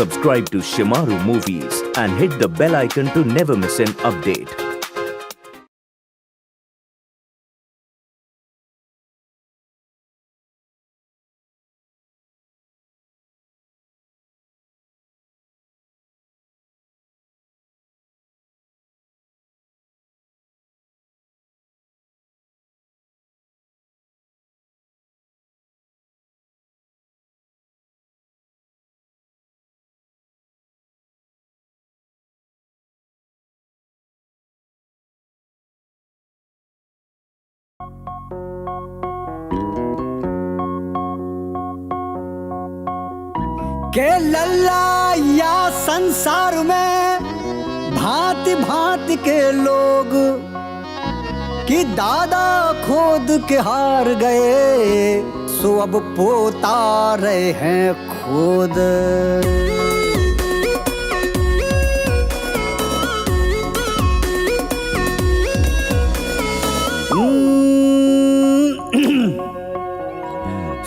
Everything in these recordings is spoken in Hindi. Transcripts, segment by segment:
subscribe to Shimaru Movies and hit the bell icon to never miss an update. के लल्ला या संसार में भांति भांति के लोग कि दादा खोद के हार गए, सो अब पोता रहे हैं खुद।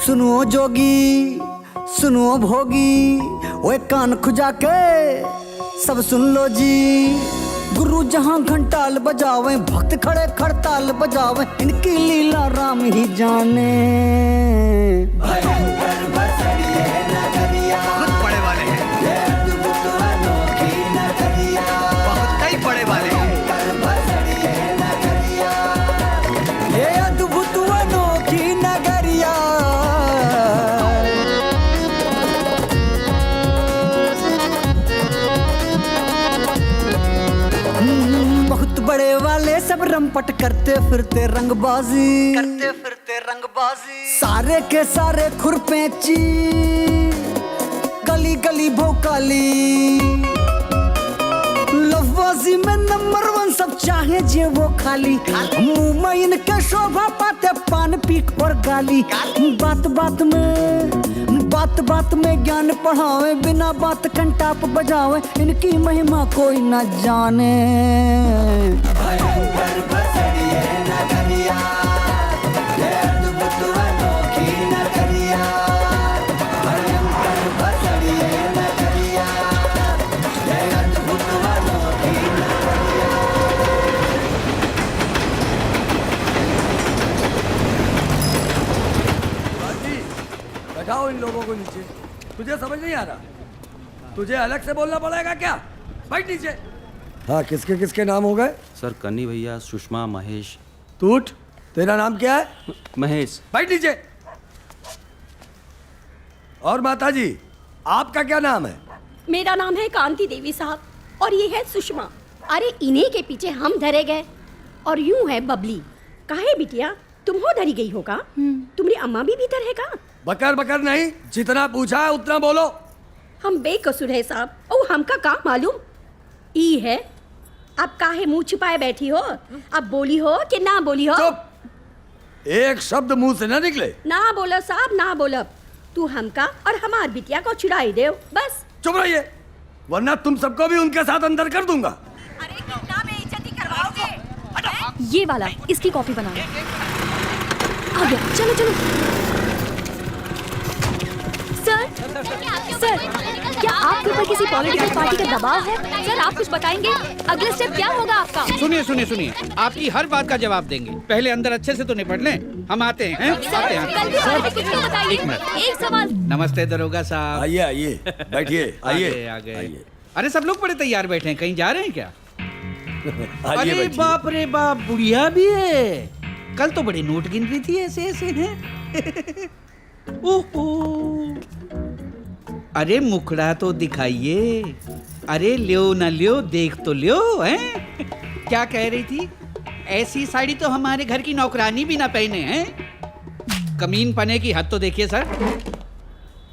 सुनो जोगी, सुनो भोगी, ओए कान खुजा के सब सुन लो जी। गुरु जहां घंटाल बजावे, भक्त खड़े खड़ताल बजावे, इनकी लीला राम ही जाने। भयंकर बसड़िए नगरिया, बहुत बड़े वाले हैं, ये अद्भुत अनोखी नगरिया, बहुत कई बड़े वाले हैं। भयंकर बसड़िए नगरिया, ये अद्भुत अनोखी नगरिया। बहुत बड़े वाले सब रमपट करते फिरते रंगबाजी, करते फिरते रंगबाजी। सारे के सारे खुरपेची, गली गली भोकाली, लफबाजी में नंबर 1 सब चाहे जे वो खाली। मुंह में इनके शोभा पाते पान पीक और गाली। बात बात में ज्ञान पढ़ावे, बिना बात कंटाप बजावे, इनकी महिमा कोई न जाने। भयंकर बसड़िए नगरिया, ये अद्भुत अनोखी नगरिया, भयंकर बसड़िए नगरिया, ये अद्भुत अनोखी नगरिया। बैठाओ इन लोगों को नीचे। तुझे समझ नहीं आ रहा? तुझे अलग से बोलना पड़ेगा क्या? बैठ नीचे। हाँ, किसके किसके नाम हो गए? सर कन्नी भैया, सुषमा, महेश। तू उठ। तेरा नाम क्या है? महेश। बैठ नीचे। और माताजी, आपका क्या नाम है? मेरा नाम है कांति देवी साहब और ये है सुषमा। अरे इन्हीं के पीछे हम धरे गए। और यूं है बबली। काहे बिटिया, तुम हो धरी गई होगा? तुम्हारी अम्मा भी भीतर है का? बकर बकर नहीं, जितना पूछा है उतना बोलो। हम बेकसूर है साहब, और हमका का मालूम? ई है, अब काहे मुंह छुपाए बैठी हो? अब बोली हो कि ना बोली हो? चुप। एक शब्द मुंह से ना निकले। ना बोलो साहब, ना बोलो। तू हमका और हमार बिटिया को छुड़ाई दे बस। चुप रहिए, वरना तुम सबको भी उनके साथ अंदर कर दूंगा। अरे कितना बेइज्जती करवाओगे? ये वाला, इसकी कॉपी बना। आ गया, चलो चलो। सर, क्या आपके ऊपर किसी पॉलिटिकल पार्टी का दबाव है? सर, आप कुछ बताएंगे? अगला स्टेप क्या होगा आपका? सुनिए, आपकी हर बात का जवाब देंगे। पहले अंदर अच्छे से तो निपट लें। हम आते हैं, आते हैं। कल के बारे में कुछ तो बताइए। एक सवाल। नमस्ते दरोगा साहब। आइए, बैठिए, आइए। अरे सब लोग बड़े तैयार बैठे हैं, कहीं जा रहे हैं क्या? अरे बाप रे बाप, बुढ़िया भी है। कल तो बड़े नोट गिन रही थी, ऐसे ऐसे हैं। ओहो, अरे मुखड़ा तो दिखाइए। अरे लियो ना लियो, देख तो लियो। हैं? क्या कह रही थी? ऐसी साड़ी तो हमारे घर की नौकरानी भी ना पहने हैं। कमीन पने की हद तो देखिए सर।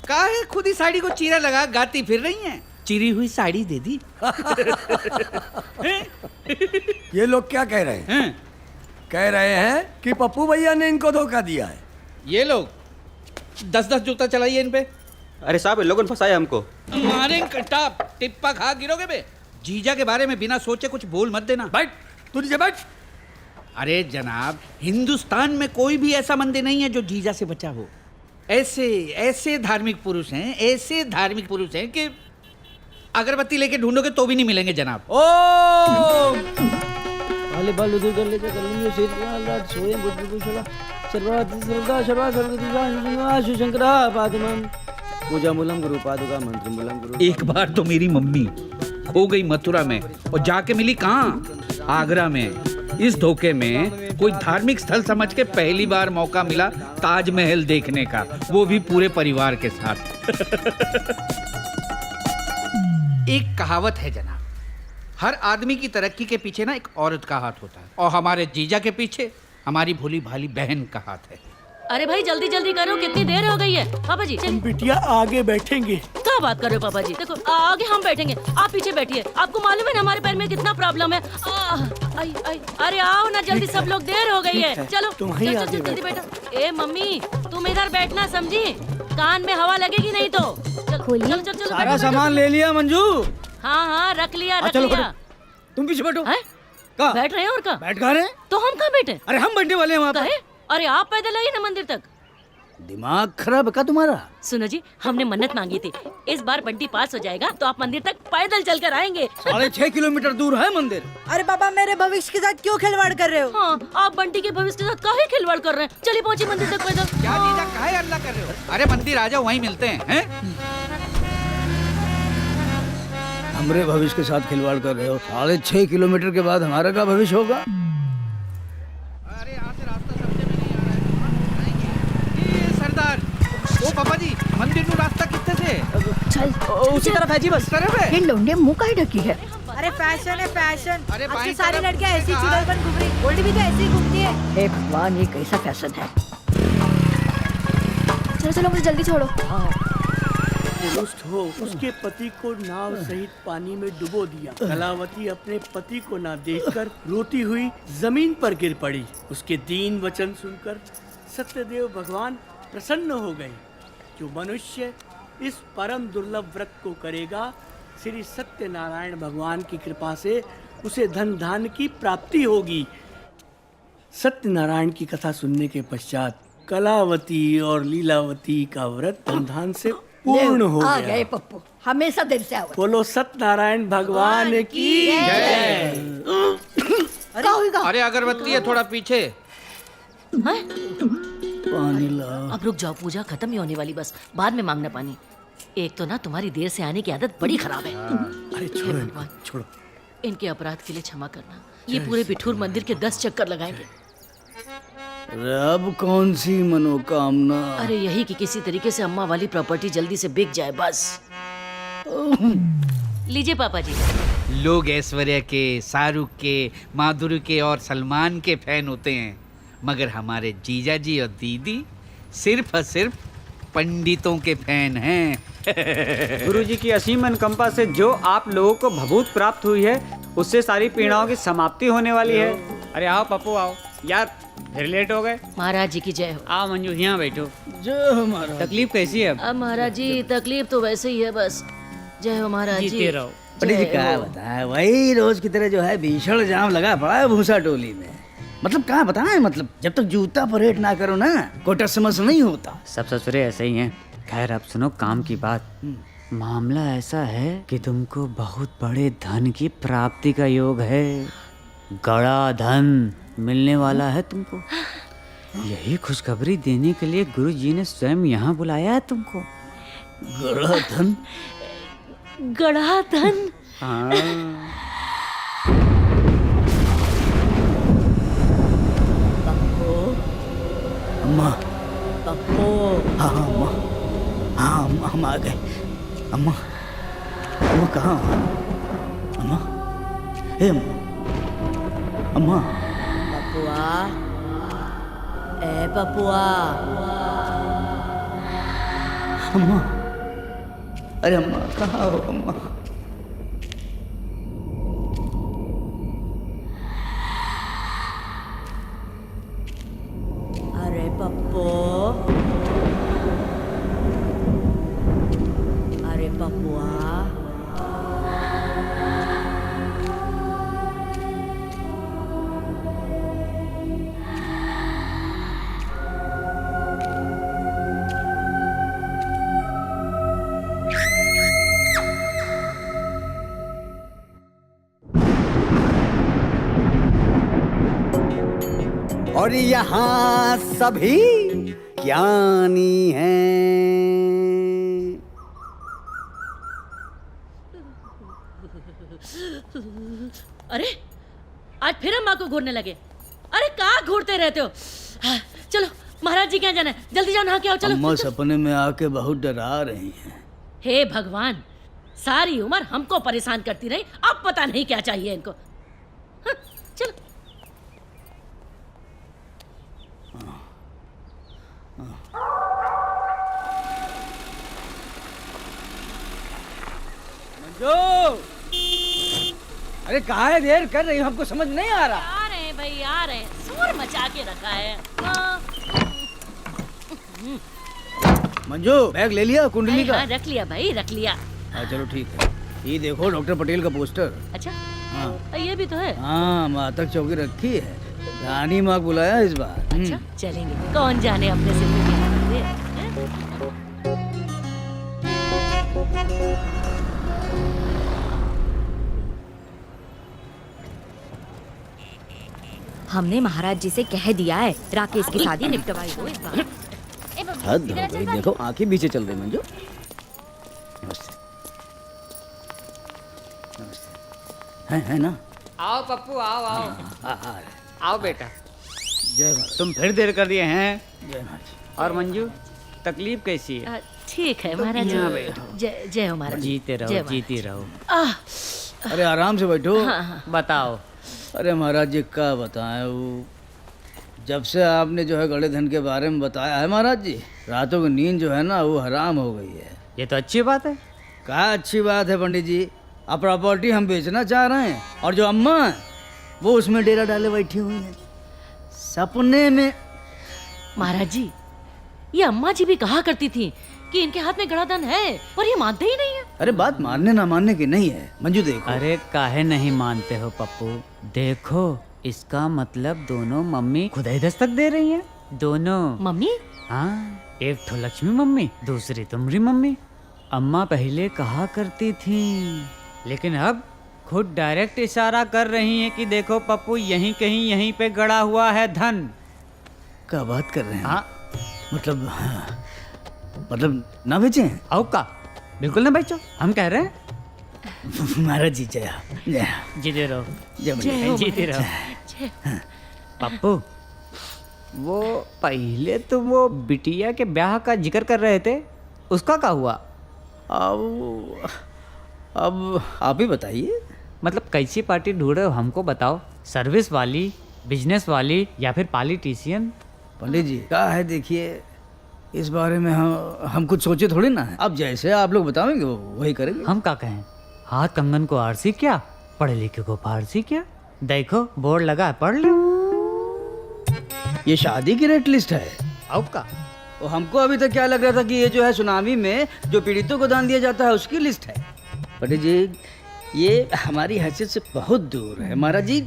काहे खुद ही साड़ी को चीरा लगा गाती फिर रही हैं? चिरी हुई साड़ी दे दी। ये लोग क्या कह रहे हैं? कह रहे हैं कि पप्पू भैया ने इनको धोखा दिया है। ये लोग 10-10 जूता चलाइए इन पे। अरे साहब, इन लोगों ने फंसाया हमको। मारे कट्टा, टिप्पा खा गिरोगे बे। जीजा के बारे में बिना सोचे कुछ बोल मत देना। बैठ, तू नीचे बैठ। अरे जनाब, हिंदुस्तान में कोई भी ऐसा मंदिर नहीं है जो जीजा से बचा हो। ऐसे ऐसे धार्मिक पुरुष हैं कि अगरबत्ती लेके ढूंढोगे तो भी नहीं मिलेंगे जनाब। ओम पाले बाल उधर कर ले जा कर ले शेर लाड सोए बुद्धभूषण सर्वात सर्वदा सर्वा सर्वदा शंकरा पादमम पूजा मूलम गुरु पादुका मंत्र मूलम गुरु। एक बार तो मेरी मम्मी खो गई मथुरा में और जाके मिली कहाँ? आगरा में। इस धोखे में कोई धार्मिक स्थल समझ के पहली बार मौका मिला ताजमहल देखने का, वो भी पूरे परिवार के साथ। एक कहावत है जनाब, हर आदमी की तरक्की के पीछे ना एक औरत का हाथ होता है, और हमारे जीजा के पीछे हमारी भोली भाली बहन का हाथ है। अरे भाई जल्दी जल्दी करो, कितनी देर हो गई है। पापा जी बिटिया आगे बैठेंगे। क्या बात कर रहे हो पापा जी? देखो आगे हम बैठेंगे, आप पीछे बैठिए। आपको मालूम है ना हमारे पैर में कितना प्रॉब्लम है। आई आई अरे आओ ना जल्दी, सब लोग देर हो गई है। चलो चल जल्दी बैठो। ए मम्मी तुम इधर बैठना, समझी? कान में हवा लगेगी नहीं तो। चल चल चल सारा सामान ले लिया मंजू? हाँ हाँ रख लिया रख चलो लिया। तुम पीछे बैठो। बैठ रहे हैं और क्या? बैठ कहाँ रहे? तो हम कहाँ बैठे? अरे हम बैठने वाले हैं वहाँ पर। अरे आप पैदल आइए ना मंदिर तक। दिमाग खराब है क्या तुम्हारा? सुनो जी, हमने मन्नत मांगी थी, इस बार बंटी पास हो जाएगा तो आप मंदिर तक पैदल चलकर आएंगे। 6.5 किलोमीटर दूर है मंदिर। अरे पापा मेरे भविष्य के साथ क्यों खिलवाड़ कर रहे हो? हाँ, आप बंटी के भविष्य के साथ काहे खिलवाड़ कर रहे हैं? चलिए पहुँचे मंदिर तक पैदल। क्या जीजा काहे हल्ला कर रहे हो? अरे मंदिर आ जाओ, वहीं मिलते हैं। हमारे भविष्य के साथ खिलवाड़ कर रहे हो। 6.5 किलोमीटर के बाद हमारा क्या भविष्य होगा? अरे यहाँ से रास्ता समझ में नहीं आ रहा है। ये सरदार, ओ पापा जी, मंदिर नु रास्ता कितने से? चल उसी तरफ है जी, बस तरफ है। ये लोंडे मुंह काहे ढकी है? अरे फैशन है फैशन। अरे आजकल सारी लड़कियां ऐसी चुड़ैल बन घूम रही, गोल्डी भी तो ऐसी ही घूमती है। हे भगवान, ये कैसा फैशन है? चलो चलो मुझे जल्दी छोड़ो। दुरुस्त हो, उसके पति को नाव सहित पानी में डुबो दिया। कलावती अपने पति को ना देखकर रोती हुई जमीन पर गिर पड़ी। उसके दीन वचन सुनकर सत्यदेव भगवान प्रसन्न हो गए। जो मनुष्य इस परम दुर्लभ व्रत को करेगा, श्री सत्यनारायण भगवान की कृपा से उसे धन धान्य की प्राप्ति होगी। सत्यनारायण की कथा सुनने के पश्चात कलावती और लीलावती का व्रत धन से पूर्ण हो आ गया। गए पप्पू, हमेशा देर से आओ। बोलो सत्यनारायण भगवान की जय। अरे अगरबत्ती है थोड़ा पीछे। पानी ला। अब रुक जाओ, पूजा खत्म ही होने वाली, बस बाद में मांगना पानी। एक तो ना तुम्हारी देर से आने की आदत बड़ी खराब है। अरे छोड़ो इनको, छोड़ो। इनके अपराध के लिए क्षमा करना। ये पूरे बिठूर मंदिर के 10 चक्कर लगाएंगे। अब कौन सी मनोकामना? अरे यही कि किसी तरीके से अम्मा वाली प्रॉपर्टी जल्दी से बिक जाए बस। लीजिए पापा जी। लोग ऐश्वर्या के, शाहरुख के, माधुरी के और सलमान के फैन होते हैं, मगर हमारे जीजा जी और दीदी सिर्फ और सिर्फ पंडितों के फैन हैं। गुरुजी की असीम अनुकंपा से जो आप लोगों को भभूत प्राप्त हुई है, उससे सारी पीड़ाओं की समाप्ति होने वाली है। अरे आओ पप्पू आओ, यार फिर लेट हो गए। महाराज जी की जय हो। आओ मंजू यहाँ बैठो। जय हो महाराज। तकलीफ कैसी है? अब महाराज जी तकलीफ तो वैसे ही है, बस जय हो महाराज जी। जीते रहो। पंडित जी क्या बताएं, वही रोज की तरह जो है भीषण जाम लगा पड़ा है भूसा टोली में। मतलब कहाँ बताएं, मतलब जब तक जूता परेड ना करो ना, कोटा समझ नहीं होता। सब ससुरे ऐसे ही हैं। खैर अब सुनो काम की बात। मामला ऐसा है कि तुमको बहुत बड़े धन की प्राप्ति का योग है। गड़ा धन मिलने वाला है तुमको। यही खुशखबरी देने के लिए गुरु जी ने स्वयं यहाँ बुलाया है तुमको। गड़ा धन? गड़ा धन? हाँ। अम्मा। पप्पू। हाँ अम्मा, हाँ अम्मा हम आ गए। अम्मा वो कहाँ? अम्मा, हे अम्मा, अम्मा। पपुआ, ए पपुआ। अम्मा, अरे अम्मा कहाँ हो अम्मा? अरे पप्पू, अरे पपुआ। और यहाँ सभी ज्ञानी हैं। अरे आज फिर अम्मा को घूरने लगे। अरे कहाँ घूरते रहते हो? चलो महाराज जी क्या जाना है, जल्दी जाओ नहा के आओ। चलो। अम्मा सपने में आके बहुत डरा रही हैं। हे भगवान, सारी उम्र हमको परेशान करती रही, अब पता नहीं क्या चाहिए इनको। हाँ, चलो। मंजू, अरे कहाँ है, देर कर रही हो, हमको समझ नहीं आ रहा। आ रहे हैं भाई, आ रहे हैं, शोर मचा के रखा है। मंजू, बैग ले लिया कुंडली का? हाँ, रख लिया भाई, रख लिया। हाँ चलो ठीक है। ये देखो डॉक्टर पटेल का पोस्टर। अच्छा, हाँ ये भी तो है। हाँ, मातक चौकी रखी है, रानी माँ बुलाया इस बार। अच्छा, चलेंगे, कौन जाने अपने से क्या करते हैं? हमने महाराज जी से कह दिया है राकेश की शादी निपटवाई दो इस बार। हद हो गई, देखो आंखें पीछे चल रही मंजू। नमस्ते। नमस्ते। है ना? आओ पप्पू, आओ आओ। आओ बेटा। जय माँ। तुम फिर देर कर दिए हैं। जय माँ जी। और मंजू, तकलीफ कैसी है? ठीक है महाराज जी। जय जय हो महाराज। जीते जय रहो, महाराज। जीती रहो। अरे आराम से बैठो। बताओ। अरे महाराज जी क्या बताएं, वो जब से आपने जो है गड़े धन के बारे में बताया है महाराज जी, रातों की नींद जो है ना वो हराम हो गई है। ये तो अच्छी बात है। क्या अच्छी बात है पंडित जी, अब प्रॉपर्टी हम बेचना चाह रहे हैं और जो अम्मा है वो उसमें डेरा डाले बैठी हुई है सपने में। महाराज जी, ये अम्मा जी भी कहा करती थी कि इनके हाथ में गड़ा धन है, पर ये मानते ही नहीं है। अरे बात मानने ना मानने की नहीं है मंजू, देखो। अरे काहे नहीं मानते हो पप्पू? देखो, इसका मतलब दोनों मम्मी खुद ही दस्तक दे रही हैं। दोनों मम्मी? हाँ, एक तो लक्ष्मी मम्मी, दूसरी तुम्हारी मम्मी। अम्मा पहले कहा करती थी, लेकिन अब खुद डायरेक्ट इशारा कर रही हैं कि देखो पप्पू, यहीं कहीं यहीं पे गड़ा हुआ है धन। क्या बात कर रहे हैं? हाँ, मतलब ना बेचे? आओ का बिल्कुल ना बेचो, हम कह रहे हैं। महाराज जी जय जय। जीते रहो, जय जीते रहो। पप्पू, वो पहले तुम वो बिटिया के ब्याह का जिक्र कर रहे थे, उसका क्या हुआ? अब आप ही बताइए। मतलब कैसी पार्टी ढूंढ रहे हो, हमको बताओ। सर्विस वाली, बिजनेस वाली, या फिर पॉलिटिशियन? पंडित जी क्या है, देखिए इस बारे में हम कुछ सोचे थोड़ी ना है। अब जैसे आप लोग बताएंगे वो वही करेंगे। हम क्या कहें? हाथ कंगन को आरसी क्या, पढ़े लिखे को फारसी क्या? देखो बोर्ड लगा है, पढ़ लो। ये शादी की रेट लिस्ट है। अब का? और हमको अभी तक क्या लग रहा था कि ये जो है सुनामी में जो पीड़ितों को दान दिया जाता है उसकी लिस्ट है। पंडित जी ये हमारी हैसियत से बहुत दूर है महाराज जी,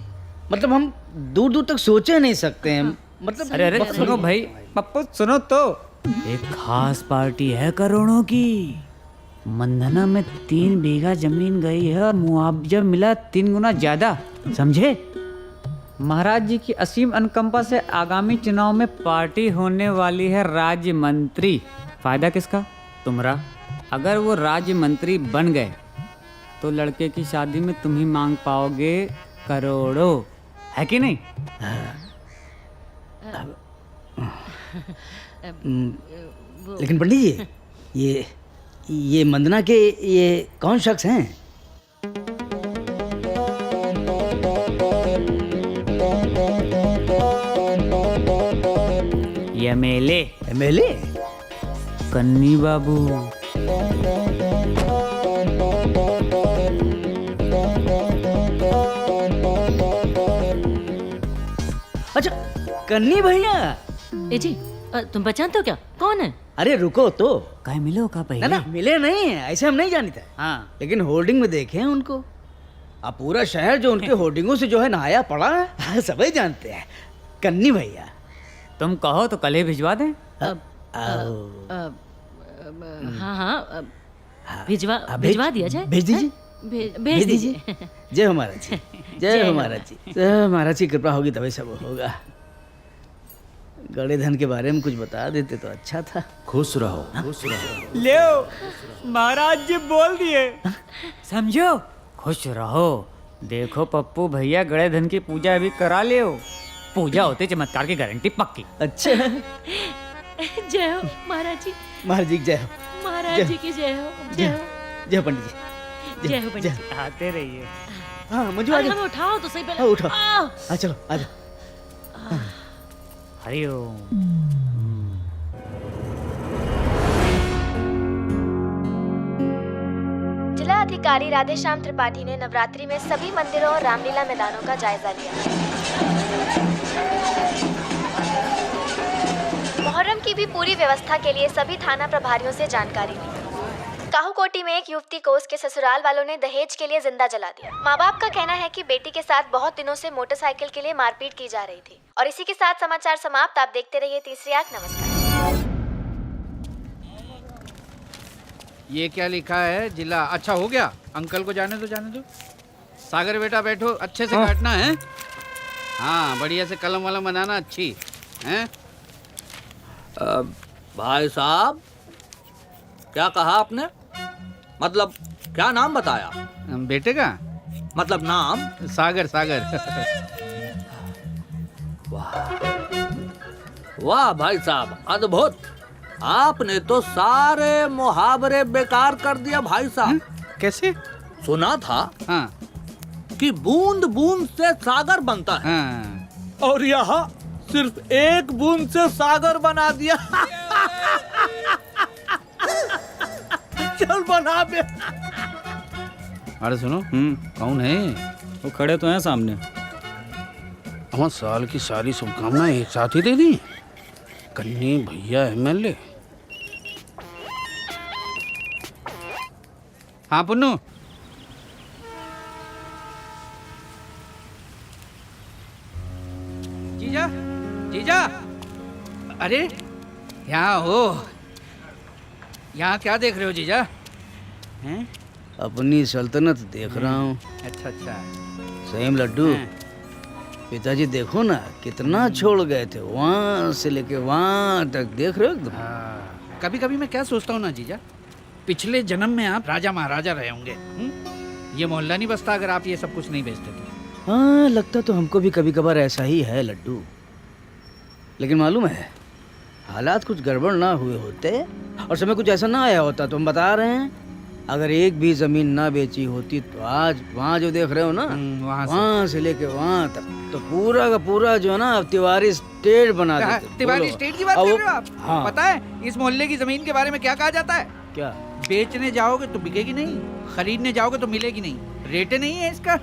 मतलब हम दूर दूर तक सोचे नहीं सकते हैं। मतलब अरे अरे सुनो भाई, पप्पू सुनो तो, एक खास पार्टी है करोड़ों की। मंधना में 3 बीघा जमीन गई है और मुआवजा मिला 3 गुना ज्यादा, समझे? महाराज जी की असीम अनुकंपा से आगामी चुनाव में पार्टी होने वाली है राज्य मंत्री। फायदा किसका? तुम्हारा। अगर वो राज्य मंत्री बन गए तो लड़के की शादी में तुम ही मांग पाओगे करोड़ों, है कि नहीं? लेकिन पंडित जी ये मंदना के ये कौन शख्स हैं? ये एमएलए। एमएलए? कन्नी बाबू। अच्छा कन्नी भैया। ए जी, तुम पहचानते हो क्या? कौन है? अरे रुको तो, कहीं मिलो का पहले? ना मिले नहीं है, ऐसे हम नहीं जानते। हाँ, लेकिन होर्डिंग में देखे हैं उनको। अब पूरा शहर जो उनके होर्डिंगों से जो है नहाया पड़ा है, सभी जानते हैं। कन्नी भैया। तुम कहो तो कल ही भिजवा दें। हाँ हाँ, भिजवा दिया जाए। भेज दीजिए, भेज दीजिए। जय हो महाराज जी, जय हो महाराज जी, जय महाराज जी कृपा होगी तभी सब होगा। गड़े धन के बारे में कुछ बता देते तो अच्छा था। खुश रहो, खुश रहो। ले महाराज जी बोल दिए, समझो। खुश रहो। देखो पप्पू भैया, गड़े धन की पूजा अभी करा ले, पूजा होते चमत्कार की गारंटी पक्की। अच्छा। जय हो महाराज जी। महाराज जी जय हो। महाराज जी की जय हो। जय हो। जय पंडित जी। जय हो पंडित जी। आते रहिए। हाँ मंजू आ अरे जा। हमें उठाओ तो सही पहले। हाँ उठाओ। हाँ चलो आ जा। हरिओम। जिला अधिकारी राधेश्याम त्रिपाठी ने नवरात्रि में सभी मंदिरों और रामलीला मैदानों का जायजा लिया। मुहर्रम की भी पूरी व्यवस्था के लिए सभी थाना प्रभारियों से जानकारी ली। काहूकोटी में एक युवती को उसके ससुराल वालों ने दहेज के लिए जिंदा जला दिया। माँ बाप का कहना है कि बेटी के साथ बहुत दिनों से मोटरसाइकिल के लिए मारपीट की जा रही थी। और इसी के साथ समाचार समाप्त। आप देखते रहिए तीसरी आंख। नमस्कार। ये क्या लिखा है? जिला। अच्छा हो गया, अंकल को जाने दो, जाने दो। सागर बेटा बैठो, अच्छे से काटना है। हाँ बढ़िया से कलम वलम बनाना अच्छी है। भाई साहब क्या कहा आपने? मतलब क्या नाम बताया? बेटे का मतलब नाम? सागर। सागर। वाह वाह भाई साहब, अद्भुत। आपने तो सारे मुहावरे बेकार कर दिया भाई साहब। कैसे? सुना था हाँ कि बूंद बूंद से सागर बनता है। हाँ। और यहाँ सिर्फ एक बूंद से सागर बना दिया। चल बना दे। अरे सुनो, कौन है वो? खड़े तो हैं सामने। हम साल की सारी शुभकामनाएं एक साथ ही दे दी। कन्नी भैया MLA। हाँ पुन्नू। जीजा, जीजा, अरे यहाँ हो। यहाँ क्या देख रहे हो जीजा? हैं? अपनी सल्तनत देख रहा हूँ। अच्छा अच्छा। सही लड्डू, पिताजी देखो ना कितना छोड़ गए थे, वहाँ से लेके वहाँ तक देख रहे हो एकदम। कभी कभी मैं क्या सोचता हूँ ना जीजा, पिछले जन्म में आप राजा महाराजा रहे होंगे। ये मोहल्ला नहीं बसता अगर आप ये सब कुछ नहीं बेचते थे। हाँ लगता तो हमको भी कभी कभार ऐसा ही है लड्डू, लेकिन मालूम है हालात कुछ गड़बड़ ना हुए होते और समय कुछ ऐसा ना आया होता तो हम बता रहे हैं, अगर एक भी जमीन ना बेची होती तो आज वहाँ जो देख रहे हो ना, वहाँ से लेके वहाँ तक तो पूरा का पूरा जो है ना तिवारी स्टेट बना देते। तिवारी स्टेट की बात कर रहे हो आप? हाँ। पता है इस मोहल्ले की जमीन के बारे में क्या कहा जाता है? क्या? बेचने जाओगे तो बिकेगी नहीं, खरीदने जाओगे तो मिलेगी नहीं, रेट नहीं है इसका।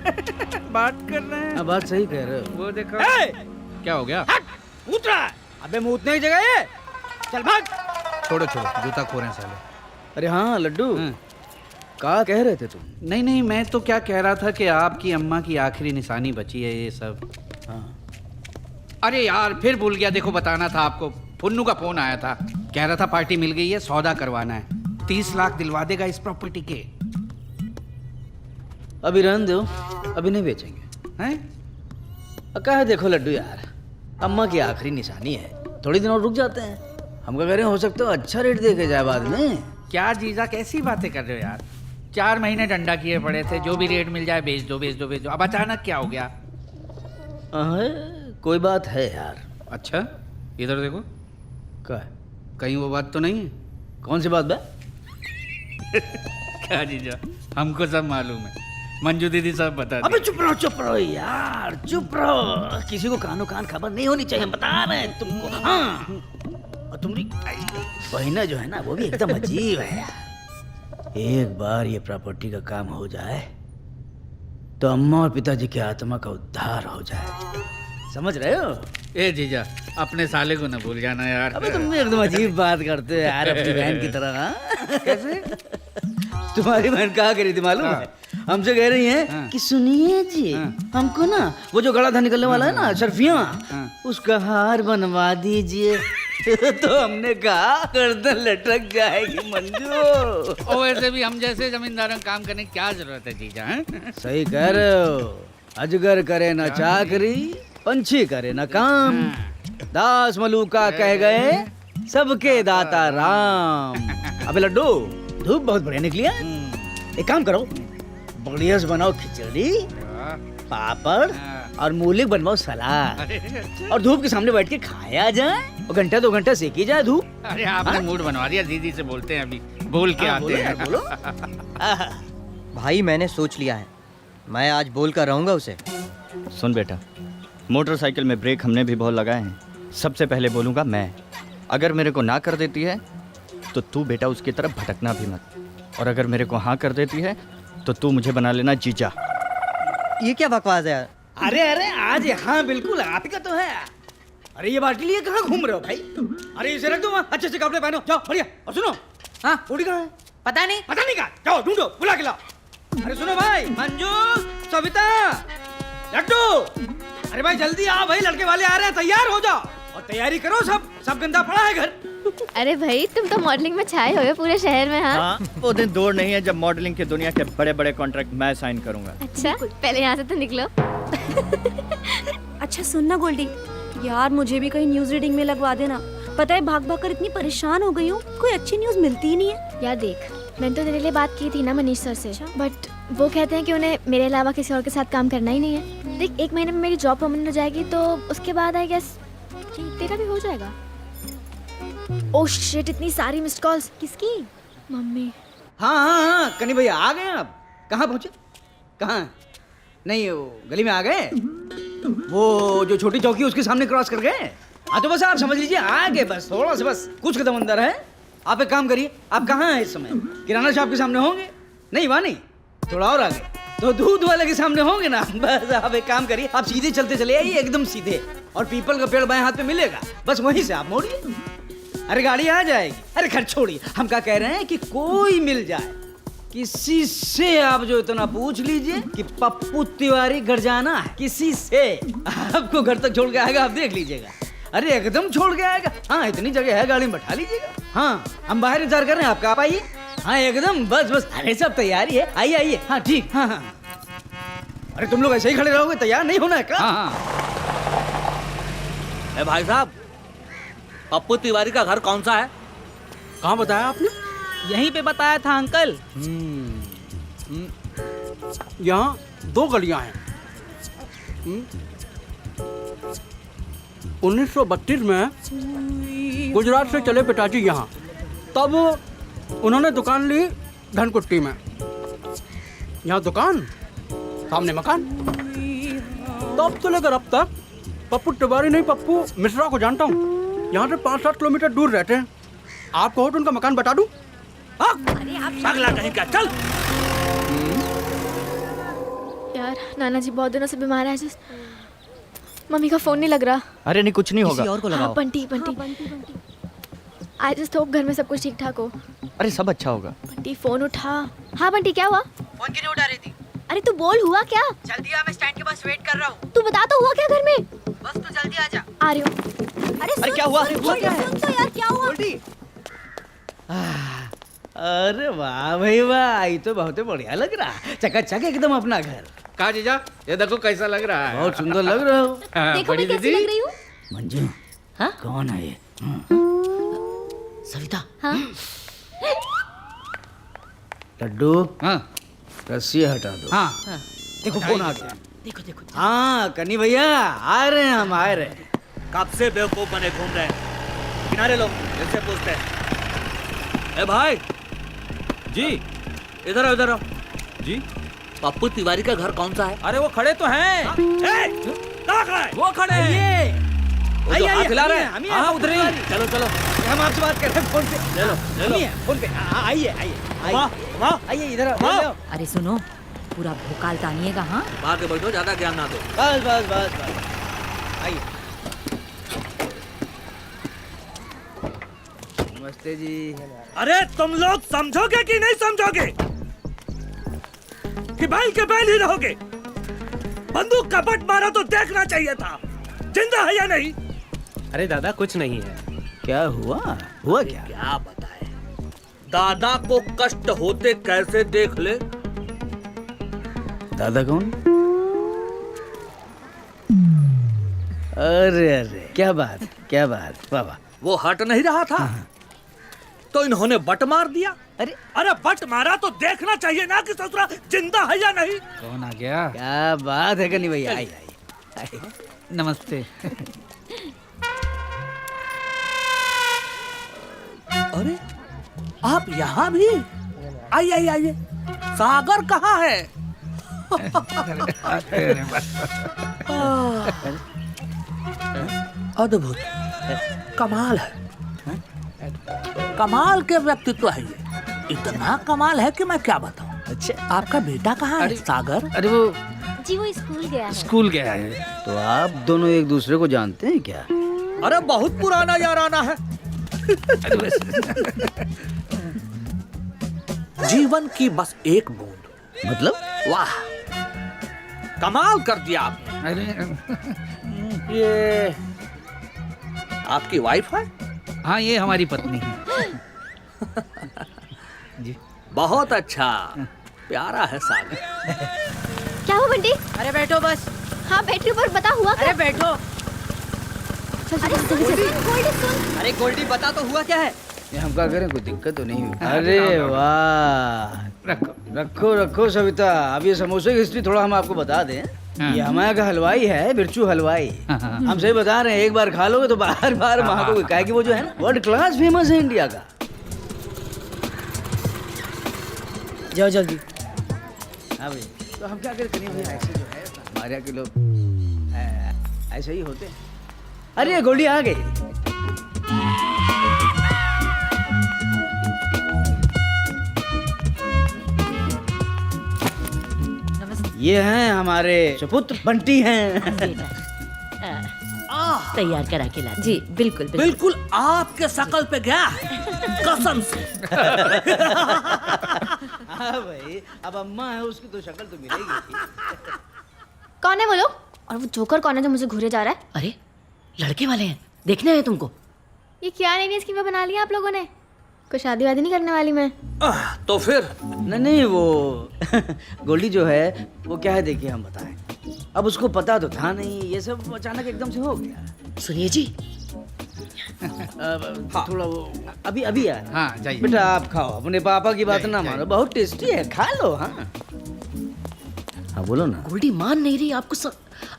बात कर रहे हैं। बात सही कह रहे हो। वो देखो। क्या हो गया? मूत रहा है। अबे मूतने की जगह है, चल भाग। छोड़ो छोड़ो, जूता खो रहे हैं साले। अरे हाँ लड्डू, क्या कह रहे थे तुम? नहीं नहीं, मैं तो क्या कह रहा था कि आपकी अम्मा की आखिरी निशानी बची है ये सब। हाँ। अरे यार फिर भूल गया, देखो बताना था आपको। पुन्नू का फोन आया था, कह रहा था पार्टी मिल गई है, सौदा करवाना है, 30 लाख दिलवा देगा इस प्रॉपर्टी के। अभी रहने दो, अभी नहीं बेचेंगे। हैं? क्या है देखो लड्डू यार, अम्मा की आखिरी निशानी है, थोड़ी दिन और रुक जाते हैं। हम क्या करें, हो सकता है अच्छा रेट दे के जाए बाद में। क्या जीजा कैसी बातें कर रहे हो यार? 4 महीने डंडा किए पड़े थे, जो भी रेट मिल जाए बेच दो बेच दो बेच दो। अब अचानक क्या हो गया? कोई बात है यार। अच्छा इधर देखो। क्या? कहीं वो बात तो नहीं है? कौन सी बात बे? क्या जीजा, हमको सब मालूम है, मंजू दीदी सब बता दी। अबे चुप रहो यार, चुप रहो। किसी को कानो कान खबर नहीं होनी चाहिए, हम बता रहे हैं तुमको। हाँ, और तुम्हारी बहिना जो है ना वो भी एकदम अजीब है यार। एक बार ये प्रॉपर्टी का काम हो जाए तो अम्मा और पिताजी की आत्मा का उद्धार हो जाए, समझ रहे हो? ए जीजा, अपने साले को न भूल जाना यार। अबे तुम भी एकदम अजीब बात करते हो यार, अपनी बहन की तरह। हाँ? कैसे? तुम्हारी बहन कहा करी थी मालूम है? हमसे कह रही है कि सुनिए जी, हमको ना वो जो गला था निकलने वाला है ना शर्फिया, उसका हार बनवा दीजिए। तो हमने कहा गर्दन लटक जाएगी मंजू। और वैसे भी हम जैसे जमींदारों का काम करने की क्या जरूरत है जीजा? सही कह रहे हो, अजगर करे ना चाकरी, पंछी करे ना काम, दास मलूका कह गए सबके दाता राम। अबे लड्डू, धूप बहुत बढ़िया निकली है। एक काम करो, बढ़िया से बनाओ खिचड़ी, पापड़ और मूली बनवाओ सलाद, और धूप के सामने बैठ के खाया जाए और घंटा 2 घंटा सेकी जाए धूप। अरे आपने मूड बनवा दिया, दीदी से बोलते हैं अभी, बोल के आते हैं। बोलो। भाई मैंने सोच लिया है, मैं आज बोल कर रहूंगा उसे। सुन बेटा, मोटरसाइकिल में ब्रेक हमने भी बहुत लगाए हैं, सबसे पहले बोलूँगा मैं। अगर मेरे को ना कर देती है तो तू बेटा उसकी तरफ भटकना भी मत, और अगर मेरे को हाँ कर देती है तो तू मुझे बना लेना जीजा। ये क्या बकवास है यार? अरे अरे आज हाँ बिल्कुल आप ही का तो है। अरे ये बाल्टी लिए कहाँ घूम रहे हो भाई? अरे इसे रख दो वहाँ, अच्छे से कपड़े पहनो, जाओ बढ़िया। और सुनो, हाँ पूरी कहाँ है? पता नहीं कहाँ? जाओ ढूंढो, बुला के लाओ। अरे सुनो भाई, मंजू, सविता, लट्टू, अरे भाई जल्दी आओ भाई, लड़के वाले आ रहे हैं, तैयार हो जाओ और तैयारी करो, सब गंदा पड़ा है घर। अरे भाई तुम तो मॉडलिंग में छाए हुए पूरे शहर में। हाँ वो दिन दूर नहीं है जब मॉडलिंग की दुनिया के बड़े बड़े कॉन्ट्रैक्ट मैं साइन करूंगा। अच्छा पहले यहाँ से तो निकलो। अच्छा सुनना गोल्डी, यार मुझे भी कहीं न्यूज रीडिंग में लगवा देना। पता है भाग भाग कर इतनी परेशान हो गई हूँ, कोई अच्छी न्यूज मिलती ही नहीं है। यार देख, मैंने तो तेरे लिए बात की थी ना मनीष सर से, बट वो कहते हैं कि उन्हें मेरे अलावा किसी और के साथ काम करना ही नहीं है। देख 1 महीने में मेरी जॉब परमानेंट हो जाएगी, तो उसके बाद आई गेस तेरा भी हो जाएगा। ओह शिट, इतनी सारी मिस्ड कॉल्स किसकी? मम्मी। हाँ, कनी भैया आ गए आप? कहाँ पहुँचे? कहाँ? नहीं वो गली में आ गए, वो जो छोटी चौकी उसके सामने क्रॉस कर गए। हाँ तो बस आप समझ लीजिए आ गए, बस थोड़ा सा, बस कुछ कदम अंदर है। आप एक काम करिए, आप कहाँ हैं इस समय? किराना शॉप के सामने होंगे? नहीं वहाँ नहीं, थोड़ा और आगे तो दूध वाले के सामने होंगे ना। बस आप एक काम करिए, आप सीधे चलते चले आइए एकदम सीधे, और पीपल का पेड़ बाएं हाथ पे मिलेगा, बस वहीं से आप मोड़िए। अरे गाड़ी आ जाएगी। अरे खैर छोड़िए, हम क्या कह रहे हैं कि कोई मिल जाए, किसी से आप जो इतना पूछ लीजिए कि पप्पू तिवारी घर जाना है, किसी से आपको घर तक छोड़ के आएगा, आप देख लीजिएगा। अरे एकदम छोड़ के आएगा। हाँ इतनी जगह है, गाड़ी में बैठा लीजिएगा। हाँ हम बाहर इंतजार कर रहे हैं आपका, आप आइए। हाँ एकदम बस बस, अरे सब तैयारी है, आइए आइए। हाँ ठीक, हाँ हाँ। अरे तुम लोग ऐसे ही खड़े रहोगे, तैयार नहीं होना है क्या? हाँ। ए भाई साहब, पप्पू तिवारी का घर कौन सा है? कहाँ बताया आपने? यहीं पे बताया था अंकल। यहाँ 2 गलियां हैं। 1932 में गुजरात से चले पिताजी यहाँ, तब उन्होंने दुकान ली धनकुट्टी में। यहाँ दुकान, सामने मकान। तब से लेकर अब तक पप्पू तिवारी नहीं, पप्पू मिश्रा को जानता हूँ। यहाँ से 5-7 किलोमीटर दूर रहते हैं। आप कहो तो उनका मकान बता दूँ? अरे आप पगला कहीं का, चल। यार नाना जी बहुत दिनों से बीमार है, मम्मी का फोन नहीं लग रहा। अरे नहीं कुछ नहीं होगा। किसी और को लगाओ। हाँ, बंटी आई जस्ट होप घर में सब कुछ ठीक ठाक हो। अरे सब अच्छा होगा। बंटी फोन उठा। हाँ बंटी क्या हुआ? फोन क्यों नहीं उठा रही थी? अरे तू बोल, हुआ क्या? जल्दी आ, मैं स्टैंड के पास वेट कर रहा हूँ। तू बता तो हुआ क्या घर में? बस तू जल्दी आ जा। आ रही हूँ। अरे क्या हुआ? सुन तो यार, क्या हुआ? अरे वाह भाई वाह, ये तो बहुत बढ़िया लग रहा है, चकाचक एकदम अपना घर। कहा जीजा, ये देखो कैसा लग रहा है। बहुत सुंदर लग रहा हो। देखो मैं कैसी लग रही हूँ। मंजू, हाँ? कौन है ये? सविता। हाँ? लड्डू, हाँ रस्सी हटा दो। हाँ। देखो कौन आ गया। देखो देखो। हाँ कन्नी भैया आ रहे हैं, हम आ रहे हैं। कब से बेवकूफ बने घूम रहे हैं? किनारे लो, इससे पूछते हैं। ए भाई जी इधर आओ, इधर आओ जी। पप्पू तिवारी का घर कौन सा है? अरे वो खड़े तो हैं। कहाँ खड़ा है? वो खड़े हैं। वो जो हाथ हिला रहे हैं। हम ही हाँ, उधर ही। चलो चलो, हम आपसे बात कर रहे हैं फोन पे। ले लो ले लो। फोन पे आइए आइए वाह आइए इधर आओ। अरे सुनो, पूरा भोकाल तानिएगा। हाँ आगे बैठो, ज्यादा ज्ञान ना दो। बस बस बस बस, आइए। नमस्ते जी। अरे तुम लोग समझोगे कि नहीं समझोगे कि बैल के बैल ही रहोगे? बंदूक का बट मारा तो देखना चाहिए था, जिंदा है या नहीं? अरे दादा कुछ नहीं है। क्या हुआ? हुआ क्या? क्या बताए? दादा को कष्ट होते कैसे देख ले। दादा कौन? अरे अरे क्या बात, क्या बात, वाह वाह। वो हट नहीं रहा था तो इन्होंने बट मार दिया। अरे बट मारा तो देखना चाहिए ना कि ससुरा जिंदा है या नहीं। कौन आ गया? क्या बात है कन्नी भैया, आई आई। नमस्ते। अरे आप यहाँ भी? आइए आइए आइए। सागर कहाँ है? अद्भुत, कमाल है, कमाल के व्यक्तित्व है ये। इतना कमाल है कि मैं क्या बताऊं। अच्छा, आपका बेटा कहाँ है सागर? अरे वो जी वो स्कूल गया है। स्कूल गया है। तो आप दोनों एक दूसरे को जानते हैं क्या? अरे बहुत पुराना याराना है। जीवन की बस एक बूंद। मतलब? वाह, कमाल कर दिया आपने। अरे ये आपकी वाइफ है? हाँ, ये हमारी पत्नी है। जी बहुत अच्छा, प्यारा है सागर। क्या हुआ बंटी? अरे बैठो बस। हाँ बैठ रही हूँ, पर बता हुआ क्या? अरे बैठो। अरे गोल्डी सुन। अरे गोल्डी बता तो हुआ क्या है? ये हम क्या करें, कोई दिक्कत तो नहीं हुई? अरे वाह, रखो रखो रखो सविता। अब ये समोसे की हिस्ट्री थोड़ा हम आपको बता दें। ये हमारे का हलवाई है, बिरचू हलवाई। हम सही बता रहे हैं, एक बार खा लोगे तो बार बार मांगोगे। काहे कि वो जो है ना वर्ल्ड क्लास फेमस है इंडिया का। जाओ जल्दी। हाँ भाई, तो हम क्या करें कन्हैया भैया, ऐसे जो है हमारे यहाँ के लोग ऐसे ही होते हैं। अरे गोल्डी आ गई। ये हैं हमारे सुपुत्र बंटी हैं। तैयार करा के ला। जी बिल्कुल बिल्कुल आपके शकल पे गया है, कसम से। हाँ भाई, अब अम्मा है उसकी तो शक्ल तो मिलेगी। कौन है वो लोग? और वो जोकर कौन है जो मुझे घूरे जा रहा है? अरे लड़के वाले हैं, देखना है तुमको। ये क्या नई स्कीम बना लिया आप लोगों ने? कोई शादी वादी नहीं करने वाली मैं। तो फिर नहीं वो गोल्डी जो है वो क्या है, देखिए हम बताएं। अब उसको पता तो था नहीं, ये सब अचानक एकदम से हो गया। सुनिए जी। थोड़ा वो अभी अभी आया। हाँ जाइए। बेटा आप खाओ, अपने पापा की बात ना मानो, बहुत टेस्टी है, खा लो। हाँ हाँ बोलो ना। गोल्डी मान नहीं रही आपको,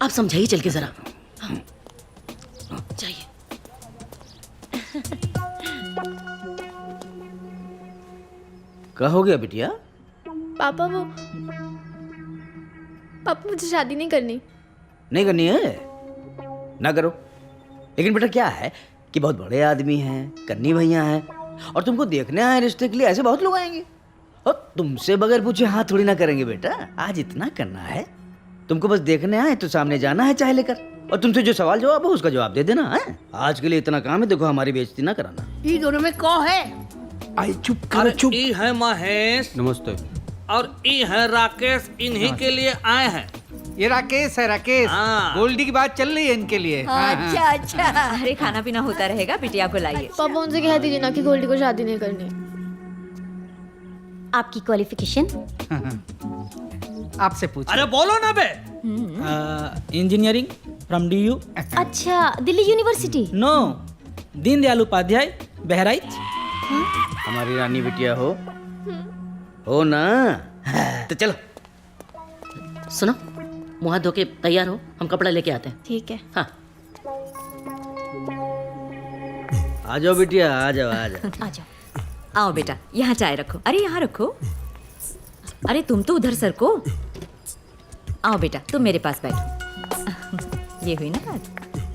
आप समझाइए चल के जरा। जाइए। क्या हो गया बिटिया? पापा मुझे शादी नहीं करनी। नहीं करनी है ना करो, लेकिन बेटा क्या है कि बहुत बड़े आदमी हैं, कन्नी भैया हैं, और तुमको देखने आए रिश्ते के लिए, ऐसे बहुत लोग आएंगे और तुमसे बगैर पूछे हाँ थोड़ी ना करेंगे। बेटा आज इतना करना है, तुमको बस देखने आए तो सामने जाना है चाय लेकर, और तुमसे जो सवाल जवाब है उसका जवाब दे देना है। आज के लिए इतना काम है, देखो हमारी बेइज्जती ना कराना। ये दोनों में कौन है? आई चुप करो, चुप। ई है महेश। नमस्ते। और ई है राकेश, इन्हीं के लिए आए हैं। ये राकेश है, राकेश। हाँ। गोल्डी की बात चल रही है इनके लिए। अच्छा अच्छा। अरे खाना पीना होता रहेगा, बिटिया को लाइए। पापा उनसे कह दीजिए ना कि गोल्डी को शादी नहीं करनी। आपकी क्वालिफिकेशन? आपसे पूछ। अरे बोलो ना बे। Engineering from DU। अच्छा, दिल्ली यूनिवर्सिटी? नो, दीनदयाल उपाध्याय, बहराइच। हमारी रानी बिटिया हो ना। तो चलो सुनो, मुँह हाथ धो के तैयार हो, हम कपड़ा लेके आते हैं। ठीक है। हाँ आ जाओ बिटिया, आ जाओ आ जाओ। आ जाओ। आओ बेटा, यहाँ चाय रखो। अरे यहाँ रखो। अरे तुम तो उधर सरको। आओ बेटा, तुम मेरे पास बैठो। ये हुई ना बात।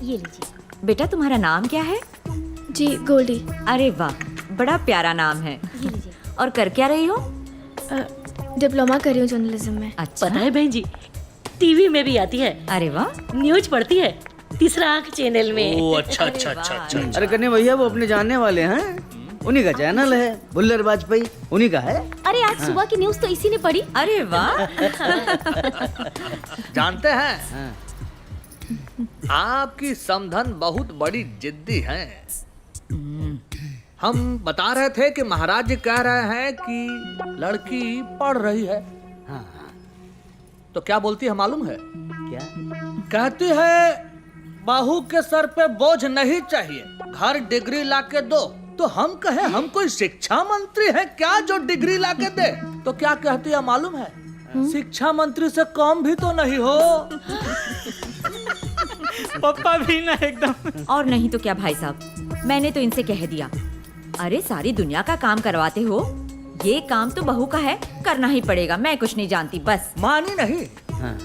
ये लीजिए। बेटा तुम्हारा नाम क्या है? जी गोल्डी। अरे वाह, बड़ा प्यारा नाम है। ये लीजिए। और कर क्या रही हो? डिप्लोमा कर रही हूँ जर्नलिज्म में। अच्छा। पता है बहन जी, टीवी में भी आती है। अरे वाह। न्यूज पढ़ती है, तीसरा आंख चैनल में। ओ अच्छा अच्छा अच्छा अच्छा। अरे कन्या भैया वो अपने जानने वाले हैं, उन्हीं का चैनल है, बुल्लर वाजपेयी उन्हीं का है। अरे आज सुबह की न्यूज़ तो इसी ने पढ़ी। अरे वाह। जानते हैं आपकी समधन बहुत बड़ी जिद्दी है। हम बता रहे थे कि महाराज जी कह रहे हैं कि लड़की पढ़ रही है। हाँ। तो क्या बोलती है मालूम है? क्या कहती है बहू के सर पे बोझ नहीं चाहिए, घर डिग्री लाके दो। तो हम कहें हम कोई शिक्षा मंत्री हैं क्या जो डिग्री लाके दे? तो क्या कहती है मालूम है? शिक्षा मंत्री से कम भी तो नहीं हो। पप्पा भी ना एकदम। और नहीं तो क्या भाई साहब, मैंने तो इनसे कह दिया, अरे सारी दुनिया का काम करवाते हो, ये काम तो बहू का है, करना ही पड़ेगा। मैं कुछ नहीं जानती बस। मानी नहीं,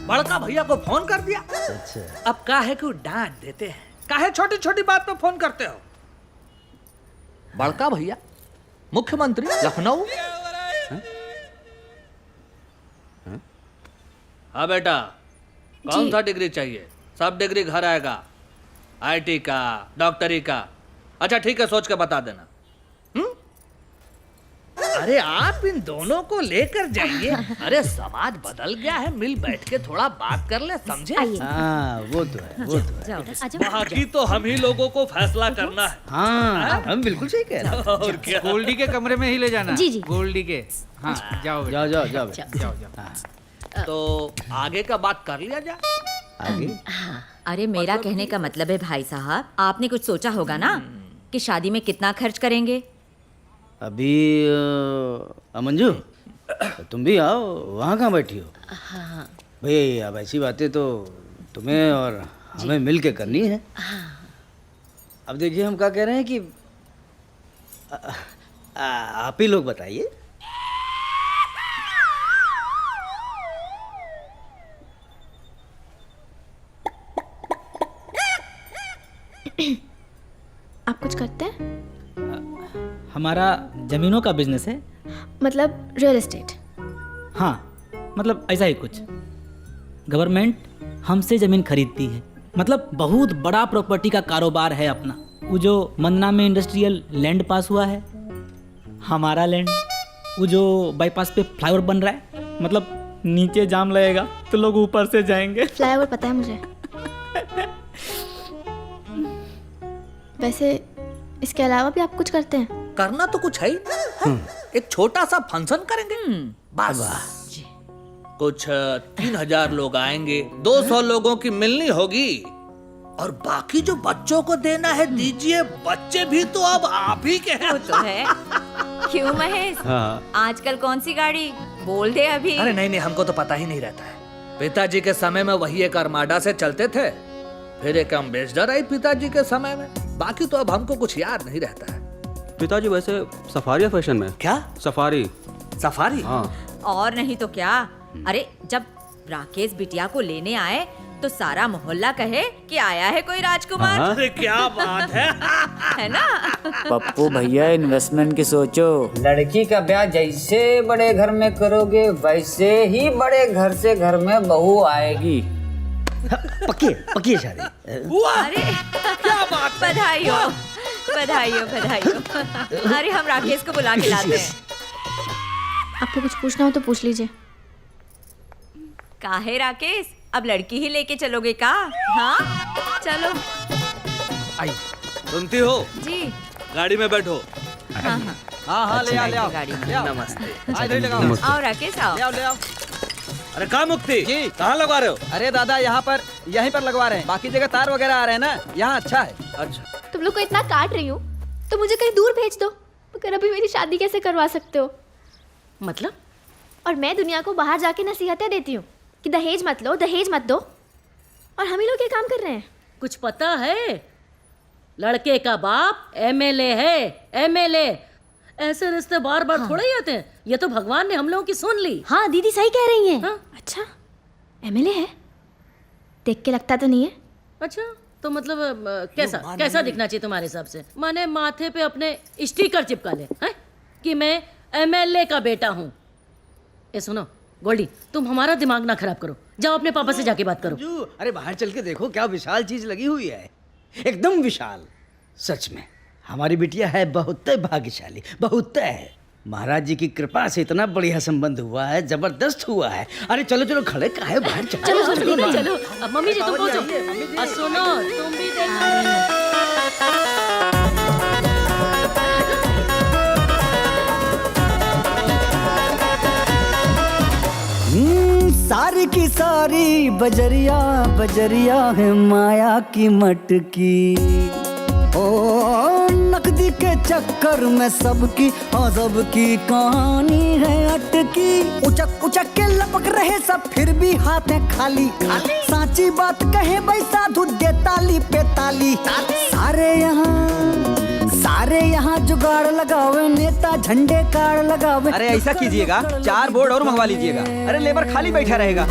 बड़का भैया को फोन कर दिया। अच्छा। अब काहे को डांट देते हैं, काहे छोटी छोटी बात पे फोन करते हो? बड़का भैया मुख्यमंत्री लखनऊ। हाँ बेटा, कौन सा डिग्री चाहिए? सब डिग्री घर आएगा, आईटी का, डॉक्टरी का। अच्छा ठीक है, सोच के बता देना। अरे आप इन दोनों को लेकर जाइए। अरे समाज बदल गया है, मिल बैठ के थोड़ा बात कर ले, समझे? हाँ वो तो है, वो तो है। बाकी तो हम ही लोगों को फैसला करना है। हाँ हम बिल्कुल सही कह रहे हैं। और क्या? गोल्डी के कमरे में ही ले जाना। जी, जी। गोल्डी के। हाँ जाओ जाओ जाओ जाओ जाओ। तो आगे का बात कर लिया जाए। आगे? अरे मेरा कहने का मतलब है भाई साहब, आपने कुछ सोचा होगा ना कि शादी में कितना खर्च करेंगे? अभी मंजू तुम भी आओ, वहाँ कहाँ बैठी हो? भाई अब ऐसी बातें तो तुम्हें और हमें मिल के करनी है। अब देखिए हम क्या कह रहे हैं कि आप ही लोग बताइए। आप कुछ करते हैं? हमारा जमीनों का बिजनेस है। मतलब रियल एस्टेट? हाँ मतलब ऐसा ही कुछ। गवर्नमेंट हमसे ज़मीन खरीदती है, मतलब बहुत बड़ा प्रॉपर्टी का कारोबार है अपना। वो जो मंदना में इंडस्ट्रियल लैंड पास हुआ है, हमारा लैंड। वो जो बाईपास पे फ्लाईओवर बन रहा है, मतलब नीचे जाम लगेगा तो लोग ऊपर से जाएंगे। फ्लाईओवर पता है मुझे। वैसे इसके अलावा भी आप कुछ करते हैं? करना तो कुछ है ही ना। एक छोटा सा फंक्शन करेंगे बस। कुछ 3000 लोग आएंगे, 200 लोगों की मिलनी होगी, और बाकी जो बच्चों को देना है दीजिए। बच्चे भी तो अब आप ही के हैं। वो तो है। क्यों महेश? हाँ। आजकल कौन सी गाड़ी बोल दे अभी। अरे नहीं नहीं, हमको तो पता ही नहीं रहता है। पिताजी के समय में वही एक अरमाडा से चलते थे, फिर एक अम्बेसडर आई पिताजी के समय में। बाकी तो अब हमको कुछ याद नहीं रहता है। पिताजी वैसे सफारी फैशन में? क्या सफारी? सफारी? हाँ। और नहीं तो क्या। अरे जब राकेश बिटिया को लेने आए तो सारा मोहल्ला कहे कि आया है कोई राजकुमार। अरे क्या बात है। है ना? पप्पू भैया इन्वेस्टमेंट की सोचो। लड़की का ब्याह जैसे बड़े घर में करोगे वैसे ही बड़े घर से घर में बहू आएगी। पक्की शादी। अरे क्या बात। बधाई हो, बधाई हो, बधाई हो। अरे हम राकेश को बुला के लाते हैं। आपको कुछ पूछना हो तो पूछ लीजिए। काहे राकेश, अब लड़की ही लेके चलोगे का? हाँ चलो। आई सुनती हो? जी। गाड़ी में बैठो। हाँ हाँ हाँ ले आओ, ले आओ। गाड़ी में। नमस्ते। आओ राकेश आओ। ले आओ। अरे कहाँ मुक्ति जी, कहाँ लगवा रहे हो? अरे दादा यहाँ पर, यहीं पर लगवा रहे हैं, बाकी जगह तार वगैरह आ रहे हैं ना, यहाँ अच्छा है। अच्छा तुम लोग को इतना काट रही हूँ तो मुझे कहीं दूर भेज दो, मगर अभी मेरी शादी कैसे करवा सकते हो? मतलब? और मैं दुनिया को बाहर जाके नसीहतें देती हूँ कि दहेज मत लो, दहेज मत दो, और हम ही लोग ये काम कर रहे हैं। कुछ पता है? लड़के का बाप एमएलए है, एमएलए। ऐसे रिश्ते बार बार थोड़ा ही आते हैं। ये तो भगवान ने हम लोगों की सुन ली। हाँ दीदी सही कह रही हैं। हाँ? अच्छा एमएलए है? देख के लगता तो नहीं है। अच्छा तो मतलब कैसा कैसा दिखना चाहिए तुम्हारे हिसाब से? माने माथे पे अपने स्टिकर चिपका ले हैं कि मैं एमएलए का बेटा हूँ। ये सुनो गोल्डी, तुम हमारा दिमाग ना खराब करो, जाओ अपने पापा से जाके बात करो। अरे बाहर चल के देखो क्या विशाल चीज लगी हुई है, एकदम विशाल। सच में हमारी बिटिया है बहुत भाग्यशाली, बहुत है। महाराज जी की कृपा से इतना बढ़िया संबंध हुआ है, जबरदस्त हुआ है। अरे चलो चलो खड़े काहे बाहर चलो। चलो चलो चलो। अब मम्मी जी तुम पहुंचो। और सुनो तुम भी देखो। सारी सारी की सारी बजरिया बजरिया है माया की मटकी। ओ नकदी के चक्कर में सबकी हाँ सबकी कहानी है अटकी। उचक उचक के लपक रहे सब फिर भी हाथ है खाली। साची बात कहे भाई साधु दे ताली पे ताली। सारे यहाँ जुगाड़ लगावे, नेता झंडे कार्ड लगावे। अरे ऐसा कीजिएगा, 4 बोर्ड और मंगवा लीजिएगा। अरे लेबर खाली बैठा रहेगा।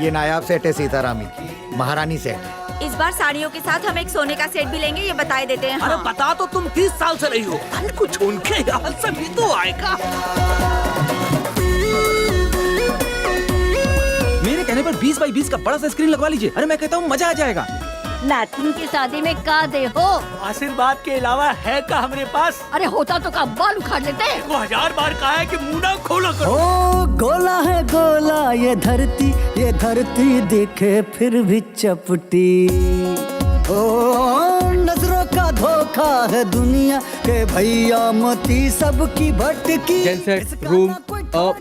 ये नायाब सेट है सीतारामी की, महारानी सेट। इस बार साड़ियों के साथ हम एक सोने का सेट भी लेंगे, ये बताए देते हैं। अरे बता तो तुम 30 साल से रही हो। अरे कुछ उनके यहाँ से भी तो आएगा। मेरे कहने पर 20 बाई 20 का बड़ा सा स्क्रीन लगवा लीजिए। अरे मैं कहता हूँ मजा आ जाएगा। नातिन की शादी में का दे हो? आशीर्वाद के अलावा है का हमारे पास? अरे होता तो का बाल उखाड़ लेते। वो 1000 बार कहा है कि मुंह ना खोलो करो। ओ गोला है गोला ये धरती दिखे फिर भी चपटी। ओ नजरों का धोखा है दुनिया के भैया मोती सबकी भटकी। जेनसेट, रूम,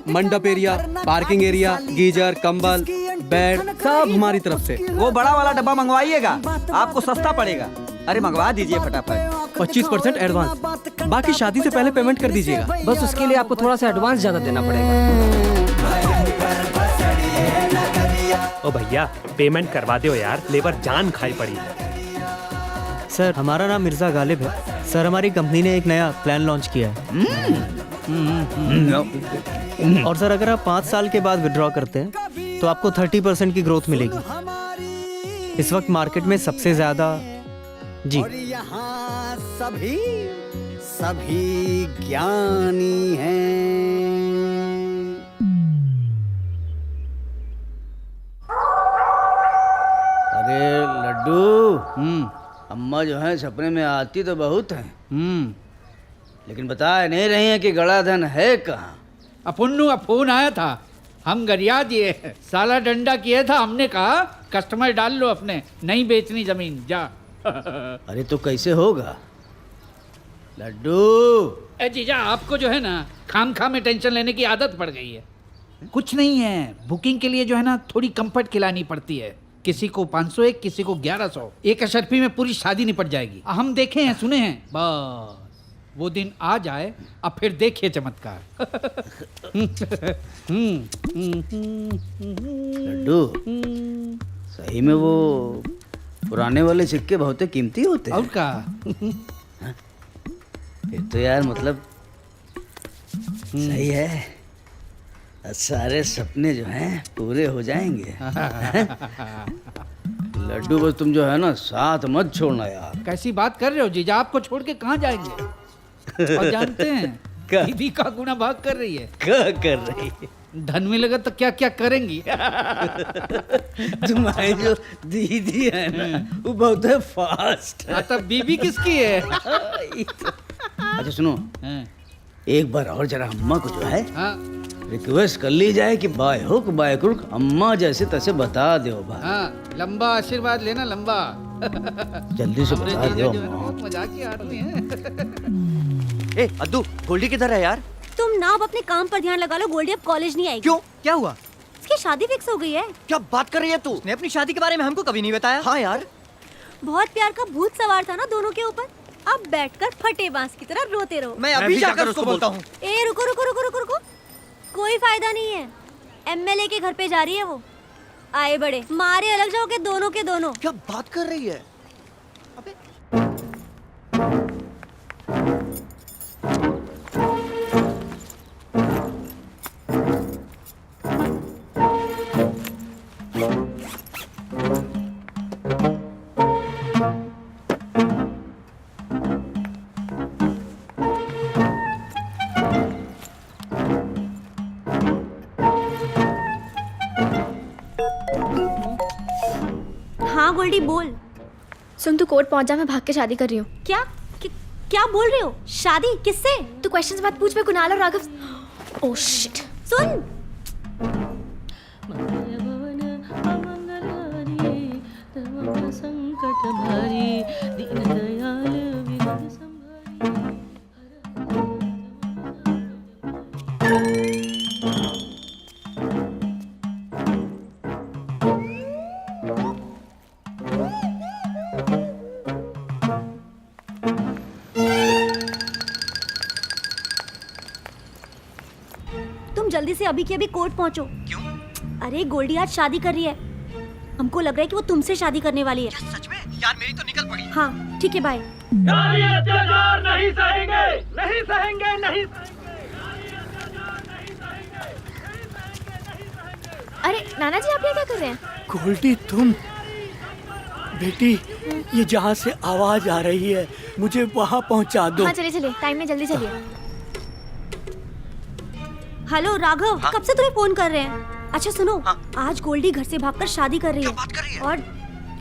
मंडप एरिया, पार्किंग एरिया, गीजर, कंबल, बेड सब हमारी तरफ से। वो बड़ा वाला डब्बा मंगवाइएगा, आपको सस्ता पड़ेगा। अरे मंगवा दीजिए फटाफट। 25% एडवांस, बाकी शादी से पहले पेमेंट कर दीजिएगा। बस उसके लिए आपको थोड़ा सा एडवांस ज्यादा देना पड़ेगा। ओ भैया पेमेंट करवा दो यार, लेबर जान खाई पड़ी है। सर हमारा नाम मिर्जा गालिब है। सर हमारी कंपनी ने एक नया प्लान लॉन्च किया है। और सर अगर आप 5 साल के बाद विड्रॉ करते हैं तो आपको 30% की ग्रोथ मिलेगी। इस वक्त मार्केट में सबसे ज्यादा जी। और यहाँ सभी ज्ञानी हैं। अरे लड्डू, अम्मा जो है सपने में आती तो बहुत है, लेकिन बता नहीं रही है कि गड़ा धन है कहाँ। अपुन्नू का फोन आया था, हम गरिया दिए, साला डंडा किया था। हमने कहा कस्टमर डाल लो अपने, नहीं बेचनी जमीन, जा। अरे तो कैसे होगा लड्डू? ए जीजा, आपको जो है ना खाम में टेंशन लेने की आदत पड़ गई है। कुछ नहीं है, बुकिंग के लिए जो है ना थोड़ी कंफर्ट खिलानी पड़ती है। किसी को 501, किसी को 1100। एक अशर्फी में पूरी शादी निपट जाएगी। हम देखे हैं, सुने हैं, बस वो दिन आ जाए, अब फिर देखिए चमत्कार। लड्डू, सही में वो पुराने वाले सिक्के बहुत कीमती होते हैं। और का? फिर तो यार मतलब सही है, सारे सपने जो हैं पूरे हो जाएंगे। लड्डू बस तुम जो है ना साथ मत छोड़ना यार। कैसी बात कर रहे हो जीजा, आपको छोड़ के कहाँ जाएंगे? और जानते हैं दीदी का गुना भाग कर रही है। क्या कर रही है? धन मिलेगा तो क्या क्या करेंगी। तुम्हारी जो दीदी है ना वो बहुत है फास्ट। तब बीबी किसकी है? अच्छा सुनो, एक बार और जरा अम्मा को जो है रिक्वेस्ट कर ली जाए कि बाय हुक बाय क्रुक अम्मा जैसे तैसे बता दो भाई। हाँ, लंबा आशीर्वाद लेना, लंबा। जल्दी से बता दो। बहुत मजाकी आदमी है। ए अद्दू, गोल्डी किधर है यार? तुम ना अब अपने काम पर ध्यान लगा लो, गोल्डी अब कॉलेज नहीं आएगी। क्यों, क्या हुआ? उसकी शादी फिक्स हो गई है। क्या बात कर रही है तू? उसने अपनी शादी के बारे में हमको कभी नहीं बताया। हाँ यार, बहुत प्यार का भूत सवार था ना दोनों के ऊपर। अब बैठकर फटे बांस की तरह रोते रहो। मैं अभी जाकर उसको बोलता हूँ। ए रुको रुको रुको रुको रुको, कोई फायदा नहीं है। एमएलए के घर पे जा रही है वो। आए बड़े मारे अलग जाओगे दोनों के दोनों। क्या बात कर रही है? हाँ गोल्डी बोल। सुन, तू कोर्ट पहुंच जा, मैं भाग के शादी कर रही हूँ। क्या क्या बोल रहे हो? शादी किससे? तू क्वेश्चंस मत पूछ, मैं कुणाल और राघव। Oh shit. सुन, संकट भारी दीन दयाल विघ्न संभारी। जल्दी से अभी के अभी कोर्ट पहुंचो। क्यों? अरे गोल्डी आज शादी कर रही है, हमको लग रहा है कि वो तुमसे शादी करने वाली है। सच में? यार मेरी तो निकल पड़ी। हाँ ठीक है, बाय। नारी अत्याचार नहीं सहेंगे, नहीं सहेंगे, नहीं। अरे नाना जी, आप ये क्या कर रहे हैं? गोल्डी तुम, बेटी ये जहाँ से आवाज आ रही है मुझे वहाँ पहुँचा दो। हाँ चलिए चलिए, टाइम में जल्दी चलिए। हेलो राघव, कब से तुम्हें फोन कर रहे हैं? अच्छा सुनो, आज गोल्डी घर से भागकर शादी कर रही है और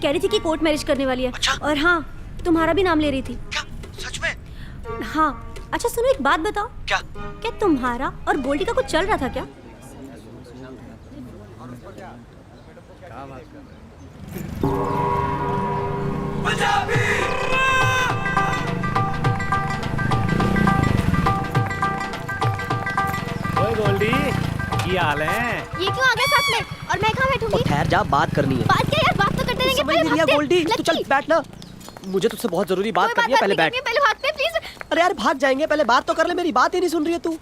कह रही थी कि कोर्ट मैरिज करने वाली है। और हाँ, तुम्हारा भी नाम ले रही थी। क्या सच में? हाँ। अच्छा सुनो, एक बात बताओ, क्या तुम्हारा और गोल्डी का कुछ चल रहा था क्या? ओए गोल्डी, क्या हाल है? ये क्यों आ गया साथ में? और मैं कहाँ बैठूंगी? ठहर जा, बात करनी है। बात क्या यार, बात तो करते रहेंगे। समझ नहीं रही है गोल्डी, तू चल बैठ ना। मुझे तुझसे बहुत जरूरी बात करनी है, पहले बैठ। पहले भागते प्लीज। अरे यार भाग जाएंगे, पहले बात तो कर ले, मेरी बात ही नहीं सुन रही है तू।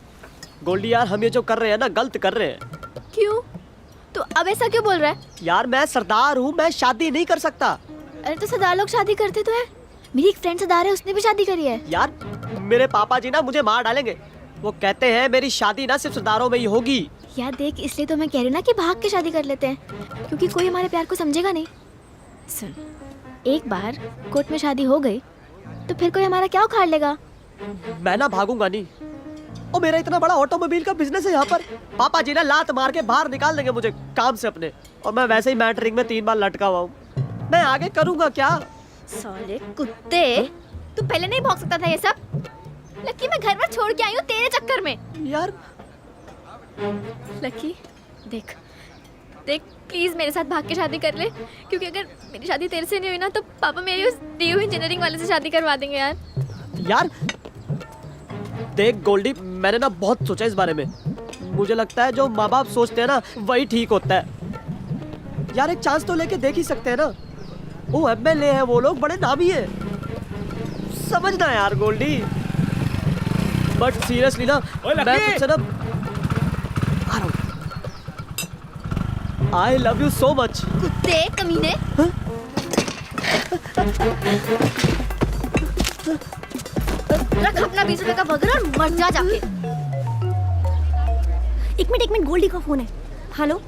गोल्डी यार, हम ये जो कर रहे हैं ना, गलत कर रहे हैं। क्यों? तो अब ऐसा क्यों बोल रहा है? यार मैं सरदार हूँ, मैं शादी नहीं कर सकता। अरे तो सरदार लोग शादी करते तो है। मेरी एक फ्रेंड सरदार है, उसने भी शादी करी है। यार मेरे पापा जी ना मुझे मार डालेंगे। वो कहते हैं मेरी शादी ना सिर्फ सरदारों में ही होगी। यार देख, इसलिए तो मैं कह रही हूँ ना कि भाग के शादी कर लेते हैं, क्योंकि कोई हमारे प्यार को समझेगा नहीं। सुन, एक बार कोर्ट में शादी हो गई तो फिर कोई हमारा क्या उखाड़ लेगा? मैं ना भागूंगा नहीं। और मेरा इतना बड़ा ऑटोमोबाइल का बिजनेस है यहाँ पर। पापा जी ना लात मार के बाहर निकाल देंगे मुझे काम से अपने। और मैं वैसे ही मैटरिंग में 3 बार लटका हुआ हूँ। मैं आगे करूँगा क्या? साले कुत्ते, तू पहले नहीं भौंक सकता था ये सब? लकी, मैं घर पर छोड़ के आई हूँ तेरे चक्कर में। यार लकी देख देख, प्लीज मेरे साथ भाग के शादी कर ले, क्योंकि अगर मेरी शादी तेरे से नहीं हुई ना तो पापा मेरी उस डीयू इंजीनियरिंग वाले से शादी करवा देंगे। यार देख गोल्डी, मैंने ना बहुत सोचा इस बारे में। मुझे लगता है जो माँ बाप सोचते हैं ना वही ठीक होता है। यार एक चांस तो लेके देख ही सकते हैं ना। वो एमएलए है, वो लोग बड़े नामी है, समझना यार गोल्डी। बट सीरियसली ना, मैं तुझसे ना आ रहा हूँ। I love you so much. कुत्ते कमीने। रख अपना 20 रुपए का बर्गर और मर जा जाके। एक मिनट, गोल्डी का फोन है। हेलो,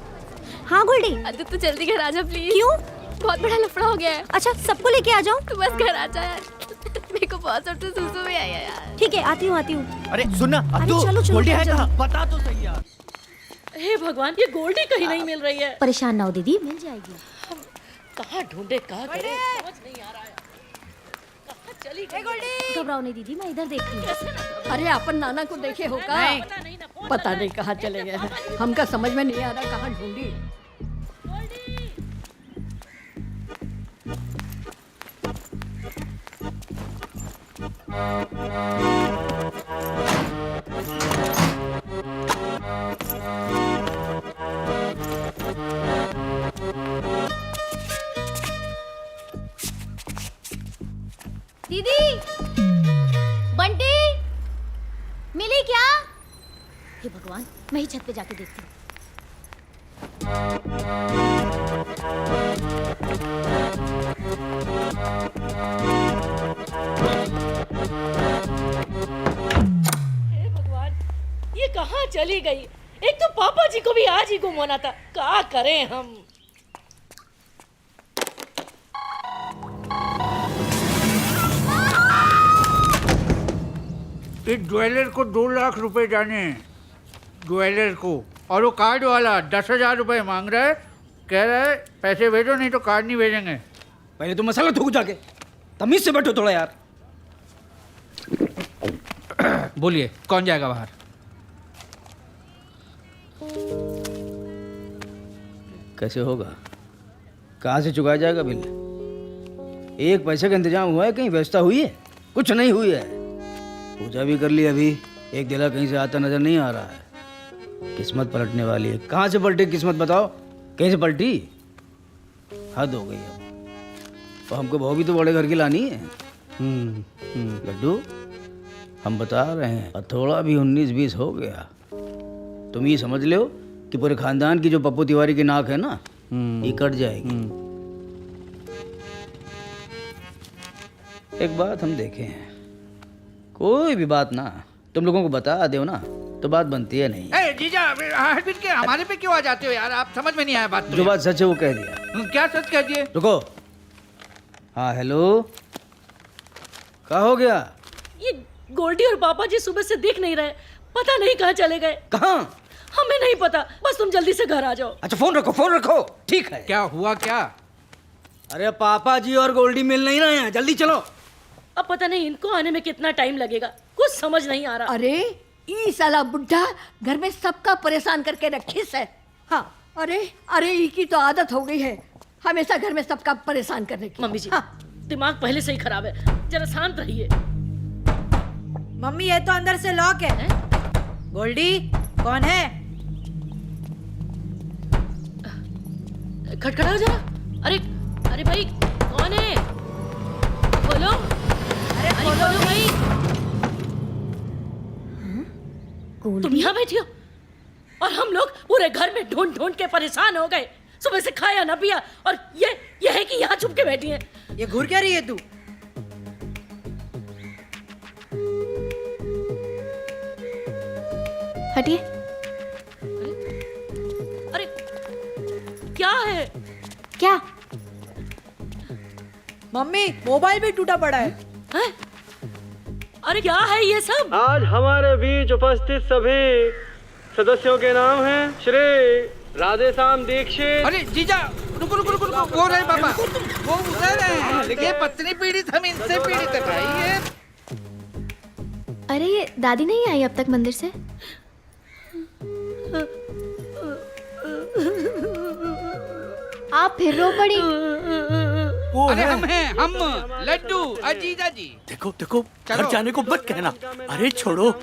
हाँ गोल्डी। अरे तू जल्दी घर आ जा प्लीज। क्यों? बहुत बड़ा लफड़ा हो गया है। अच्छा, सबको लेके आ जाओ। तू बस घर आ जा यार, मेरे को बहुत जोर से सुसु भी आया यार। ठीक है, आती हूँ। अरे सुनना, चलो गोल्डी है कहाँ? बता तो सही यार। हे भगवान, ये गोल्डी कहीं नहीं मिल रही है। परेशान ना हो दीदी, मिल जाएगी। कहाँ ढूंढे, कहाँ करें, समझ नहीं आ रहा है। कहाँ चली गई गोल्डी? घबराओ नहीं दीदी, मैं इधर देखती हूँ। अरे अपन नाना को देखे हो का? पता नहीं कहाँ चले गए हैं, हमका समझ में नहीं आ रहा कहाँ ढूंढी। दीदी, बंटी, मिली क्या? हे भगवान, मैं ही छत पे जाके देखती हूँ। हे भगवान, ये कहाँ चली गई? एक तो पापा जी को भी आज ही गुम होना था, क्या करें हम? इस ज्वेलर को 2 लाख रुपए जाने हैं, ज्वेलर को। और वो कार्ड वाला 10,000 रुपए मांग रहा है, कह रहा है पैसे भेजो नहीं तो कार्ड नहीं भेजेंगे। पहले तो मसाला थूक जाके, तमीज से बैठो थोड़ा यार। बोलिए, कौन जाएगा बाहर? कैसे होगा? कहाँ से चुकाया जाएगा बिल? एक पैसे का इंतजाम हुआ है? कहीं व्यवस्था हुई है? कुछ नहीं हुई है। पूजा भी कर ली अभी, एक दिला कहीं से आता नजर नहीं आ रहा है। किस्मत पलटने वाली है। कहाँ से पलटी किस्मत बताओ? कहीं से पलटी? हद हो गई अब। तो हमको बहू भी तो बड़े घर की लानी है। लड्डू, हम बता रहे हैं, थोड़ा भी 19-20 हो गया तुम ये समझ लो कि पूरे खानदान की जो पप्पू तिवारी की नाक है ना, ये कट जाएगी। एक बात हम देखे हैं, कोई भी बात ना तुम लोगों को बता दो ना तो बात बनती है नहीं। ए जीजा, हट के हमारे पे क्यों आ जाते हो यार? आप समझ में नहीं आया बात तो जो बात सच है वो कह दिया। क्या सच कह दिए? रुको। हाँ हेलो, क्या हो गया? ये गोल्डी और पापा जी सुबह से दिख नहीं रहे, पता नहीं कहाँ चले गए। कहाँ? हमें नहीं पता, बस तुम जल्दी से घर आ जाओ। अच्छा फोन रखो, फोन रखो। ठीक है। क्या हुआ क्या? अरे पापा जी और गोल्डी मिल नहीं रहे हैं, जल्दी चलो। अब पता नहीं इनको आने में कितना टाइम लगेगा, कुछ समझ नहीं आ रहा। अरे ई साला बुढ़ा घर में सबका परेशान करके रखिस है। हाँ, अरे ई की तो आदत हो गई है हमेशा घर में सबका परेशान करने की। मम्मी जी, दिमाग पहले से ही खराब है, जरा शांत रहिए। मम्मी ये तो अंदर से लॉक है। गोल्डी कौन है? खटखटाओ जरा। अरे भाई कौन है? खोलो। अरे खोलो भाई। तुम यहाँ बैठी हो और हम लोग पूरे घर में ढूंढ ढूंढ के परेशान हो गए। सुबह से खाया ना पिया और ये है कि यहाँ छुप के बैठी है। ये घूर क्या रही है तू? हटिए। अरे क्या है? क्या? मम्मी मोबाइल भी टूटा पड़ा है। अरे क्या है ये सब? आज हमारे बीच उपस्थित सभी सदस्यों के नाम हैं श्री राधेश्याम दीक्षित। अरे जीजा रुको, वो रहे पापा, वो उधर हैं। ये पत्नी पीड़ित, हम इनसे पीड़ित है भाई। ये अरे ये दादी नहीं आई अब तक मंदिर से? आप फिर रो पड़ी। अरे हम हैं, हम लड्डू अजीजा जी। देखो घर जाने को मत कहना। अरे छोड़ो,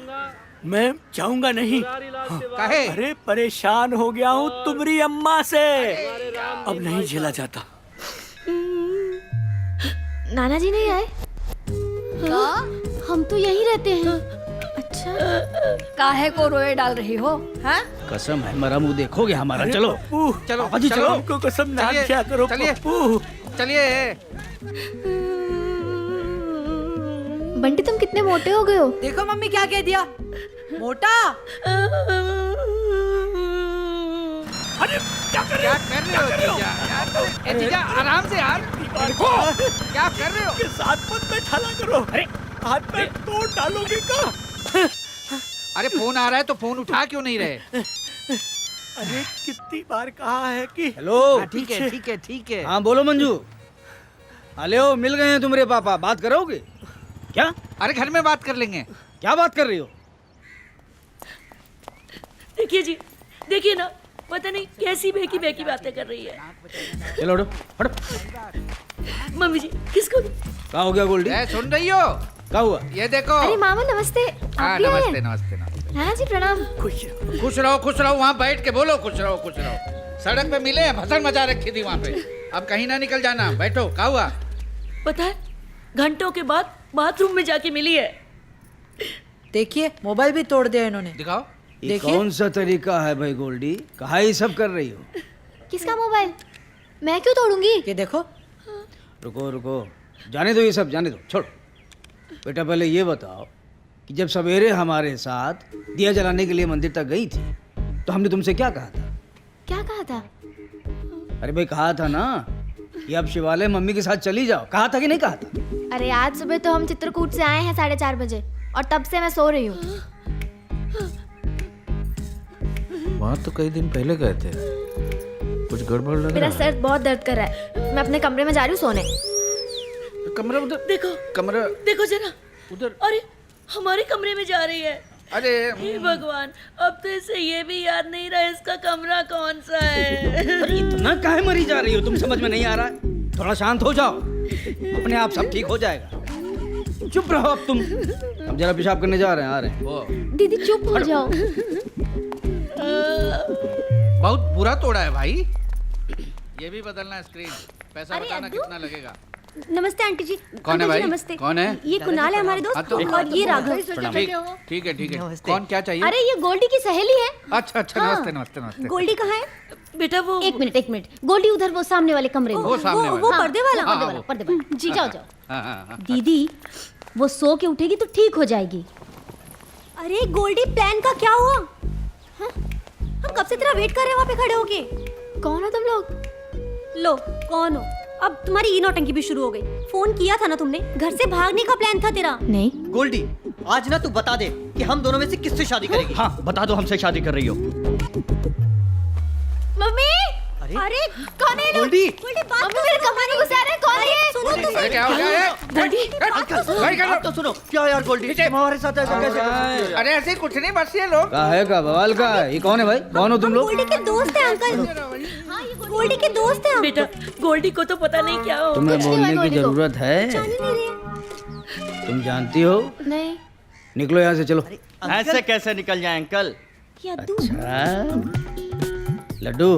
मैं जाऊंगा नहीं। काहे? अरे परेशान हो गया हूँ तुम्हारी अम्मा से, अब नहीं झेला जाता। नाना जी नहीं आए? हम तो यहीं रहते हैं। अच्छा, काहे को रोए डाल रही हो? हाँ? कसम है, हमारा मुंह देखोगे हमारा। चलो चलो पापा जी, चलो। हमको कसम ना क्या करो। चलिए। बंटी तुम कितने मोटे हो गए हो? देखो मम्मी क्या कह दिया, मोटा। अरे क्या कर रहे हो जीजा? यार जीजा आराम से यार। क्या कर रहे हो? के साथ मत बैठाला करो। अरे हाथ में तोड़ डालोगे का? अरे फोन आ रहा है तो फोन उठा क्यों नहीं रहे? अरे कितनी बार कहा है कि हेलो। ठीक है। हाँ बोलो मंजू। हेलो, मिल गए हैं तुम्हारे पापा, बात करोगे क्या? अरे घर में बात कर लेंगे। क्या बात कर रही हो? देखिए जी, देखिए ना, पता नहीं कैसी बेकी बातें कर रही है। चलो हटो। मम्मी जी किसको? क्या हो गया गोल्डी? सुन रही हो? क्या हुआ? ये देखो। अरे मामा नमस्ते। हाँ, नमस्ते। नाना जी प्रणाम। खुश रहो। वहाँ बैठ के बोलो खुश रहो। सड़क पे मिले हैं, भसड़ मचा रखी थी वहाँ पे। अब कहीं ना निकल जाना, बैठो। क्या हुआ? पता है, घंटों के बाद बाथरूम में जाके मिली है। देखिए मोबाइल भी तोड़ दिया इन्होंने। दिखाओ। ये कौन सा तरीका है भाई गोल्डी? कहाँ ये सब कर रही हो? किसका मोबाइल? मैं क्यों तोड़ूंगी? ये देखो। रुको, जाने दो ये सब, जाने दो, छोड़ो। बेटा पहले ये बताओ कि जब सवेरे हमारे साथ दिया जलाने के लिए मंदिर तक गई थी तो हमने तुमसे क्या कहा था? क्या कहा था? अरे भाई कहा था ना कि अब शिवालय मम्मी के साथ चली जाओ, कहा था कि नहीं कहा था? अरे आज सुबह तो हम चित्रकूट से आए हैं 4:30 बजे और तब से मैं सो रही हूँ। वहाँ तो कई दिन पहले गए थे, कुछ गड़बड़ लग रहा है। मेरा सर बहुत दर्द कर रहा है, मैं अपने कमरे में जा रही हूँ सोने। कमरा उधर देखो जरा उधर। अरे हमारे कमरे में जा रही है। अरे हे भगवान, अब तो इसे ये भी याद नहीं रहा इसका कमरा कौन सा है। अरे इतना काहे मरी जा रही हो? तुम समझ में नहीं आ रहा है? थोड़ा शांत हो जाओ, अपने आप सब ठीक हो जाएगा। चुप रहो अब तुम। अब जरा पेशाब करने जा रहे हैं, आ रहे हैं। दीदी चुप हो जाओ। बहुत बुरा तोड़ा है भाई। ये भी बदलना है स्क्रीन। पैसा बताना कितना लगेगा? नमस्ते आंटी जी। कौन है अंकल जी, भाई? नमस्ते। कौन है? ये कुणाल है हमारे दोस्त और ये राघव। ठीक है कौन क्या चाहिए? अरे ये गोल्डी की सहेली है। अच्छा हाँ। नमस्ते गोल्डी कहाँ है? बेटा वो एक मिनट गोल्डी उधर वो सामने वाले कमरे में। वो सामने वाला। वो पर्दे वाला। हाँ, पर्दे वाला। जी जाओ जाओ। हाँ। दीदी वो सो के उठेगी तो ठीक हो जाएगी। अरे गोल्डी प्लान का क्या हुआ? हाँ? हम कब से तेरा वेट कर रहे हैं वहाँ पे खड़े होके। कौन हो तुम लोग? लो कौन हो? अब तुम्हारी ये नौटंकी भी शुरू हो गई। फोन किया था ना तुमने? घर से भागने का प्लान था तेरा। नहीं गोल्डी, आज ना तू बता दे कि हम दोनों में से किससे शादी करेगी। हाँ बता दो हमसे शादी कर रही हो। मम्मी अरे कौन है? गोल्डी मम्मी मेरे कमरे में घुस आ रहे हैं। कौन है? सुनो तो अरे क्या हो गया ये? गोल्डी बात तो सुनो। क्या यार गोल्डी, हमारे साथ ऐसा कैसे कर सकती है? अरे ऐसे कुछ नहीं, बस ये लोग का बवाल का ये कौन है भाई? कौन हो तुम लोग? गोल्डी के दोस्त हैं अंकल। गोल्डी के दोस्त हैं। बेटा गोल्डी को तो पता नहीं क्या हो। तुम्हें बोलने की गोल्डी को। जरूरत है? जाने नहीं रहे। तुम जानती हो? नहीं निकलो यहाँ से, चलो। ऐसे कैसे निकल जाए अंकल? अच्छा लड्डू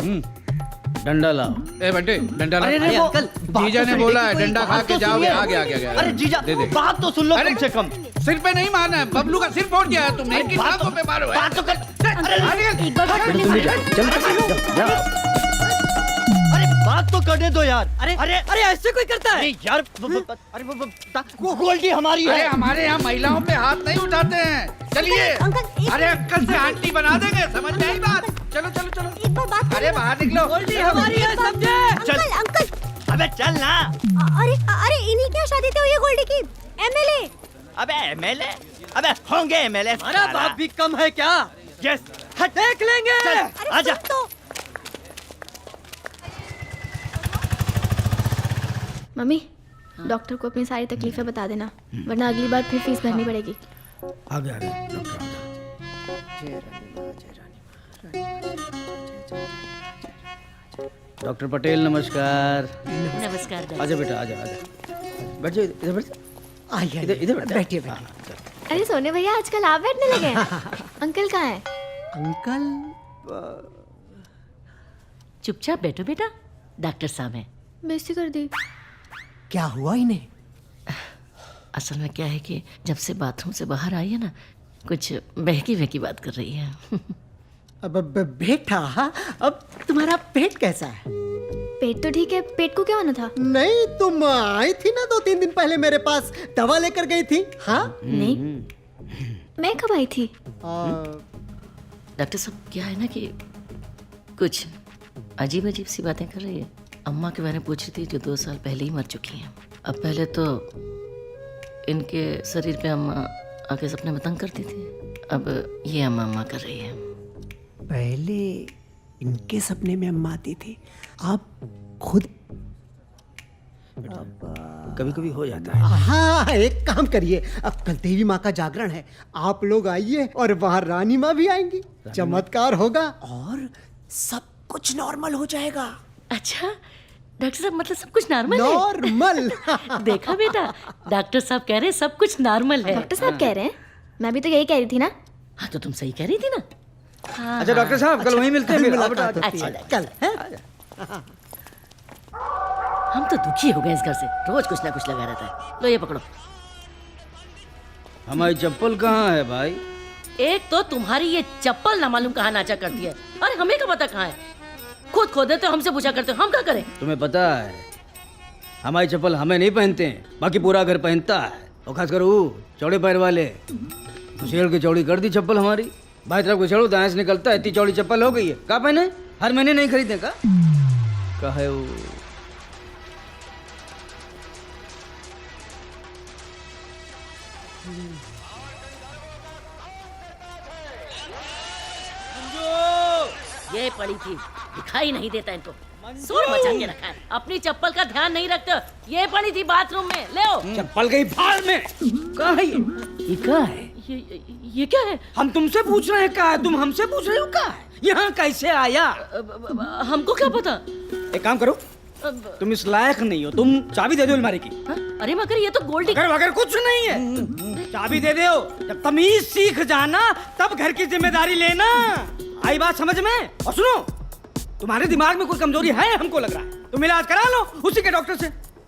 डंडा लाओ। ए बंटे डंडा ला। अरे अंकल जीजा ने बोला है डंडा खा के जाओगे। आगे। अरे जीजा बात तो सुन लो कम से कम। सिर पे नहीं मारना है, बबलू का सिर फोड़ दिया है तुमने। इनकी बातों पे मारो। बात तो कर। एक बार जाओ। अरे बात तो करने दो यार। अरे ऐसे कोई करता है? यार अरे वो गोल्डी हमारी अरे है। हमारे यहाँ महिलाओं पे हाथ नहीं उठाते हैं। चलिए। अरे अंकल से आंटी बना देंगे, समझ में आई बात? चलो एक बार बात अरे बाहर निकलो। गोल्डी हमारी है, समझे? अंकल अबे चल ना। अरे इन्हीं क्या शादी थी हुई है गोल्डी की? एमएलए। अबे एमएलए? अबे होंगे एमएलए। अरे बाप भी कम है क्या? यस देख लेंगे। आजा। मम्मी डॉक्टर को अपनी सारी तकलीफें बता देना, वरना अगली बार फिर फीस भरनी पड़ेगी। आगे डॉक्टर डॉक्टर पटेल नमस्कार। नमस्कार। आजा बेटा आजा। बैठ जाओ, इधर बैठ। आइए इधर बैठिए। अरे सोने भैया आजकल आप बैठने लगे हैं। अंकल कहाँ है? अंकल चुपचाप बैठो बेटा, डॉक्टर साहब हैं। बेइज्जती कर दी। क्या हुआ इन्हें? असल में क्या है कि जब से बाथरूम से बाहर आई है ना, कुछ बहकी बात कर रही है। अब बेटा अब तुम्हारा पेट कैसा है? पेट तो ठीक है, पेट को क्या होना था? नहीं तुम आई थी ना 2-3 दिन पहले मेरे पास, दवा लेकर गई थी। हाँ नहीं मैं कब आई थी? डॉक्टर साहब क्या है ना कि कुछ अजीब सी बातें कर रही है। अम्मा के बारे में पूछ रही थी जो 2 साल पहले ही मर चुकी हैं। अब पहले तो इनके शरीर पे अम्मा आके सपने में तंग करती थी, अब ये अम्मा कर रही है। पहले इनके सपने में अम्मा आती थी, आप खुद कभी कभी हो जाता है। हाँ एक काम करिए, अब कल देवी माँ का जागरण है, आप लोग आइए और वहाँ रानी माँ भी आएंगी। चमत्कार होगा और सब कुछ नॉर्मल हो जाएगा। अच्छा डॉक्टर साहब मतलब सब कुछ नॉर्मल है? देखा बेटा, डॉक्टर साहब कह रहे हैं सब कुछ नॉर्मल है। डॉक्टर साहब कह रहे हैं? मैं भी तो यही कह रही थी ना। हाँ तो तुम सही कह रही थी ना। हाँ, अच्छा डॉक्टर साहब कल वहीं मिलते हैं फिर। अच्छा कल हम तो दुखी हो गए इस घर से, रोज कुछ ना कुछ लगा रहता है। लो ये पकड़ो। हमारी चप्पल कहाँ है भाई? एक तो तुम्हारी ये चप्पल ना मालूम कहाँ नाचा करती है, अरे हमें क्या पता कहाँ है। खुद खो देते हो, हमसे पूछा करते हो, हम क्या करें? तुम्हें पता है हमारी चप्पल हमें नहीं पहनते हैं, बाकी पूरा घर पहनता है। और खासकर वो चौड़े पैर वाले छेड़ के चौड़ी कर दी चप्पल हमारी। बाई तरफ को छेड़ो दाएं से निकलता है, इतनी चौड़ी चप्पल हो गई है। कहाँ पहने? हर महीने नहीं खरीदे का? कहा है वो? ये पड़ी थी, दिखाई नहीं देता इनको, शोर मचा के रखा है। अपनी चप्पल का ध्यान नहीं रखते। ये पड़ी थी बाथरूम में, ले आओ। चप्पल गई भाड़ में। कहाँ है ये कहाँ है? ये क्या है? हम तुमसे पूछ रहे हैं कहाँ है, तुम हमसे पूछ रहे हो कहाँ है? यहाँ कैसे आया? हमको क्या पता। एक काम करो, तुम इस लायक नहीं हो, तुम चाबी दे दो अलमारी की। अरे मगर ये तो गोल्डी मगर कुछ नहीं है, चाबी दे दो। जब तमीज सीख जाना तब घर की जिम्मेदारी लेना। आई बात समझ में? और सुनो, तुम्हारे दिमाग में कोई कमजोरी है हमको लग रहा है, तुम इलाज करा लो उसी के डॉक्टर से।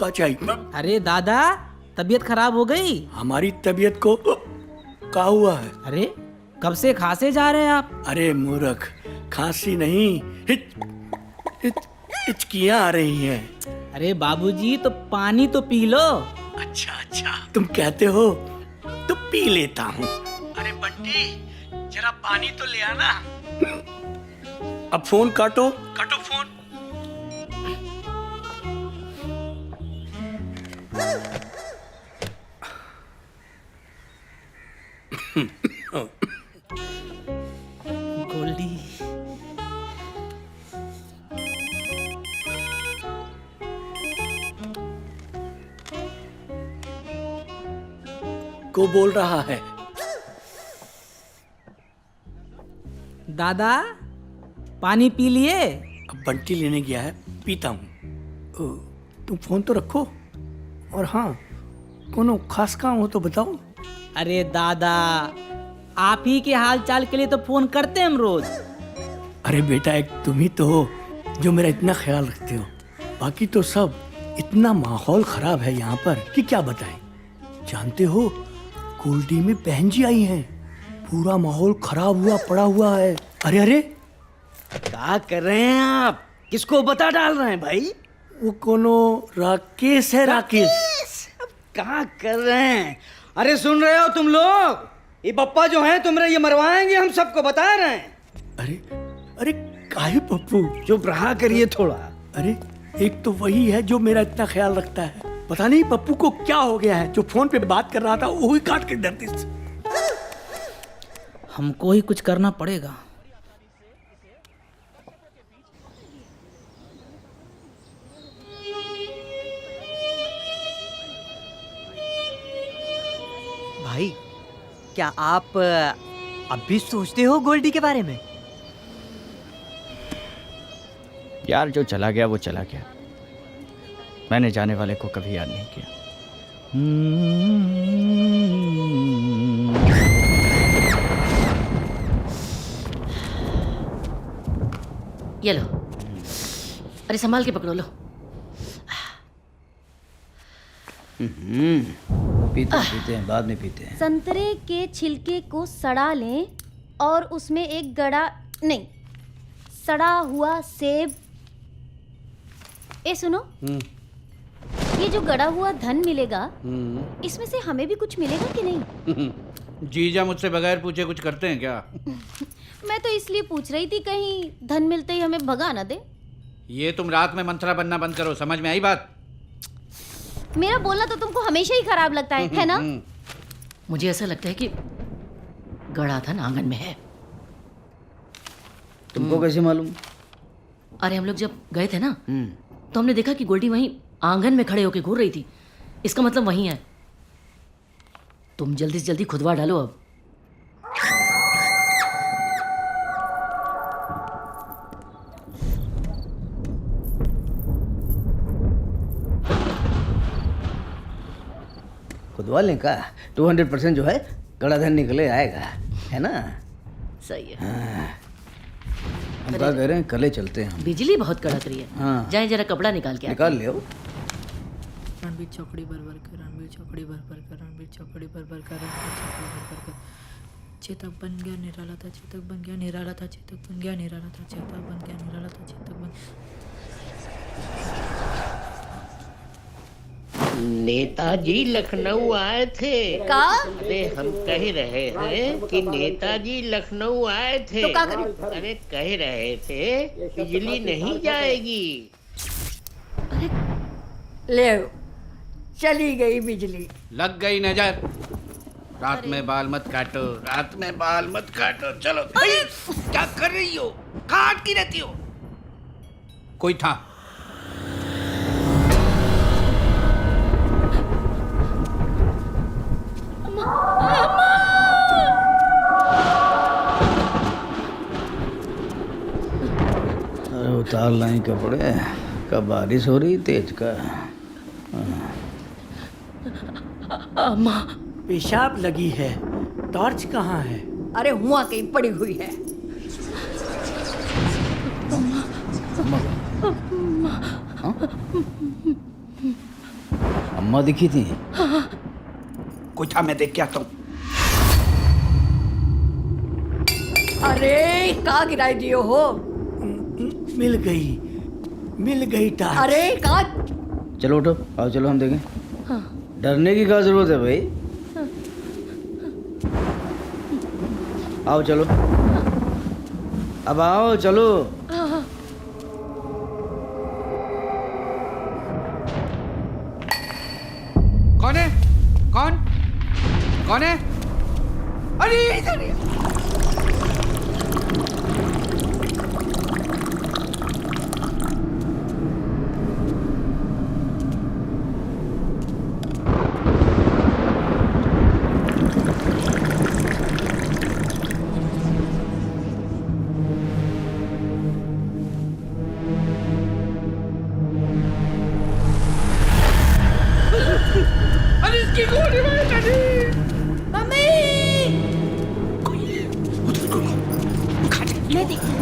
पक्का चाहिए। अरे दादा, तबीयत खराब हो गई? हमारी तबीयत को क्या हुआ है? अरे कब से खांसे जा रहे हैं आप? अरे मूर्ख, खांसी नहीं, हिचकियां आ रही हैं। अरे बाबूजी, तो पानी तो पी लो। अच्छा, तुम कहते हो तो पी लेता हूँ। अरे बंटी, जरा पानी तो ले आना। अब फोन काटो फोन। गोल्डी, को बोल रहा है? दादा पानी पी लिए? अब बंटी लेने गया है, पीता हूँ। तुम फोन तो रखो, और हाँ, कोनो खास काम हो तो बताओ। अरे दादा, आप ही के हाल चाल के लिए तो फोन करते हैं हम रोज। अरे बेटा, एक तुम ही तो हो जो मेरा इतना ख्याल रखते हो, बाकी तो सब इतना माहौल खराब है यहाँ पर कि क्या बताएं। जानते हो, गोल्डी में बहन जी आई हैं, पूरा माहौल खराब हुआ पड़ा हुआ है। अरे क्या कर रहे हैं आप? किसको बता डाल रहे हैं भाई? वो कोनो राकेश है। राकेश क्या कर रहे हैं? अरे सुन रहे हो तुम लोग? ये पप्पा जो हैं तुम्हारे, ये मरवाएंगे, हम सबको बता रहे हैं। अरे काहे पप्पू, चुप रहा करिए थोड़ा। अरे एक तो वही है जो मेरा इतना ख्याल रखता है, पता नहीं पप्पू को क्या हो गया है, जो फोन पे बात कर रहा था वो ही काट के डरती। हमको ही कुछ करना पड़ेगा। भाई, क्या आप अब भी सोचते हो गोल्डी के बारे में? यार, जो चला गया वो चला गया। मैंने जाने वाले को कभी याद नहीं किया। ये लो। अरे संभाल के पकड़ो, लो। पीते हैं, बाद में पीते हैं। संतरे के छिलके को सड़ा लें और उसमें एक सड़ा हुआ सेब। सुनो, ये जो गड़ा हुआ धन मिलेगा, इसमें से हमें भी कुछ मिलेगा कि नहीं? जीजा मुझसे बगैर पूछे कुछ करते हैं क्या? मैं तो इसलिए पूछ रही थी, कहीं धन मिलते ही हमें भगा ना दे। ये तुम रात में मंत्रा बनना बंद करो, समझ में आई बात? मेरा बोलना तो तुमको हमेशा ही खराब लगता है ना? मुझे ऐसा लगता है कि गड़ा धन आंगन में है। तुमको कैसे मालूम? अरे हम लोग जब गए थे ना, तो हमने देखा कि गोल्डी वहीं आंगन में खड़े होके घूर रही थी। इसका मतलब वहीं है। तुम जल्दी से जल्दी खुदवा डालो अब। खुदवा लें का? 200% जो है गड़ा धन निकले आएगा, है ना? सही है। हम क्या कह रहे हैं, कल चलते हैं। बिजली बहुत कड़क रही है। हाँ। जाए जरा कपड़ा निकाल के निकाल ले। रणबीर चौकड़ी भर कर, रणबीर चौकड़ी भर कर, रणबीर चौकड़ी भर कर, रणबीर चौकड़ी भर कर। चेतक बन गया निराला था, चेतक बन गया निराला था, चेतक बन गया निराला था, चेतक बन गया निराला था, चेतक बन। नेताजी लखनऊ आए थे। का? अरे हम कह रहे हैं कि नेताजी लखनऊ आए थे। तो क्या करें? अरे कह रहे थे बिजली नहीं जाएगी। ले चली गई बिजली। लग गई नजर। रात में बाल मत काटो, रात में बाल मत काटो। चलो। क्या कर रही हो? काट की रहती हो? कोई था? अरे उतार लाए कपड़े, कब बारिश हो रही तेज का। अम्मा, पेशाब लगी है, टॉर्च कहाँ है? अरे हुआ कहीं पड़ी हुई है। अम्मा दिखी थी? हाँ। कोई था, मैं देख के आता हूँ। अरे कहाँ गिराई दियो हो? मिल गई टार्च। अरे कहाँ? चलो उठो, आओ चलो हम देखें। हाँ। डरने की क्या जरूरत है भाई? आओ चलो, अब आओ चलो। हाँ। कौन है? कौन है? अरे इधर इसकी गोली मार डाली। मम्मी! मैं देखती हूँ।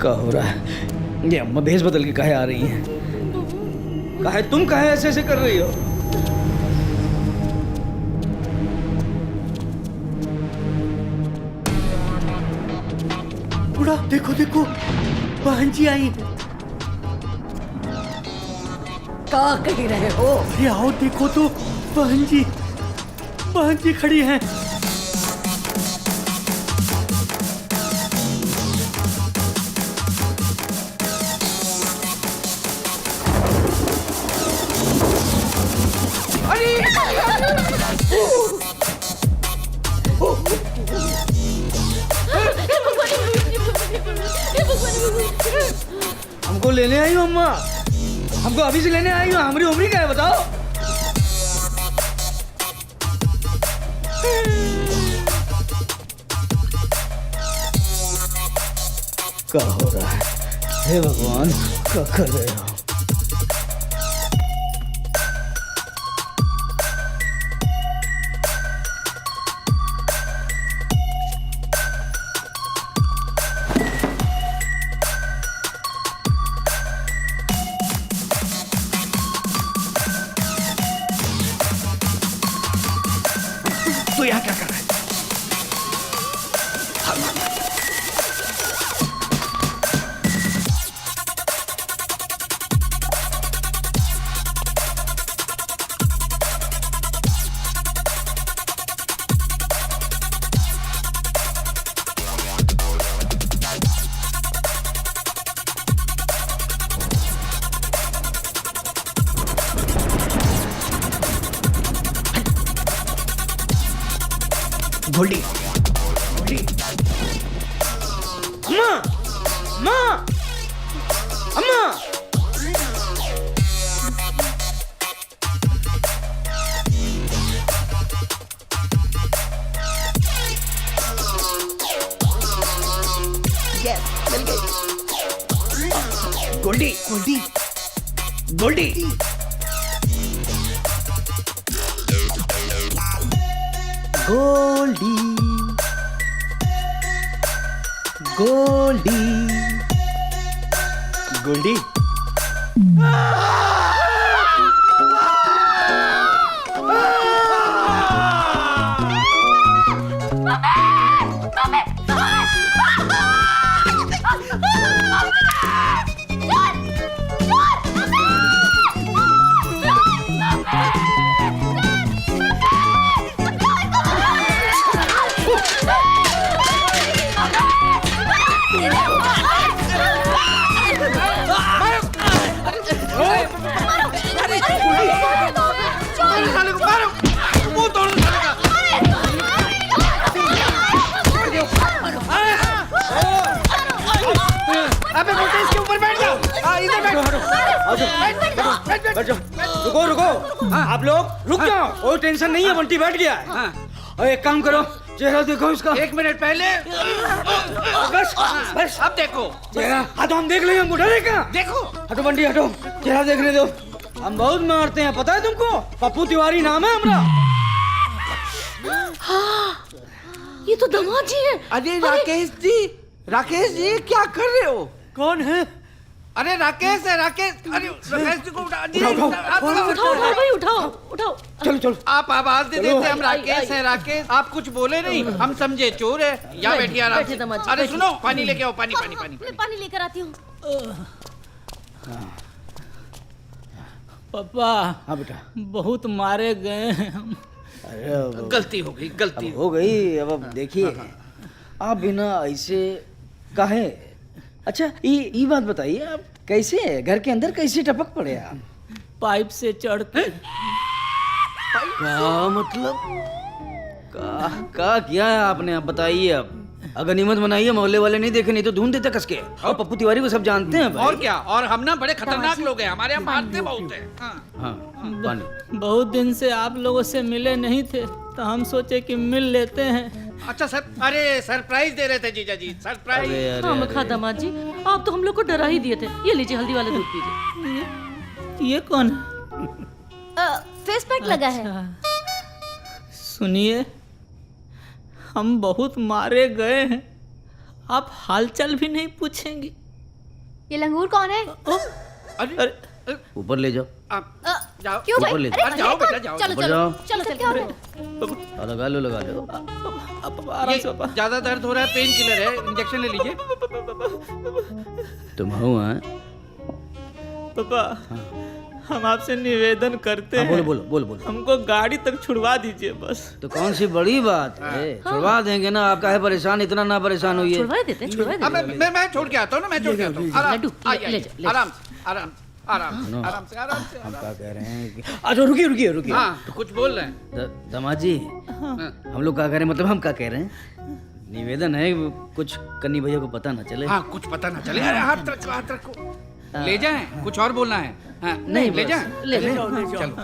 क्या हो रहा है? ये अम्मा भेष बदल के काहे आ रही हैं? काहे तुम काहे ऐसे ऐसे कर रही हो? बुढ़ा देखो देखो, बहन जी आई। कहाँ कहीं रहे हो? अरे आओ देखो तो, बहन जी खड़ी हैं। हमको लेने आई हो अम्मा? हमको अभी से लेने आई हो? हमारी उम्र क्या है बताओ? क्या हो रहा है? हे भगवान, क्या कर रहे हो? तो यहाँ क्या कर रहा है? गोल्डी, अम्मा, अम्मा, अम्मा! यस, मिल गई। गोल्डी, गोल्डी। गोल्डी, गोल्डी, गोल्डी। अबे बेटा इसके ऊपर बैठ जाओ। इधर बैठो। रुको रुको, आप लोग रुक जाओ। कोई टेंशन नहीं है, बंटी बैठ गया है। और एक काम करो, चेहरा देखो इसका। 1 मिनट पहले बस बस, अब देखो चेहरा। हाँ तो हम देख लेंगे, हमको डरेगा। देखो। हटो बंटी हटो, चेहरा देखने दो। हम बहुत मारते हैं, पता है तुमको? पप्पू तिवारी नाम है हमारा। हाँ, ये तो दामाद जी है। अरे राकेश जी, क्या कर रहे हो? कौन है? अरे राकेश है, राकेश। अरे राकेश जी को उठा। जी, उठाओ भाई, उठाओ उठाओ। चलो चलो, आप आवाज दे देते हम राकेश हैं, राकेश। आप कुछ बोले नहीं, हम समझे चोर है। यहाँ बैठिए आराम से। अरे सुनो, पानी लेके आओ, पानी पानी पानी। मैं पानी लेकर आती हूँ। पापा। हाँ बेटा। बहुत मारे गए हैं हम। अरे गलती हो गई, गलती हो गई। अब देखिए, आप बिना ऐसे काहे। अच्छा ये बात बताइए, आप कैसे घर के अंदर कैसे टपक पड़े आप? पाइप से चढ़ के। क्या मतलब? का किया है आपने? आप बताइए। अब अगर निमत बनाइए, मोहल्ले वाले नहीं देखे, नहीं तो ढूंढ देते कसके। और पप्पू तिवारी को सब जानते हैं भाई। और क्या, और हम ना बड़े खतरनाक लोग हैं, हमारे यहाँ मारते बहुत हैं। हाँ, पानी। बहुत दिन से आप लोगों से मिले नहीं थे, तो हम सोचे कि मिल लेते हैं। अच्छा सर, अरे सरप्राइज दे रहे थे जीजा जी, सरप्राइज। हाँ मखा दामाद जी, आप तो हम लोग को डरा ही दिए थे। ये लीजिए हल्दी वाला दूध पीजिए। ये कौन? फेस पैक लगा है। सुनिए, हम बहुत मारे गए हैं, आप हालचाल भी नहीं पूछेंगी। ये लंगूर कौन है? अरे ऊपर ले जाओ। जाओ। क्यों भाई? ऊपर ले अरे जाओ। जाओ बेटा, जाओ। चलो ऊपर चलो जाओ। चलो चलो, क्या हो रहा है? लगा लो, लगा लो। ये ज्यादा दर्द हो रहा है, पेन किलर है, इंजेक्शन ले लीजिए। तुम हो? पापा, हम आपसे निवेदन करते हैं। बोलो बोलो बोलो बोलो। हमको गाड़ी तक छुड़वा दीजिए बस। तो कौन सी बड़ी बात है, छुड़वा देंगे ना। आप काहे परेशान, इतना ना परेशान होइए। छुड़वा देते हैं, छुड़वा देते हैं। मैं छोड़ के आता हूँ ना, मैं छोड़ के आता हूँ। आराम, लड्डू, ले जा, ले जा। आराम आराम आराम आराम से, आराम से। हम क्या कह रहे हैं कि अच्छा रुकिए रुकिए रुकिए। हाँ, तो कुछ बोल रहे हैं। दामाद जी, हम लोग क्या कह रहे हैं, मतलब हम क्या कह रहे हैं, निवेदन है कुछ कन्नी भैया को पता ना चले। हाँ, कुछ पता ना चले। अरे हाथ रखो, हाथ रखो। ले जाएं, कुछ और बोलना है? हाँ, नहीं, ले बस। जाएं। ले जाओ, चलो।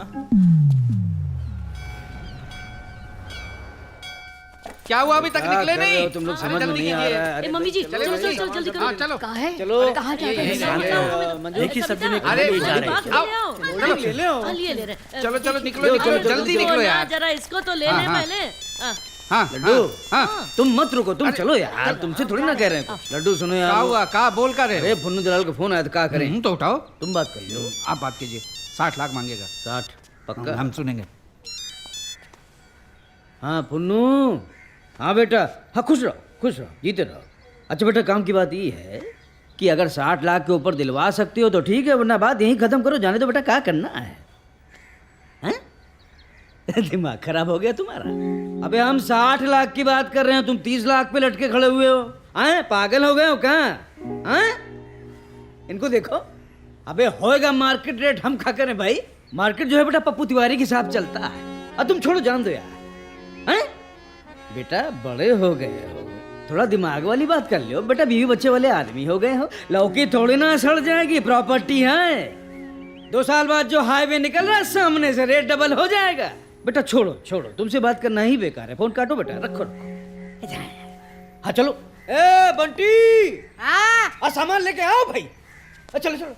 क्या हुआ, अभी तक क्या निकले कर रहे नहीं? हो तुम लोग? समझ में जल्दी नहीं आ कीजिए। रहा है। ए मम्मी जी, चलो, चलो चलो जल्दी। चलो, जल्दी हाँ, करो। चलो। कहाँ है? चलो। कहाँ क्या यही कर रहे हैं? है। एक ही सब्जी में अरे ले जा रहे भाग हैं। के ले आओ। चलो, ले ले आओ। हाँ, लिए ले रहे। चलो चलो, निकलो निकलो, जल्दी निकलो यार। जरा इसको तो ले हाँ, ले हाँ। पहले। हाँ। हाँ, लड्डू, हाँ। तुम मत रुको, तुम चलो यार, तुमसे थोड़ी ना कह रहे हैं कुछ। लड्डू सुनो यार। क्या हुआ, क्या बोल कर रहे? अरे फुन्नू दलाल का फोन आया था, क्या करें? तो उठाओ। तुम बात कर लो। आप बात कीजिए। 60 लाख मांगेगा। 60 पक्का? हम सुनेंगे। हाँ फुन्नू, हाँ बेटा, हाँ खुश रहो, जीते रहो। अच्छा बेटा, काम की बात ये है कि अगर 60 लाख के ऊपर दिलवा सकती हो तो ठीक है, वरना बात यहीं खत्म करो, जाने दो बेटा। क्या करना है, हैं? दिमाग खराब हो गया तुम्हारा? अबे हम 60 लाख की बात कर रहे हैं, तुम 30 लाख पे लटके खड़े हुए हो। हैं, पागल हो गए हो क्या? हैं? इनको देखो। अबे होएगा मार्केट रेट, हम क्या करें भाई? मार्केट जो है बेटा पप्पू तिवारी के हिसाब चलता है। अब तुम छोड़ो, जान दो यार। हैं? बेटा बड़े हो गए हो, थोड़ा दिमाग वाली बात कर लो बेटा। बीवी बच्चे वाले आदमी हो गए हो, लौकी थोड़ी ना सड़ जाएगी, प्रॉपर्टी है। 2 साल बाद जो हाईवे निकल रहा है सामने से, रेट डबल हो जाएगा। बेटा छोड़ो छोड़ो, तुमसे बात करना ही बेकार है। फोन काटो बेटा, रखो रखो। हाँ चलो। ए बंटी, हाँ सामान लेके आओ भाई। चलो चलो।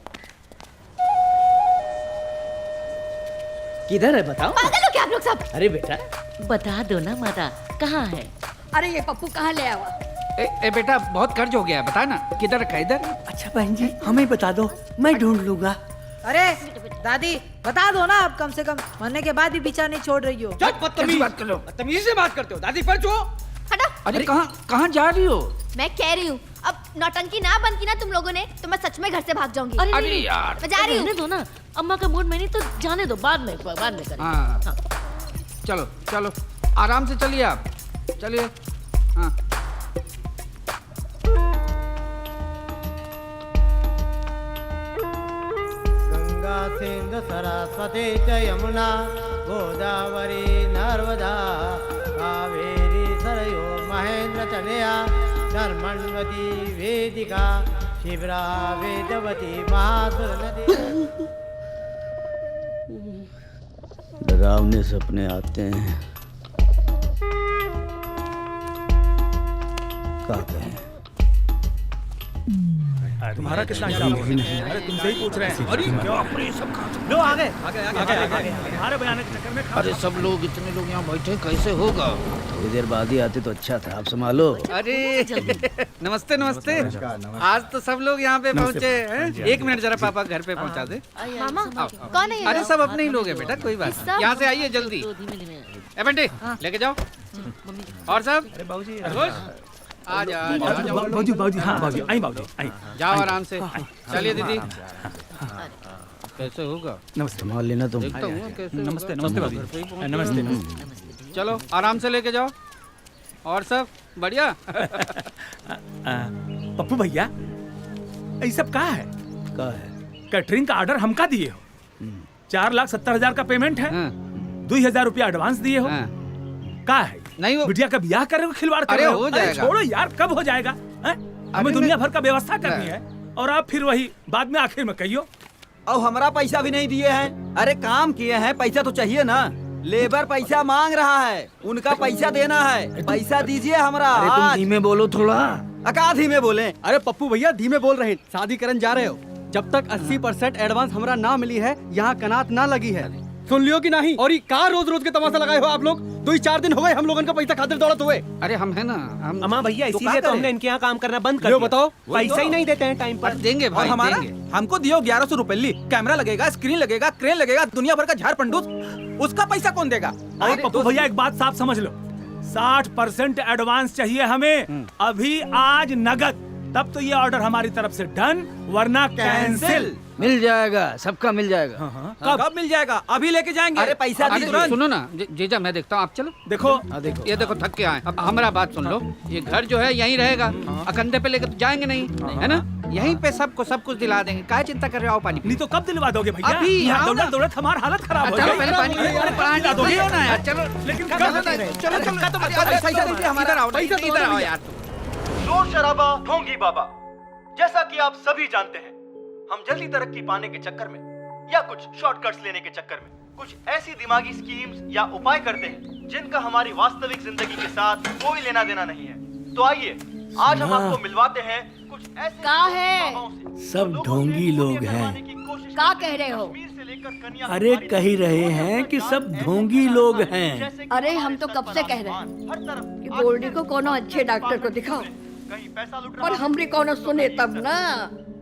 किधर है बताओ? पागल हो क्या आप लोग सब? अरे बेटा बता दो ना माता, कहाँ है? अरे ये पप्पू कहाँ ले आवा? ए बेटा, बहुत कर्ज हो गया है, बता ना किधर रखा है? इधर। अच्छा बहन जी, हमें बता दो, मैं ढूंढ लूंगा। अरे दादी, बता दो ना, आप कम से कम मरने के बाद भी पीछा नहीं छोड़ रही हो। बदतमीज बात कर लो, बदतमीजी से बात करते हो। दादी पर छो। हटो। अरे कहाँ जा रही हो? मैं कह रही हूँ, अब नौटंकी ना बंद की ना तुम लोगों ने, तो मैं सच में घर से भाग जाऊंगी। अरे अरे यार, मैं जा रही रहने हूँ। दो ना, अम्मा का मूड में नहीं तो जाने दो, बाद में करेंगे। हाँ। हाँ। चलो चलो, आराम से चलिए आप, चलिए। हाँ। गंगा सिंधु सरस्वती च यमुना गोदावरी नर्मदा कावेरी सरयो महेंद्र तनया नर्मण्वती वेदिका शिवरा वेदवती महासुर नदी। डरावने सपने आते हैं, क्या कहें? तुम्हारा कितना हिसाब हो? अरे तुमसे ही पूछ रहे हैं। अरे बाप रे, सब कहां से? लो आगे आगे आगे आगे। तुम्हारे बयान के चक्कर में अरे सब लोग, इतने लोग यहाँ बैठे, कैसे होगा? थोड़ी देर बाद ही आते तो अच्छा था। आप संभालो। अरे नमस्ते नमस्ते। आज तो सब लोग यहाँ पे पहुँचे हैं। एक मिनट जरा पापा घर पे पहुँचा दे। मामा आओ। कौन है ये अरे लोग? सब अपने ही लोग हैं बेटा, कोई बात नहीं। यहाँ से आइए जल्दी। ए बंटे लेके जाओ। और सब आ जाओ। बाबूजी बाबूजी हाँ बाबूजी आई बाबूजी आई जाओ आराम से। चलिए दीदी। कैसे होगा? नमस्ते। संभाल लेना तुम। देखता हूँ कैसे नमस्ते होगा। नमस्ते बाबूजी नमस्ते नमस्ते। चलो आराम से लेके जाओ। और सब बढ़िया? पप्पू भैया ये सब का है? कैटरिंग का ऑर्डर हमका दिए हो। 4,70,000 का पेमेंट है। 2,000 रुपया एडवांस दिए हो। का है? नहीं वो बिटिया का ब्याह कर रहे हो, खिलवाड़ कर अरे रहे हो। हो जाएगा। छोड़ो यार, कब हो जाएगा? हमें दुनिया भर का व्यवस्था करनी है और आप फिर वही बाद में आखिर में कहियो। और हमारा पैसा भी नहीं दिए हैं। अरे काम किए हैं, पैसा तो चाहिए ना। लेबर पैसा मांग रहा है, उनका पैसा देना है। पैसा दीजिए हमरा। अरे तुम धीमे बोलो थोड़ा। अका धीमे बोले? अरे पप्पू भैया धीमे बोल रहे हैं, शादी करन जा रहे हो। जब तक 80% एडवांस हमरा ना मिली है, यहाँ कनात ना लगी है। सुन लियो कि नहीं? और ये का रोज रोज के तमाशा लगाए हो आप लोग? 2-4 दिन हो गए हम लोगों का पैसा खातिर दौड़त हुए। अरे हम है ना, हम अम्मा भैया इसीलिए तो हमने इनके यहाँ काम करना बंद कर लो दिया। बताओ। पैसा ही नहीं देते हैं टाइम पर। देंगे भाई, और हमारा देंगे। हमको दियो 1100 रुपए ली। कैमरा लगेगा, स्क्रीन लगेगा, क्रेन लगेगा, दुनिया भर का झाड़ पंडूस, उसका पैसा कौन देगा? और पप्पू भैया एक बात साफ समझ लो, 60% एडवांस चाहिए हमें अभी, आज नगद। तब तो ये ऑर्डर हमारी तरफ से डन, वरना कैंसिल। मिल जाएगा, सबका मिल जाएगा। कब मिल जाएगा? अभी लेके जाएंगे। अरे पैसा अरे दी तुरंत। सुनो ना जीजा, मैं देखता हूँ, आप चलो। देखो ये देखो थक के आए। अब हमारा बात सुन लो, ये घर जो है यहीं रहेगा। कंधे पे लेकर तो जाएंगे नहीं, है ना? यहीं पे सबको सब कुछ दिला देंगे। क्या चिंता कर रहे हो? आओ पानी। नहीं तो कब दिलवा दोगे भैया? अभी यहाँ आओ ना। दौड़त दौड़त हमारी हालत खराब हो चलो जाएगी। पहले पानी दिला दोगे? पियो ना यार, चलो। लेकिन चलो कब? चलो इधर आओ, इधर आओ यार। शोर शराबा ढोंगी बाबा। जैसा कि आप सभी जानते हैं, हम जल्दी तरक्की पाने के चक्कर में या कुछ शॉर्टकट्स लेने के चक्कर में कुछ ऐसी दिमागी स्कीम्स या उपाय करते हैं जिनका हमारी वास्तविक जिंदगी के साथ कोई लेना देना नहीं है। तो आइए आज हम आपको मिलवाते हैं कुछ ऐसे का है? सब ढोंगी लोग हैं। का कह रहे हो? अरे कह रहे हैं कि सब ढोंगी लोग हैं। अरे हम तो कब से कह रहे हैं कि गोल्डी को कोनो अच्छे डॉक्टर को दिखाओ, पर हमरे कोनो सुने तब ना।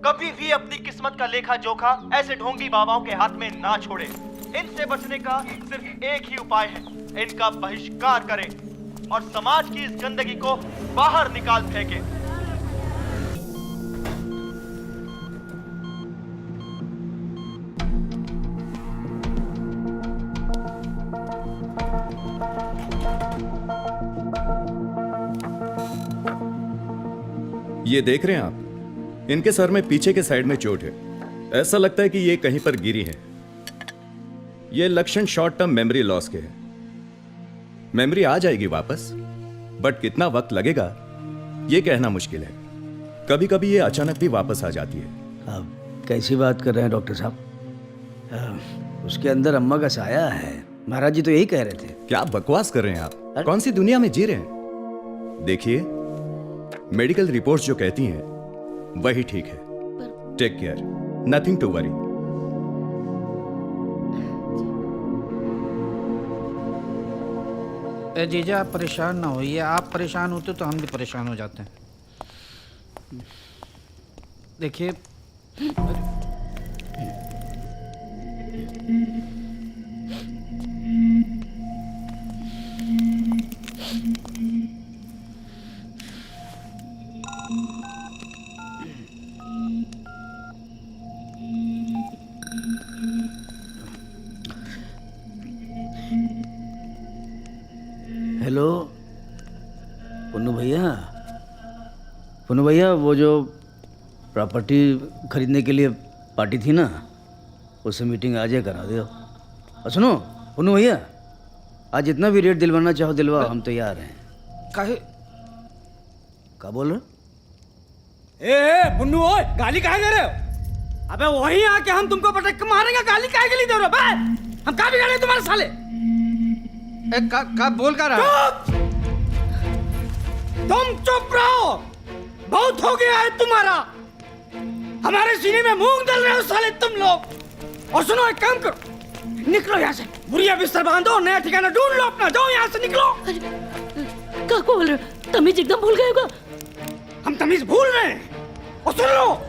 कभी भी अपनी किस्मत का लेखा जोखा ऐसे ढोंगी बाबाओं के हाथ में ना छोड़े। इनसे बचने का सिर्फ एक ही उपाय है, इनका बहिष्कार करें और समाज की इस गंदगी को बाहर निकाल फेंकें। ये देख रहे हैं आप, इनके सर में पीछे के साइड में चोट है। ऐसा लगता है कि ये कहीं पर गिरी है। ये लक्षण शॉर्ट टर्म मेमोरी लॉस के हैं। मेमोरी आ जाएगी वापस, बट कितना वक्त लगेगा ये कहना मुश्किल है। कभी कभी ये अचानक भी वापस आ जाती है। अब कैसी बात कर रहे हैं डॉक्टर साहब? उसके अंदर अम्मा का साया है। महाराज जी तो यही कह रहे थे। क्या बकवास कर रहे हैं आप? कौन सी दुनिया में जी रहे हैं? देखिए, मेडिकल रिपोर्ट्स जो कहती हैं वही ठीक है। Take care, nothing to worry. जीजा आप परेशान ना होइए। आप परेशान होते तो हम भी परेशान हो जाते हैं। देखिए हेलो पुन्नू भैया, पुन्नू भैया, वो जो प्रॉपर्टी खरीदने के लिए पार्टी थी ना, उससे मीटिंग आज ही करा दो। और सुनो पुन्नू भैया, आज जितना भी रेट दिलवाना चाहो दिलवाओ, हम तैयार हैं। काहे? क्या बोल रहे? ए पुन्नू, ओए गाली काहे दे रहे हो? अबे वहीं आके हम तुमको पटक के मारेंगे, गाली काहे के लिए दे रहे हो बे? हम का बिगाड़े तुम्हारे साले? का बोल का रहा? तुम चुप रहो, बहुत हो गया है तुम्हारा। हमारे सीने में मूंग डाल रहे हो साले तुम लोग। और सुनो, एक काम करो, निकलो यहाँ से। बुढ़िया बिस्तर बांधो, नया ठिकाना ढूंढ लो अपना। जाओ यहाँ से, निकलो। क्या बोल रहे हो? तमीज एकदम भूल गए होगा। हम तमीज भूल रहे हैं? और सुन लो,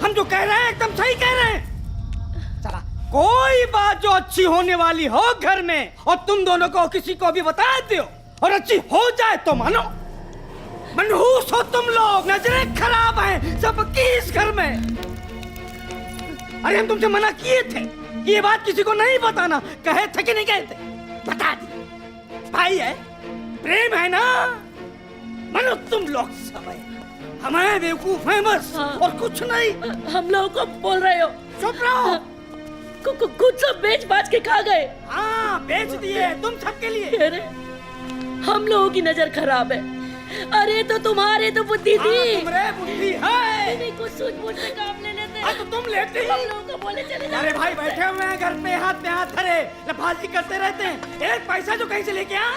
हम जो कह रहे हैं एकदम सही कह रहे हैं। चला, कोई बात जो अच्छी होने वाली हो घर में और तुम दोनों को किसी को भी बता दो और अच्छी हो जाए तो मानो। मनहूस हो तुम लोग, नजरें खराब हैं सबकी इस घर में। अरे हम तुमसे मना किए थे कि ये बात किसी को नहीं बताना, कहे थे कि नहीं कहे थे? बता दी। भाई है, प्रेम है ना। मनो तुम लोग सब हमें बेवकूफ हैं बस, और कुछ नहीं। हम लोगों को बोल रहे हो? चुप रहो। कुछ सब बेच बाच के खा गए। हाँ, बेच दिए तुम सबके लिए। अरे हम लोगों की नजर खराब है। अरे तो तुम्हारे तो बुद्धि थी। तुम्हारे बुद्धि है। नहीं, कुछ सूझबूझ से काम ले लेते। तो तुम लेते ही। हम लोगों को बोले चले जाओ। अरे भाई बैठे हुए हैं घर पे, हाथ पे हाथ धरे लफाजी करते रहते हैं। एक पैसा जो कहीं से लेके आ।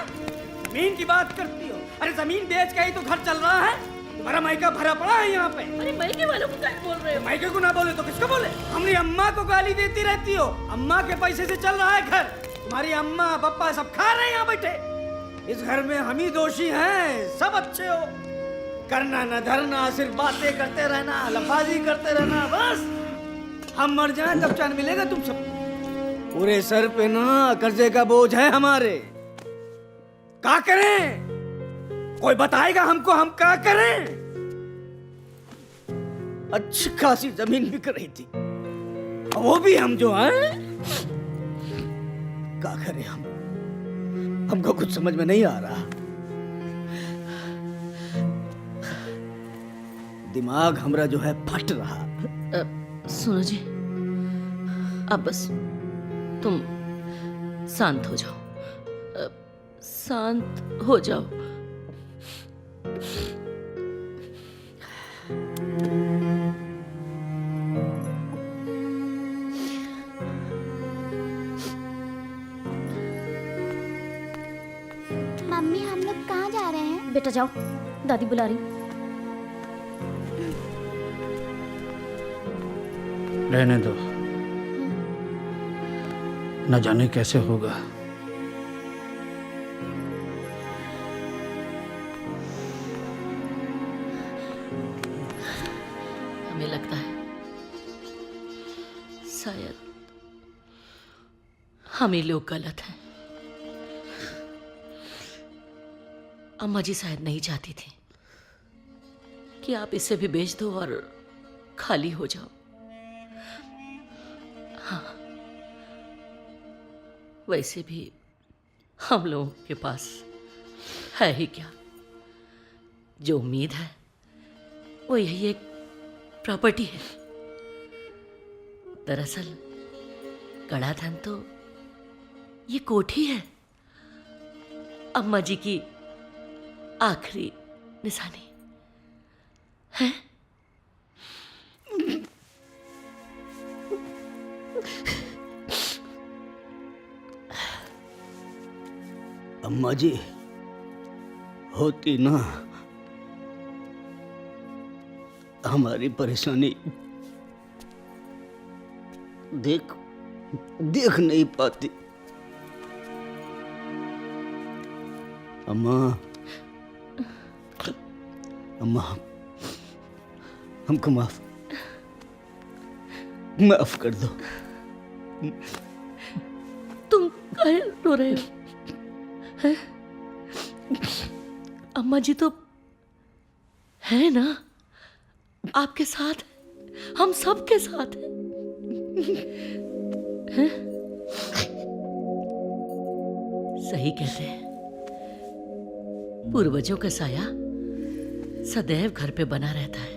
जमीन की बात करती हो? अरे जमीन बेच के ही तो घर चल रहा है। तुम्हारा मायका भरा पड़ा है यहाँ पे। अरे मायके वालों को क्या बोल रहे हो? मायके को ना बोले तो किसको बोले? हमने अम्मा को गाली देती रहती हो। अम्मा के पैसे से चल रहा है घर। तुम्हारी अम्मा पापा सब खा रहे हैं यहाँ बैठे। इस घर में हम ही दोषी हैं, सब अच्छे हो। करना न धरना, सिर्फ बातें करते रहना, लफाजी करते रहना, बस। हम मर जाएं तब चैन मिलेगा तुम सब। पूरे सर पे ना कर्जे का बोझ है हमारे। क्या करें? कोई बताएगा हमको हम क्या करें? अच्छी खासी जमीन बिक रही थी, वो भी हम जो हैं, क्या करें हम? हमको कुछ समझ में नहीं आ रहा। दिमाग हमरा जो है फट रहा। सुनो जी, अब बस तुम शांत हो जाओ। शांत हो जाओ। मम्मी हम लोग कहाँ जा रहे हैं? बेटा जाओ, दादी बुला रही। रहने दो, न जाने कैसे होगा। हमें लगता है शायद हम ही लोग गलत हैं। अम्मा जी शायद नहीं चाहती थी कि आप इसे भी बेच दो और खाली हो जाओ। हाँ, वैसे भी हम लोगों के पास है ही क्या? जो उम्मीद है वो यही एक प्रॉपर्टी है। दरअसल कड़ा धन तो ये कोठी है, अम्मा जी की आखिरी निशानी है। अम्मा जी होती ना हमारी परेशानी देख नहीं पाती। अम्मा हमको माफ कर दो। तुम काहे रो रहे हो? हैं? अम्मा जी तो है ना आपके साथ, हम सब के साथ हैं। सही कहते हैं, पूर्वजों का साया सदैव घर पे बना रहता है।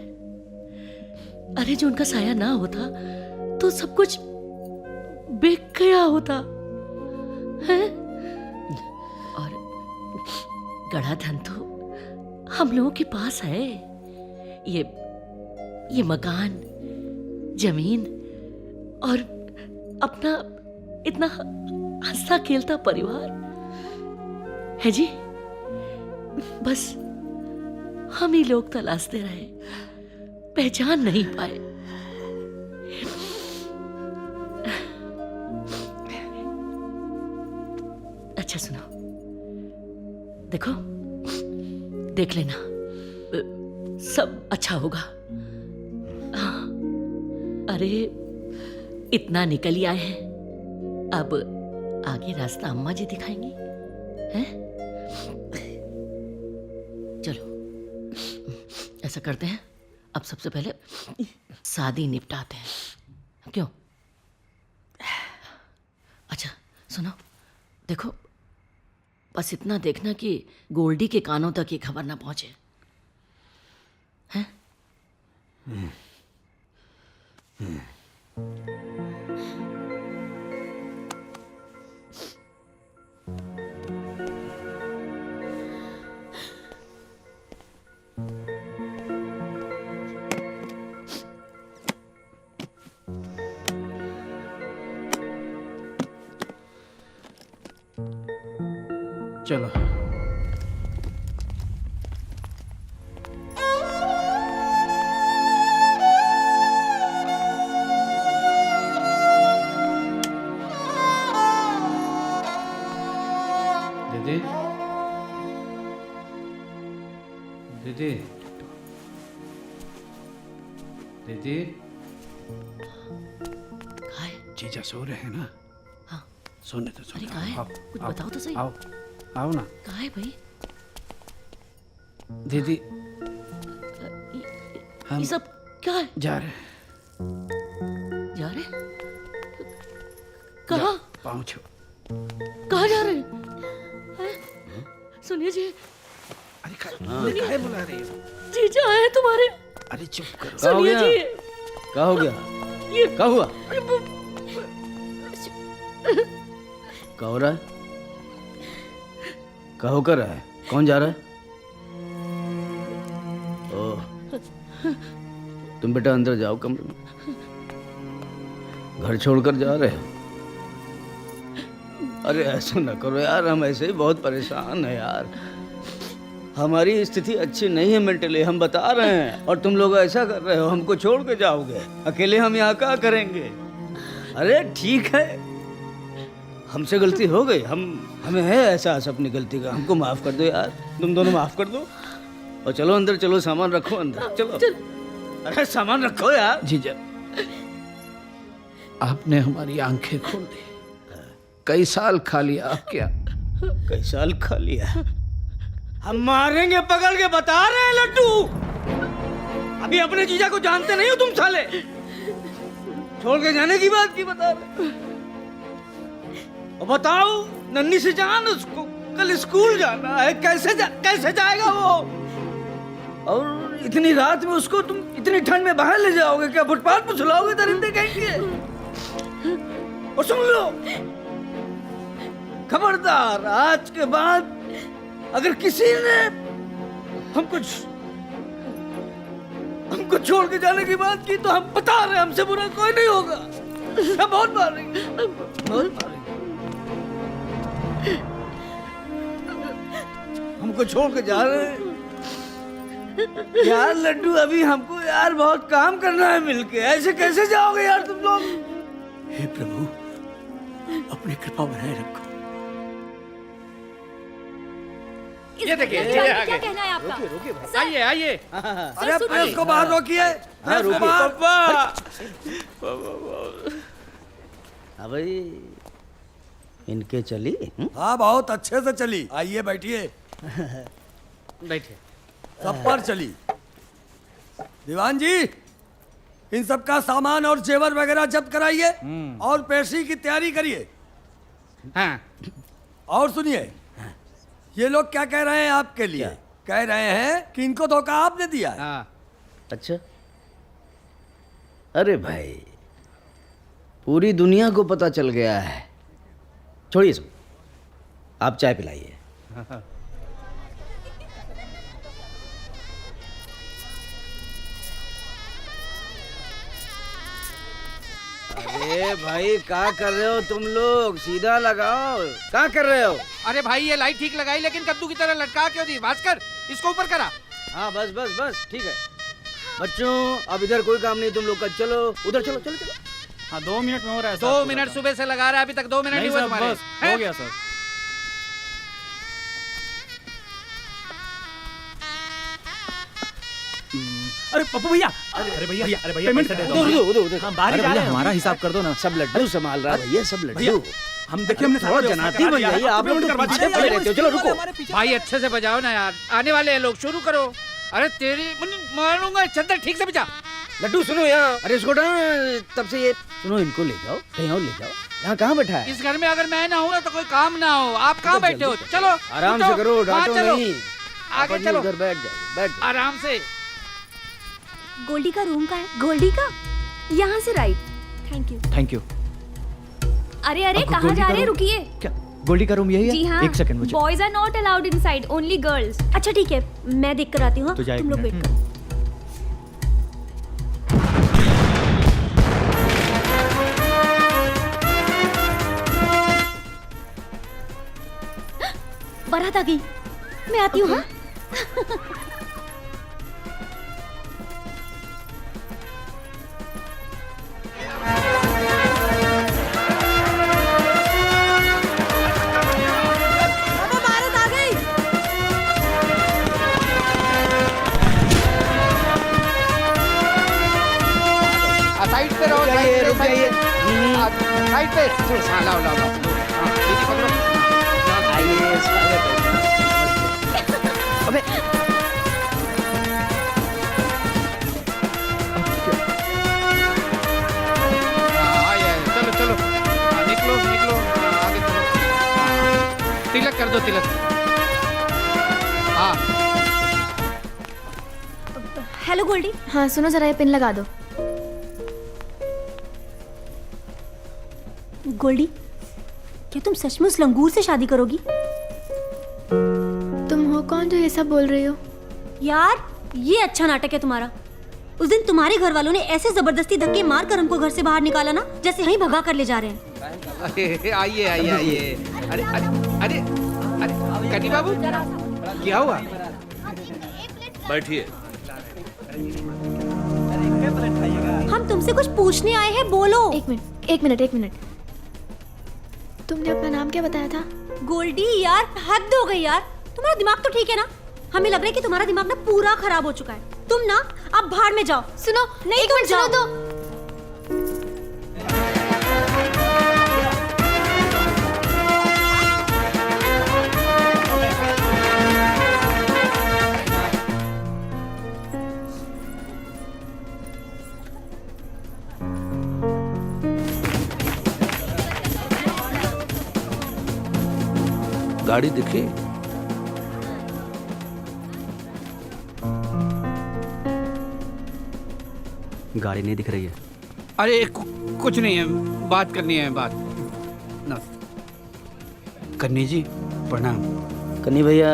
अरे जो उनका साया ना होता तो सब कुछ बिक गया होता है। और गड़ा धन तो हम लोगों के पास है। ये मकान, जमीन और अपना इतना हंसता खेलता परिवार है जी। बस हम ही लोग तलाशते रहे, पहचान नहीं पाए। अच्छा सुनो, देखो देख लेना, सब अच्छा होगा। हाँ, अरे इतना निकल ही आए हैं, अब आगे रास्ता अम्मा जी दिखाएंगी, हैं? चलो ऐसा करते हैं, अब सबसे पहले शादी निपटाते हैं, क्यों? अच्छा सुनो, देखो बस इतना देखना कि गोल्डी के कानों तक ये खबर ना पहुंचे, हैं? चलो दीदी, दीदी, दीदी, जीजा सो रहे हैं ना? हाँ। सोने तो अरे कहाँ है? कुछ बताओ तो सही। आओ आओ ना। कहाँ है भाई? दीदी, ये सब क्या है? जा रहे जा रहे? कहाँ? पाँव छू। कहाँ जा रहे हैं? सुनिए जी। अरे सुनिए। काहे बुला रही हो? जीजा आए तुम्हारे। अरे चुप करो। सुनिए जी। क्या हो गया? ये क्या हुआ? क्या हो रहा है? क्या होकर रहा है? कौन जा रहा है? ओह, तुम बेटा अंदर जाओ कमरे में। घर छोड़कर जा रहे हो? अरे ऐसा न करो यार, हम ऐसे ही बहुत परेशान हैं यार। हमारी स्थिति अच्छी नहीं है मेंटली, हम बता रहे हैं, और तुम लोग ऐसा कर रहे हो, हमको छोड़ के जाओगे। अकेले हम यहाँ क्या करेंगे? अरे ठीक है, हमसे गलती हो गई, हमें है एहसास अपनी गलती का, हमको माफ कर दो यार, तुम दोनों माफ कर दो। और चलो अंदर चलो, सामान रखो अंदर, चलो। अरे सामान रखो यार। जीजा, आपने हमारी आंखें खोल दी। कई साल खा लिया, अब क्या? कई साल खा लिया? हम मारेंगे पकड़ के, बता रहे हैं लड्डू। अभी अपने जीजा को जानते नहीं हो तुम साले, छोड़ के जाने की बात की बता रहे। और बताओ, नन्ही से जान, उसको कल स्कूल जाना है, कैसे जाएगा वो? और इतनी रात में उसको तुम इतनी ठंड में बाहर ले जाओगे क्या? फुटपाथ पर सुलाओगे दरिंदे कहेंगे? और सुन लो, खबरदार, आज के बाद अगर किसी ने हमको छोड़ के जाने की बात की तो हम बता रहे, हमसे बुरा कोई नहीं होगा। हम बहुत मारेंगे, बहुत मारेंगे। हमको छोड़ के जा रहे हैं यार लड्डू, अभी हमको यार बहुत काम करना है मिलके, ऐसे कैसे जाओगे यार तुम लोग? हे प्रभु, अपनी कृपा बनाए रखो। ये देखिए, क्या कहना है आपका? रोकिए आइए आइए। अरे प्रेस को बाहर रोकिए, प्रेस को बाहर। हाँ भाई, इनके चली? हाँ बहुत अच्छे से चली। आइए बैठिए। बैठिए। सब पर चली। दीवान जी, इन सब का सामान और जेवर वगैरह जब्त कराइए और पेशी की तैयारी करिए। हाँ। और सुनिए, ये लोग क्या कह रहे हैं आपके लिए? कह रहे हैं कि इनको धोखा आपने दिया है। अच्छा, अरे भाई, पूरी दुनिया को पता चल गया है। छोड़िए सब, आप चाय पिलाइए। अरे भाई, क्या कर रहे हो तुम लोग? सीधा लगाओ, क्या कर रहे हो? अरे भाई, ये लाइट ठीक लगाई, लेकिन कद्दू की तरह लटका क्यों दी? भास्कर, इसको ऊपर करा। हाँ बस बस बस, ठीक है। बच्चों, अब इधर कोई काम नहीं तुम लोग का, चलो उधर चलो चलो चलो। हाँ 2 मिनट में हो रहा है। 2 मिनट सुबह से लगा रहा है, अभी तक 2 मिनट नहीं हुए तुम्हारे। हो गया सर। अरे पप्पू भैया, अरे भैया पेमेंट दे दो। हम बाहर ही जा रहे हैं। हमारा हिसाब कर दो ना, सब लड्डू संभाल रहा है भैया, सब भैया, लड्डू। हम देखिए हमने थोड़ा जनाती बन जाइए, आप लोग तो पीछे पड़े रहते हो। चलो रुको भाई, अच्छे से बजाओ ना यार, आने वाले हैं लोग, शुरू करो। अरे तेरी मारूंगा, चंदर ठीक से बजा। लड्डू सुनो यहाँ, अरे इसको ना तब से ये सुनो, इनको ले जाओ कहीं और ले जाओ। यहाँ कहाँ बैठा है? इस घर में अगर मैं ना हूँ ना तो कोई काम ना हो। आप कहाँ बैठे हो? चलो आराम से करो, डांटो नहीं। आगे चलो, उधर बैठ जाओ, बैठ जाओ आराम से। गोल्डी का रूम का है? गोल्डी का यहाँ से right. Thank you. Thank you. अरे अरे कहाँ जा रहे हैं? रुकिए। क्या गोल्डी का रूम यही है? जी हाँ, एक सेकंड मुझे। Boys are not allowed inside, only girls. अच्छा ठीक है, मैं देख कर आती हूँ। तो तुम लोग वेट करो। बारात आ गई, मैं आती हूँ। हाँ? बारात आ गई। साइड पे रहो, रुक जाइए। साइड पे। हाँ, लाओ लाओ लाओ। हाँ, दीदी पकड़ो। आइए, स्वागत है। अबे चलो चलो, निकलो निकलो, आगे चलो। तिलक कर दो, तिलक। हाँ। हेलो गोल्डी। हाँ सुनो जरा, ये पिन लगा दो। गोल्डी, क्या तुम सचमुच लंगूर से शादी करोगी? तुम हो कौन जो ये सब बोल रही हो? यार ये अच्छा नाटक है तुम्हारा। उस दिन तुम्हारे घर वालों ने ऐसे जबरदस्ती धक्के मार कर हमको घर से बाहर निकाला ना, जैसे कहीं भगा कर ले जा रहे हैं। आइए आइए आइए। अरे अरे अरे अरे कनी बाबू, क्या हुआ? बैठिए। हम तुमसे कुछ पूछने आए हैं, बोलो। एक मिनट। तुमने अपना नाम क्या बताया था? गोल्डी यार, हद हो गई यार। तुम्हारा दिमाग तो ठीक है ना? हमें लग रहा है कि तुम्हारा दिमाग ना पूरा खराब हो चुका है। तुम ना अब भाड़ में जाओ। सुनो, नहीं, एक मिनट सुनो तो। गाड़ी दिखी? गाड़ी नहीं दिख रही है। अरे कुछ नहीं है, बात करनी है, बात ना। कन्नी जी प्रणाम। कन्नी भैया,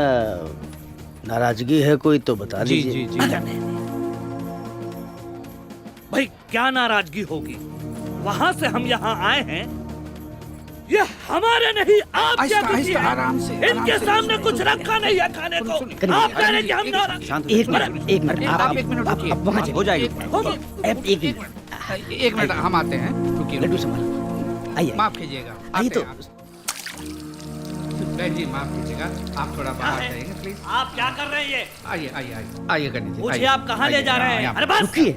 नाराजगी है कोई तो बता जी दीजिए। जी जी। भाई क्या नाराजगी होगी? वहां से हम यहाँ आए हैं, ये हमारे नहीं, आप क्या कुछ आराम से, इनके सामने कुछ रखा नहीं है खाने को। आप कह रहे हैं कि हम नाराज। एक मिनट आप एक मिनट रुकिए। अब वहाँ हो जाएगा। एक मिनट, हम आते हैं, रुकिए। लड्डू संभाल, आइए। माफ कीजिएगा, आइए तो। बहन जी माफ कीजिएगा, आप थोड़ा बाहर जाएंगे प्लीज। आप क्या कर रहे हैं ये? आइए आइए आइए आइए कन्नी जी। मुझे आप कहाँ ले जा रहे हैं? अरे बस रुकिए।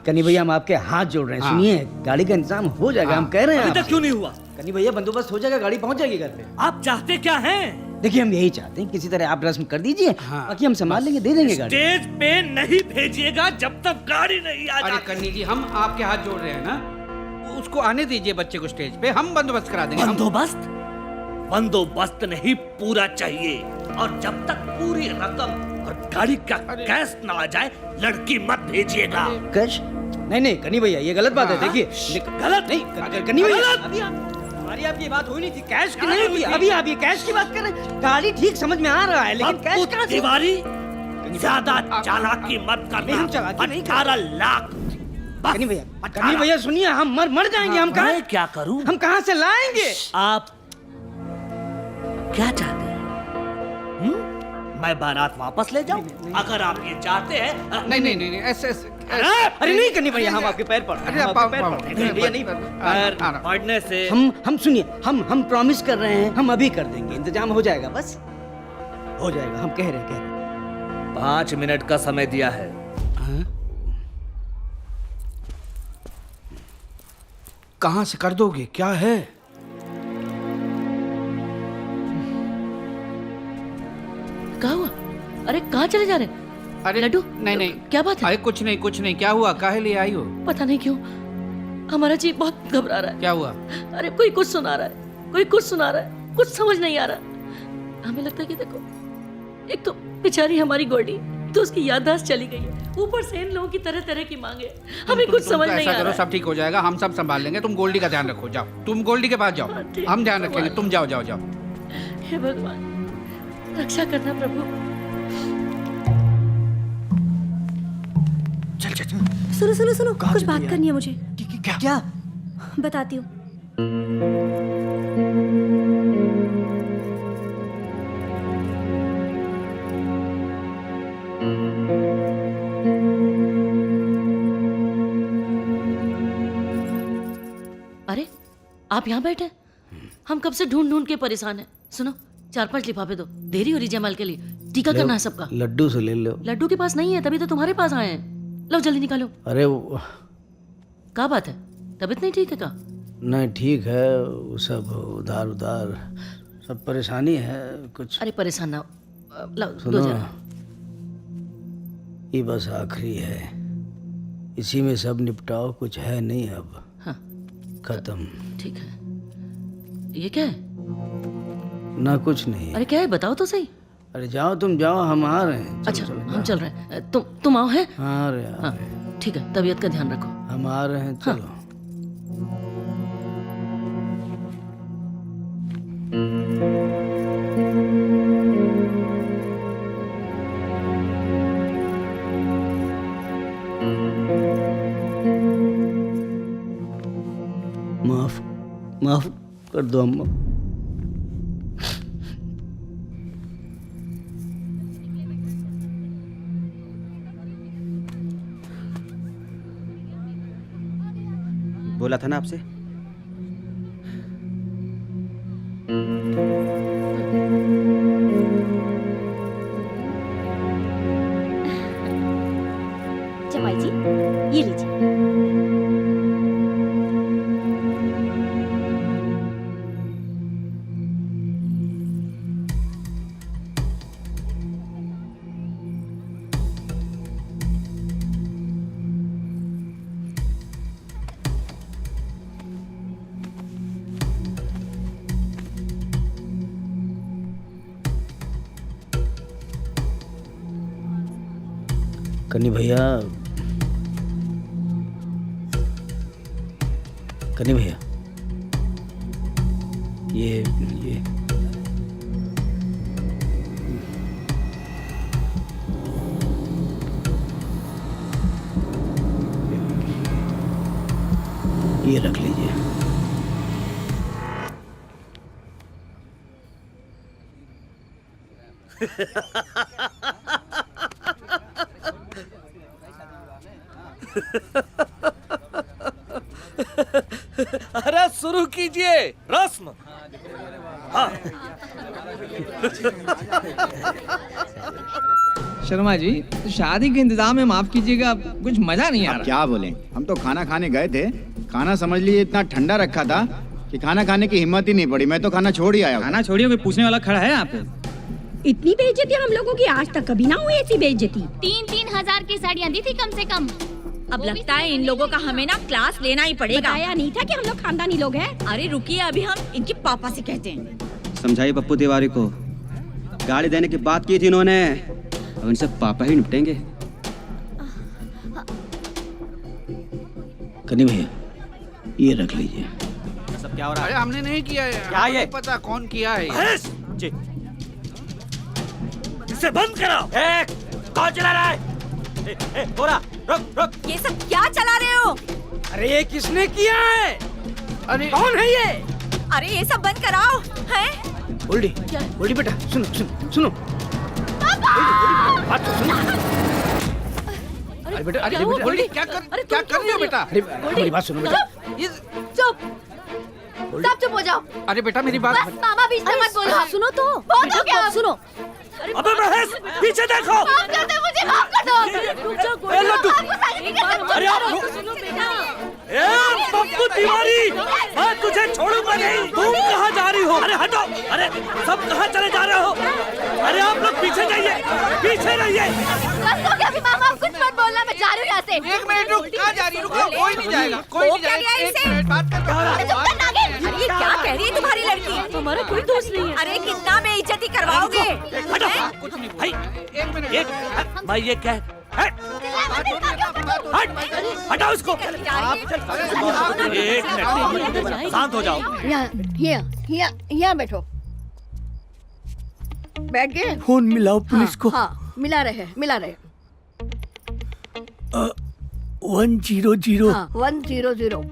कन्नी भैया, हम आपके हाथ जोड़ रहे हैं। सुनिए, गाड़ी का इंतजाम हो जाएगा, हम कह रहे हैं। अभी तक क्यों नहीं हुआ? कन्नी भैया, बंदोबस्त हो जाएगा, गाड़ी पहुंच जाएगी घर पे। आप चाहते क्या हैं? देखिए, हम यही चाहते हैं, किसी तरह आप रस्म कर दीजिए, बाकी हम संभाल लेंगे, दे देंगे गाड़ी। स्टेज पे नहीं भेजिएगा जब तक गाड़ी नहीं आ अरे जाती। कन्नी जी, हम आपके हाथ जोड़ रहे हैं ना, उसको आने दीजिए बच्चे को स्टेज पे, हम बंदोबस्त करा देंगे। बंदोबस्त? बंदोबस्त नहीं, पूरा चाहिए। और जब तक पूरी रकम और गाड़ी का कैश ना आ जाए, लड़की मत भेजिएगा। कैश? नहीं कन्नी भैया, ये गलत बात है। देखिए गलत नहीं कन्नी भैया, अभी हमारी आपकी बात हुई नहीं थी, कैश की नहीं थी। अभी आप ये कैश की बात कर रहे हैं। गाड़ी ठीक समझ में आ रहा है, लेकिन कैश कहाँ से? तिवारी, ज्यादा चालाकी मत करना। हम चालाकी नहीं 18 लाख। कन्नी भैया सुनिए, हम मर जाएंगे। हम कहाँ क्या करूं? हम कहाँ से लाएंगे? आप क्या चाहते हैं? मैं बारात वापस ले जाऊं? अगर आप ये चाहते हैं। नहीं ऐसे अरे नहीं कन्नी भैया, हम आपके पैर पड़ रहे हैं। भैया नहीं पढ़ने से हम सुनिए, हम प्रॉमिस कर रहे हैं, हम अभी कर देंगे, इंतजाम हो जाएगा, बस हो जाएगा। हम कह रहे हैं 5 मिनट का समय दिया है। कहाँ से कर दोगे? क्या है? कहाँ हुआ? अरे कहाँ चले जा रहे हैं? अरे लड्डू, नहीं नहीं, क्या बात है? अरे कुछ नहीं, क्या हुआ? काहे ले आई हो? पता नहीं क्यों हमारा जी बहुत घबरा रहा है। क्या हुआ? अरे कोई कुछ सुना रहा है, कोई कुछ सुना रहा है, कुछ समझ नहीं आ रहा। हमें लगता है कि देखो, एक तो बेचारी हमारी गोल्डी, तो उसकी याददाश्त चली गई है, ऊपर से इन लोगों की तरह तरह की मांगे। हमें कुछ समझ नहीं आ रहा है। सब ठीक हो जाएगा, हम सब संभाल लेंगे। तुम गोल्डी का ध्यान रखो, जाओ तुम गोल्डी के पास जाओ, हम ध्यान रखेंगे। तुम जाओ जाओ जाओ। हे भगवान, रक्षा करना प्रभु। सुनो सुनो सुनो, कुछ बात करनी है मुझे। क्या? बताती हूँ। अरे आप यहाँ बैठे? हम कब से ढूंढ ढूंढ के परेशान हैं। सुनो, 4-5 लिफाफे दो, देरी हो रही जमाल के लिए। टीका करना है सबका। लड्डू से ले लो। लड्डू के पास नहीं है, तभी तो तुम्हारे पास आए हैं। लो जल्दी निकालो। अरे क्या बात है? तबीयत नहीं ठीक है क्या? नहीं ठीक है, वो सब उधार उधार सब परेशानी है कुछ। अरे परेशान ना हो। लो दो सुनो, जरा। ये बस आखिरी है, इसी में सब निपटाओ, कुछ है नहीं अब। हाँ खत्म। ठीक है। ये क्या है? ना कुछ नहीं। अरे क्या है, बताओ तो सही। अरे जाओ तुम जाओ, हम आ रहे हैं। अच्छा हम चल रहे हैं, तुम आओ है? आ रहे हाँ ठीक है, तबीयत का ध्यान रखो। हम आ रहे हैं, चलो। माफ कर दो अम्मा। बोला था ना आपसे। जमाई जी, ये लीजिए। कन्नी भैया, कन्नी भैया, ये रख लीजिए। अरे शुरू कीजिए रस्म। हाँ। शर्मा जी, शादी के इंतजाम में माफ कीजिएगा, कुछ मजा नहीं आ रहा। क्या बोले, हम तो खाना खाने गए थे, खाना समझ लीजिए इतना ठंडा रखा था कि खाना खाने की हिम्मत ही नहीं पड़ी। मैं तो खाना छोड़ ही आया। खाना छोड़िए, कोई पूछने वाला खड़ा है यहाँ पे? इतनी बेइज्जती हम लोगों की आज तक कभी ना हुई। ऐसी बेइज्जती 3-3 हजार की साड़ियाँ दी थी कम से कम। अब लगता है इन लोगों का हमें ना क्लास लेना ही पड़ेगा। बताया नहीं था कि हम लोग खानदानी लोग हैं। अरे रुकिए, अभी हम इनके पापा से कहते हैं। समझाइए पप्पू तिवारी को, गाड़ी देने की बात की थी इन्होंने, अब इनसे पापा ही निपटेंगे। कन्नी भैया, ये रख लीजिए। सब क्या हो रहा है? अरे हमने नहीं किया है। क्या ये? पता कौन किया है। इसे बंद कराओ। कौन चला रहा है? बोरा, रुक। ये सब क्या चला रहे हो? अरे ये किसने किया है? अरे कौन है ये? अरे ये सब बंद कराओ। हैं? गोल्डी, गोल्डी बेटा, सुनो। बात तो सुनो। अरे बेटा, अरे गोल्डी क्या कर रही हो बेटा? मेरी बात सुनो बेटा। चुप। सब चुप हो जाओ। अरे बेटा मेरी बात बस मामा बीच में मत बोलो। सुनो तो बहुत हो गया। सुनो। अबे महेश पीछे देखो। माफ कर दो मुझे, माफ कर दो। रुक जाओ ए, लड्डू। आपको शादी नहीं कर सकती। अरे आप सुनो बेटा। ए पप्पू तिवारी, मैं तुझे छोड़ूंगा नहीं। तुम कहाँ जा रही हो? अरे हटो। अरे सब कहाँ चले जा रहे हो? अरे आप लोग पीछे जाइए, पीछे रहिए। बस हो गया अभी मामा, आप कुछ मत बोलना, मैं जा रही हूँ यहाँ से। एक मिनट रुक, कहाँ जा रही? रुको, कोई नहीं जाएगा, कोई नहीं जाएगा। एक मिनट बात कर। अरे चुप कर नागिन। अरे ये क्या कह रही है तुम्हारी लड़की? हमारा कोई दोस्त नहीं है। अरे कितना बेइज्जती करवाओगे? कुछ नहीं भाई, एक मिनट। एक मैं ये कह हट हटाओ इसको। एक मिनट शांत हो जाओ। यहाँ बैठो। बैठ गए? फोन मिलाओ पुलिस को। हाँ, मिला रहे। 100। 100।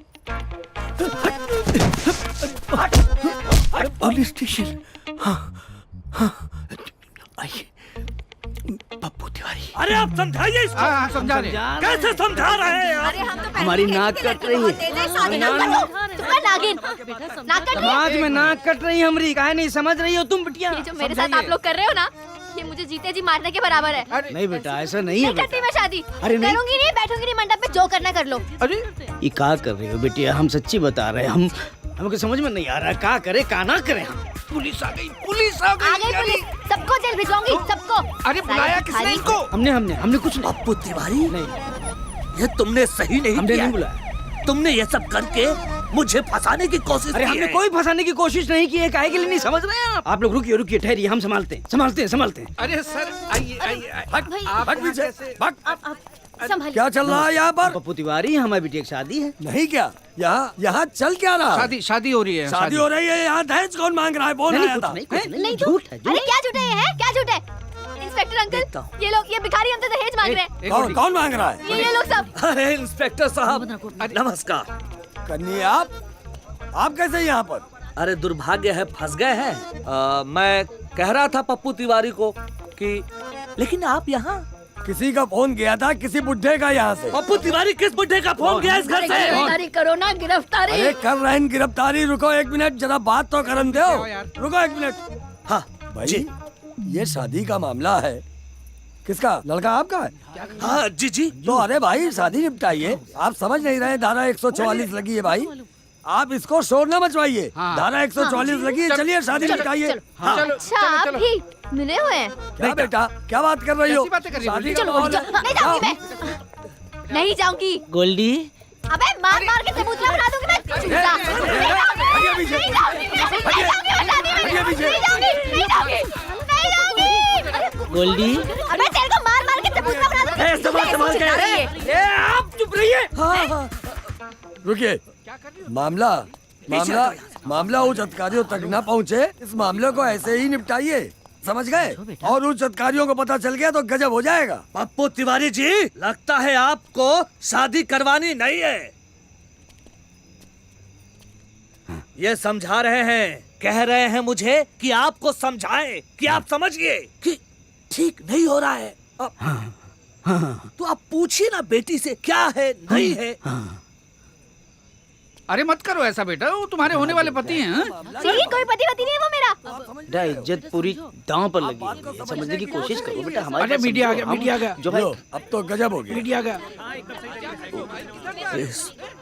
Police station. हाँ हाँ आइए। पप्पू तिवारी। अरे आप समझाइए इसको। हाँ समझा रहे। कैसे समझा रहे हैं आप? अरे हम तो हमारी नाक कट रही है। नागिन नाक कट रही है। समाज में नाक कट रही है हमारी, काहे नहीं समझ रही हो तुम बिटिया? ये जो मेरे साथ आप लोग कर रहे हो ना, ये मुझे जीते जी मारने के बराबर है। नहीं बेटा ऐसा नहीं है नहीं करती मैं शादी। अरे नहीं। करूंगी नहीं, बैठूंगी नहीं मंडप पे, जो करना कर लो। अरे ये क्या कर रहे हो बेटिया? हम सच्ची बता रहे हैं, हमको समझ में नहीं आ रहा क्या करे क्या ना करे हम। पुलिस आ गई, पुलिस आ आ गई पुलिस, सबको जेल भिजवाऊंगी, सबको। अरे बुलाया किसने इनको? हमने कुछ नहीं। पप्पू तिवारी, नहीं ये तुमने सही नहीं हमने किया। नहीं बुलाया। तुमने ये सब करके मुझे फंसाने की कोशिश अरे की हमने है। कोई फंसाने की कोशिश नहीं की है, काहे के लिए नहीं समझ रहे हैं आप लोग? रुकिए ठहरिए, हम संभालते हैं। अरे सर आइए आइए। हट पीछे, हट। संभालिए। क्या चल रहा है यहाँ पर? पप्पू तिवारी, हमारी बेटी की शादी है। नहीं क्या? यहाँ चल क्या रहा? शादी हो रही है। शादी हो रही है। यहाँ दहेज कौन मांग रहा है? बोल आया था। नहीं झूठ है। अरे क्या झूठ है? क्या झूठ है? इंस्पेक्टर अंकल, ये भिखारी हमसे दहेज मांग रहे हैं। कौन मांग रहा है? ये लोग सब। अरे इंस्पेक्टर साहब नमस्कार। कन्नी आप कैसे यहाँ पर? अरे दुर्भाग्य है, फंस गए हैं। मैं कह रहा था पप्पू तिवारी को कि लेकिन आप यहाँ। किसी का फोन गया था, किसी बुढ़े का यहाँ से। पप्पू तिवारी किस बुढ़े का फोन गया इस घर से? गिरफ्तारी करो ना, गिरफ्तारी। अरे कर रहे हैं गिरफ्तारी। रुको एक मिनट, जरा बात तो करन दो। रुको एक मिनट। हाँ भाई ये शादी का मामला है। किसका? लड़का आपका है? हाँ जी। तो अरे भाई शादी निपटाइए। आप समझ नहीं रहे? धारा 144 लगी है भाई, आप इसको शोर न मचवाइए। धारा 144 लगी है। चलिए शादी निपटाइए। अच्छा आप ही मिले हुए हैं? क्या बेटा, क्या बात कर रही हो? शादी चलो नहीं जाऊंगी मैं, नहीं जाऊंगी। गोल्डी, अबे मार मार के चबूतरा बना दूंगी मैं। चूजा। नहीं जाऊंगी। गोल्डी, अबे तेरे को मार मार के चबूतरा बना दूंगी। संभाल के। आप चुप रहिए। रुकिए। मामला उच्च अधिकारियों तक न पहुँचे, इस मामले को ऐसे ही निपटाइए, समझ गए? और उच्च अधिकारियों को पता चल गया तो गजब हो जाएगा। पप्पू तिवारी जी, लगता है आपको शादी करवानी नहीं है। ये समझा रहे हैं, कह रहे हैं मुझे कि आपको समझाएं कि आप समझिए कि ठीक नहीं हो रहा है। तो आप पूछिए ना बेटी से क्या है नहीं है। अरे मत करो ऐसा बेटा, वो तुम्हारे होने वाले पति हैं। नहीं, कोई पति नहीं है वो मेरा। बेटा इज्जत पूरी दांव पर लगी है, समझने की कोशिश करो बेटा। हमारे अरे पास मीडिया आ समझो, गया, मीडिया आ गया। जो भाई अब तो गजब हो गया। मीडिया आ गया।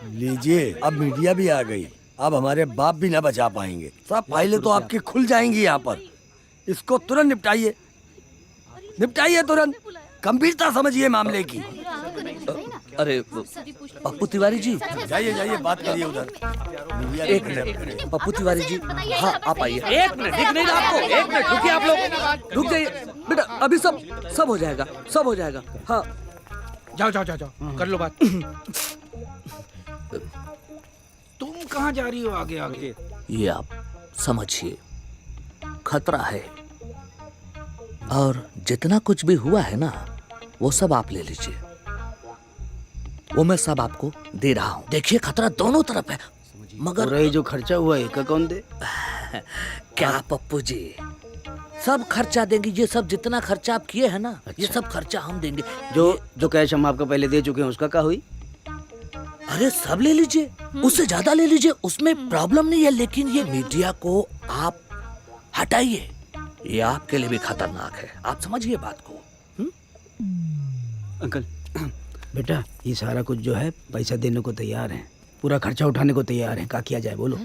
लीजिए, अब मीडिया भी आ गई। अब हमारे बाप भी न बचा पाएंगे। सब फाइलें तो आपकी खुल जाएंगी यहाँ पर। इसको तुरंत निपटाइए तुरंत। गंभीरता समझिए मामले की। अरे पप्पू तिवारी जी, जाइए बात करिए उधर। एक मिनट पप्पू तिवारी जी। हाँ आप आइए। एक मिनट दिख नहीं रहा आपको? एक मिनट रुकिए, आप लोग रुक जाइए बेटा। अभी सब हो जाएगा। हाँ जाओ कर लो बात। तुम कहाँ जा रही हो? आगे ये आप समझिए, खतरा है और जितना कुछ भी हुआ है ना वो सब आप ले लीजिए। वो मैं सब आपको दे रहा हूँ। देखिए खतरा दोनों तरफ है, मगर ये जो खर्चा हुआ है का कौन दे? क्या पप्पू जी, सब खर्चा देंगे। ये सब जितना खर्चा आप किए हैं ना, ये सब खर्चा हम देंगे। जो कैश हम आपको पहले दे चुके हैं उसका क्या हुई? अरे सब ले लीजिए, उससे ज्यादा ले लीजिए, उसमें प्रॉब्लम नहीं है, लेकिन ये मीडिया को आप हटाइए, ये आपके लिए भी खतरनाक है, आप समझिए बात को। अंकल बेटा, ये सारा कुछ जो है पैसा देने को तैयार है, पूरा खर्चा उठाने को तैयार है, क्या किया जाए बोलो।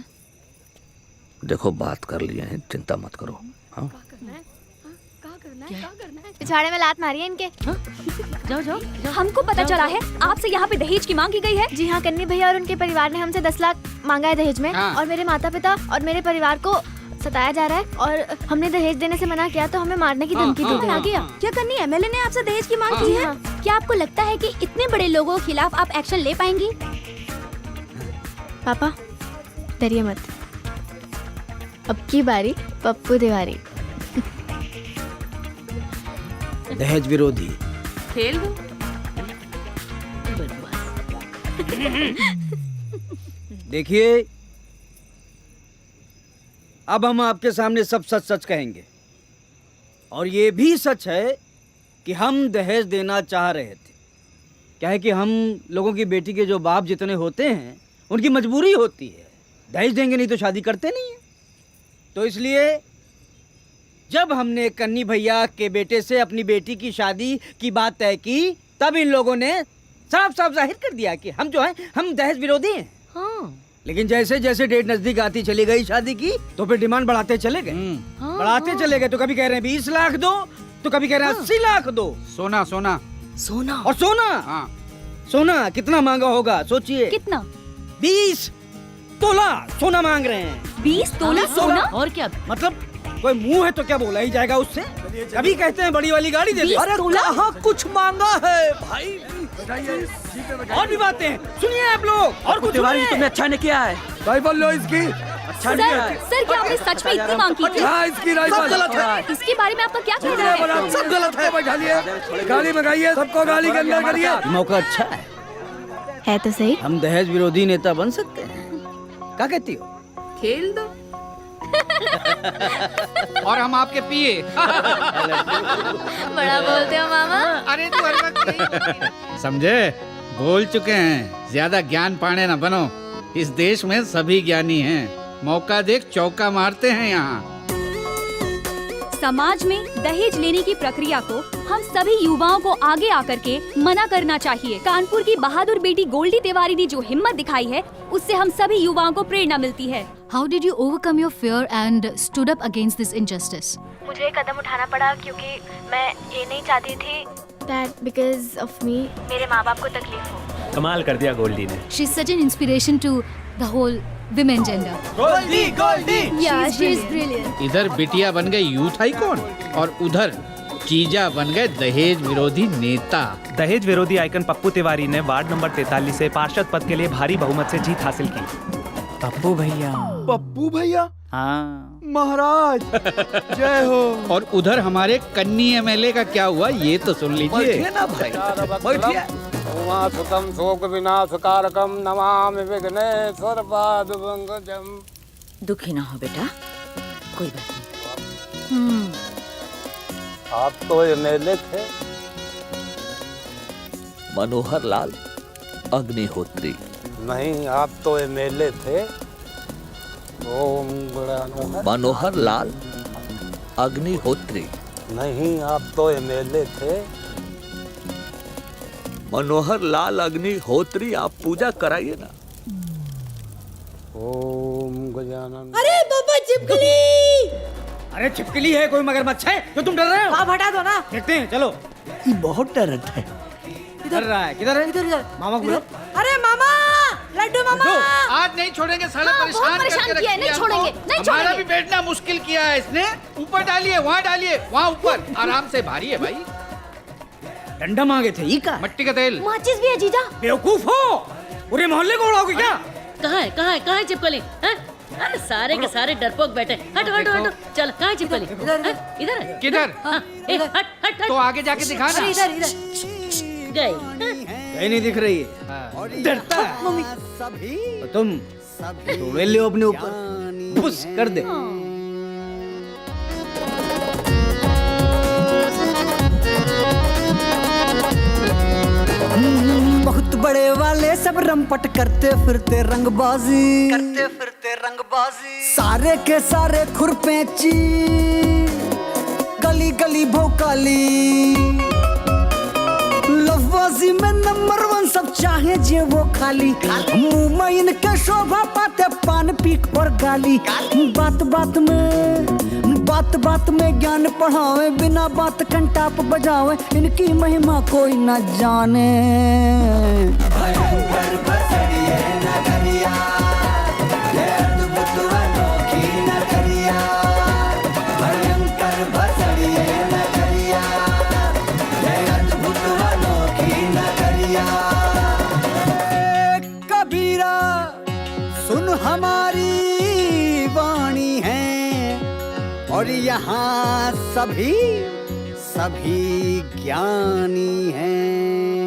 देखो बात कर लिए हैं, चिंता मत करो। हाँ? पिछवाड़े में लात मारी है इनके। जाओ जाओ। हमको पता चला है आपसे यहाँ पे दहेज की मांग की गई है। जी हाँ, कन्नी भैया और उनके परिवार ने हमसे 10 लाख मांगा है दहेज में। हाँ। और मेरे माता पिता और मेरे परिवार को सताया जा रहा है और हमने दहेज देने से मना किया तो हमें मारने की धमकी दी आ गया। क्या कन्नी एमएलए ने आपसे दहेज की मांग की है? क्या आपको लगता है कि इतने बड़े लोगों के खिलाफ आप एक्शन ले पाएंगी? पापा डरिए मत, अब की बारी पप्पू तिवारी। दहेज विरोधी खेल लो। देखिए, अब हम आपके सामने सब सच सच कहेंगे, और ये भी सच है कि हम दहेज देना चाह रहे थे। क्या है कि हम लोगों की बेटी के जो बाप जितने होते हैं उनकी मजबूरी होती है, दहेज देंगे नहीं तो शादी करते नहीं है। तो इसलिए जब हमने कन्नी भैया के बेटे से अपनी बेटी की शादी की बात तय की, तब इन लोगों ने साफ साफ जाहिर कर दिया कि हम जो हैं हम दहेज विरोधी हैं। हाँ। लेकिन जैसे जैसे डेट नजदीक आती चली गई शादी की, तो फिर डिमांड बढ़ाते चले गए। बढ़ाते चले गए, तो कभी कह रहे हैं 20 लाख दो, तो कभी कह रहे हैं 80 लाख दो। सोना सोना सोना और सोना। हाँ। सोना कितना महंगा होगा सोचिए। कितना? 20 तोला सोना मांग रहे हैं। 20 तोला सोना? और क्या? मतलब कोई मुंह है तो क्या बोला ही जाएगा उससे। कभी कहते हैं बड़ी वाली गाड़ी दे दे। अरे कहाँ कुछ मांगा है भाई। और भी बातें हैं, सुनिए आप लोग। और कुछ तिवारी तुमने अच्छा नहीं किया है। राइफल लो इसकी। सर, सर क्या आपने सच में इतनी मांग की थी? हाँ, इसकी राइफल। सब गलत है। इसके बारे में आपका क्या कहना है? सब गलत है। बैठालिए, गाड़ी मंगाइए, सबको गाड़ी के अंदर करिए। मौका अच्छा है तो सही। हम दहेज विरोधी नेता बन सकते हैं, क्या कहती हो? खेल दो। और हम आपके पिए। बड़ा बोलते हो मामा। अरे तू हर वक्त समझे, बोल चुके हैं, ज्यादा ज्ञान पाने ना बनो। इस देश में सभी ज्ञानी हैं, मौका देख चौका मारते हैं यहाँ। समाज में दहेज लेने की प्रक्रिया को हम सभी युवाओं को आगे आकर के मना करना चाहिए। कानपुर की बहादुर बेटी गोल्डी तिवारी ने जो हिम्मत दिखाई है, उससे हम सभी युवाओं को प्रेरणा मिलती है। How did you overcome your fear and stood up against this injustice? मुझे कदम उठाना पड़ा क्योंकि मैं ये नहीं चाहती थी that because of me मेरे माँ बाप को तकलीफ हो। कमाल कर दिया गोल्डी ने। She's such an inspiration to the whole women gender. Goldy Goldy. Yeah, she is brilliant. इधर बिटिया बन गए यूथ आइकॉन और उधर चीजा बन गए दहेज विरोधी नेता। दहेज विरोधी आइकन पप्पू तिवारी ने वार्ड नंबर 43 से पार्षद पद के लिए भारी बहुमत से जीत हासिल की। पप्पू भैया। पप्पू भैया। हाँ महाराज जय हो। और उधर हमारे कन्नी एमएलए का क्या हुआ ये तो सुन लीजिए। बैठिए ना भाई, बैठिए। उमासुतम शोक विनाशकारकम नमामि विघ्नेश्वर पादुभंगजम। दुखी ना हो बेटा, कोई बात नहीं। आप तो एमएलए थे। मनोहर लाल अग्निहोत्री। नहीं, आप तो एमएलए थे। ओम मनोहर लाल अग्निहोत्री। नहीं, आप तो एमएलए थे। मनोहर लाल अग्निहोत्री, आप पूजा कराइए ना। ओम गजानन। अरे बाबा छिपकली। अरे छिपकली है, कोई मगरमच्छ है जो तुम डर रहे हो? आप हटा दो ना। देखते हैं, चलो। ये बहुत डरत है। डर रहा है, किधर है? इधर मामा को बुलाओ। अरे मामा, लड्डू मामा। आज नहीं छोड़ेंगे, साला बहुत परेशान किया है, नहीं छोड़ेंगे, नहीं हमारा छोड़ेंगे। भी बैठना मुश्किल किया है इसने। ऊपर डालिए, वहाँ ऊपर, आराम से। भारी है भाई। डंडा मांगे थे, ये का? मट्टी का तेल। माचिस भी है जीजा। बेवकूफ हो, पूरे मोहल्ले को उड़ाओगे क्या? कहाँ है, कहाँ है, कहाँ है छिपकली? हैं? अरे सारे के सारे डरपोक बैठे। हटो हटो हटो, चल कहाँ है छिपकली? इधर है। किधर? हाँ, ए, हट हट। तो आगे जाके दिखा ना। इधर गई। कहीं नहीं दिख रही है, डरता है। मम्मी तो तुम तो ले अपने ऊपर, पुश कर दे। बहुत अखाड़े वाले सब रंपट करते फिरते रंगबाजी, सारे के सारे खुरपेची, गली गली भोकाली, लफबाजी में नंबर 1 सब चाहे जे वो खाली, मुंह में इनके शोभा पाते पान पीक और गाली, बात बात में ज्ञान पढ़ावे, बिना बात कंटाप बजावे, इनकी महिमा कोई न जाने। भयंकर बसड़िए नगरिया, ये अद्भुत अनोखी नगरिया, भयंकर बसड़िए नगरिया, ये अद्भुत अनोखी नगरिया। कबीरा सुन हमारी वाणी है, और यहाँ सभी ज्ञानी हैं।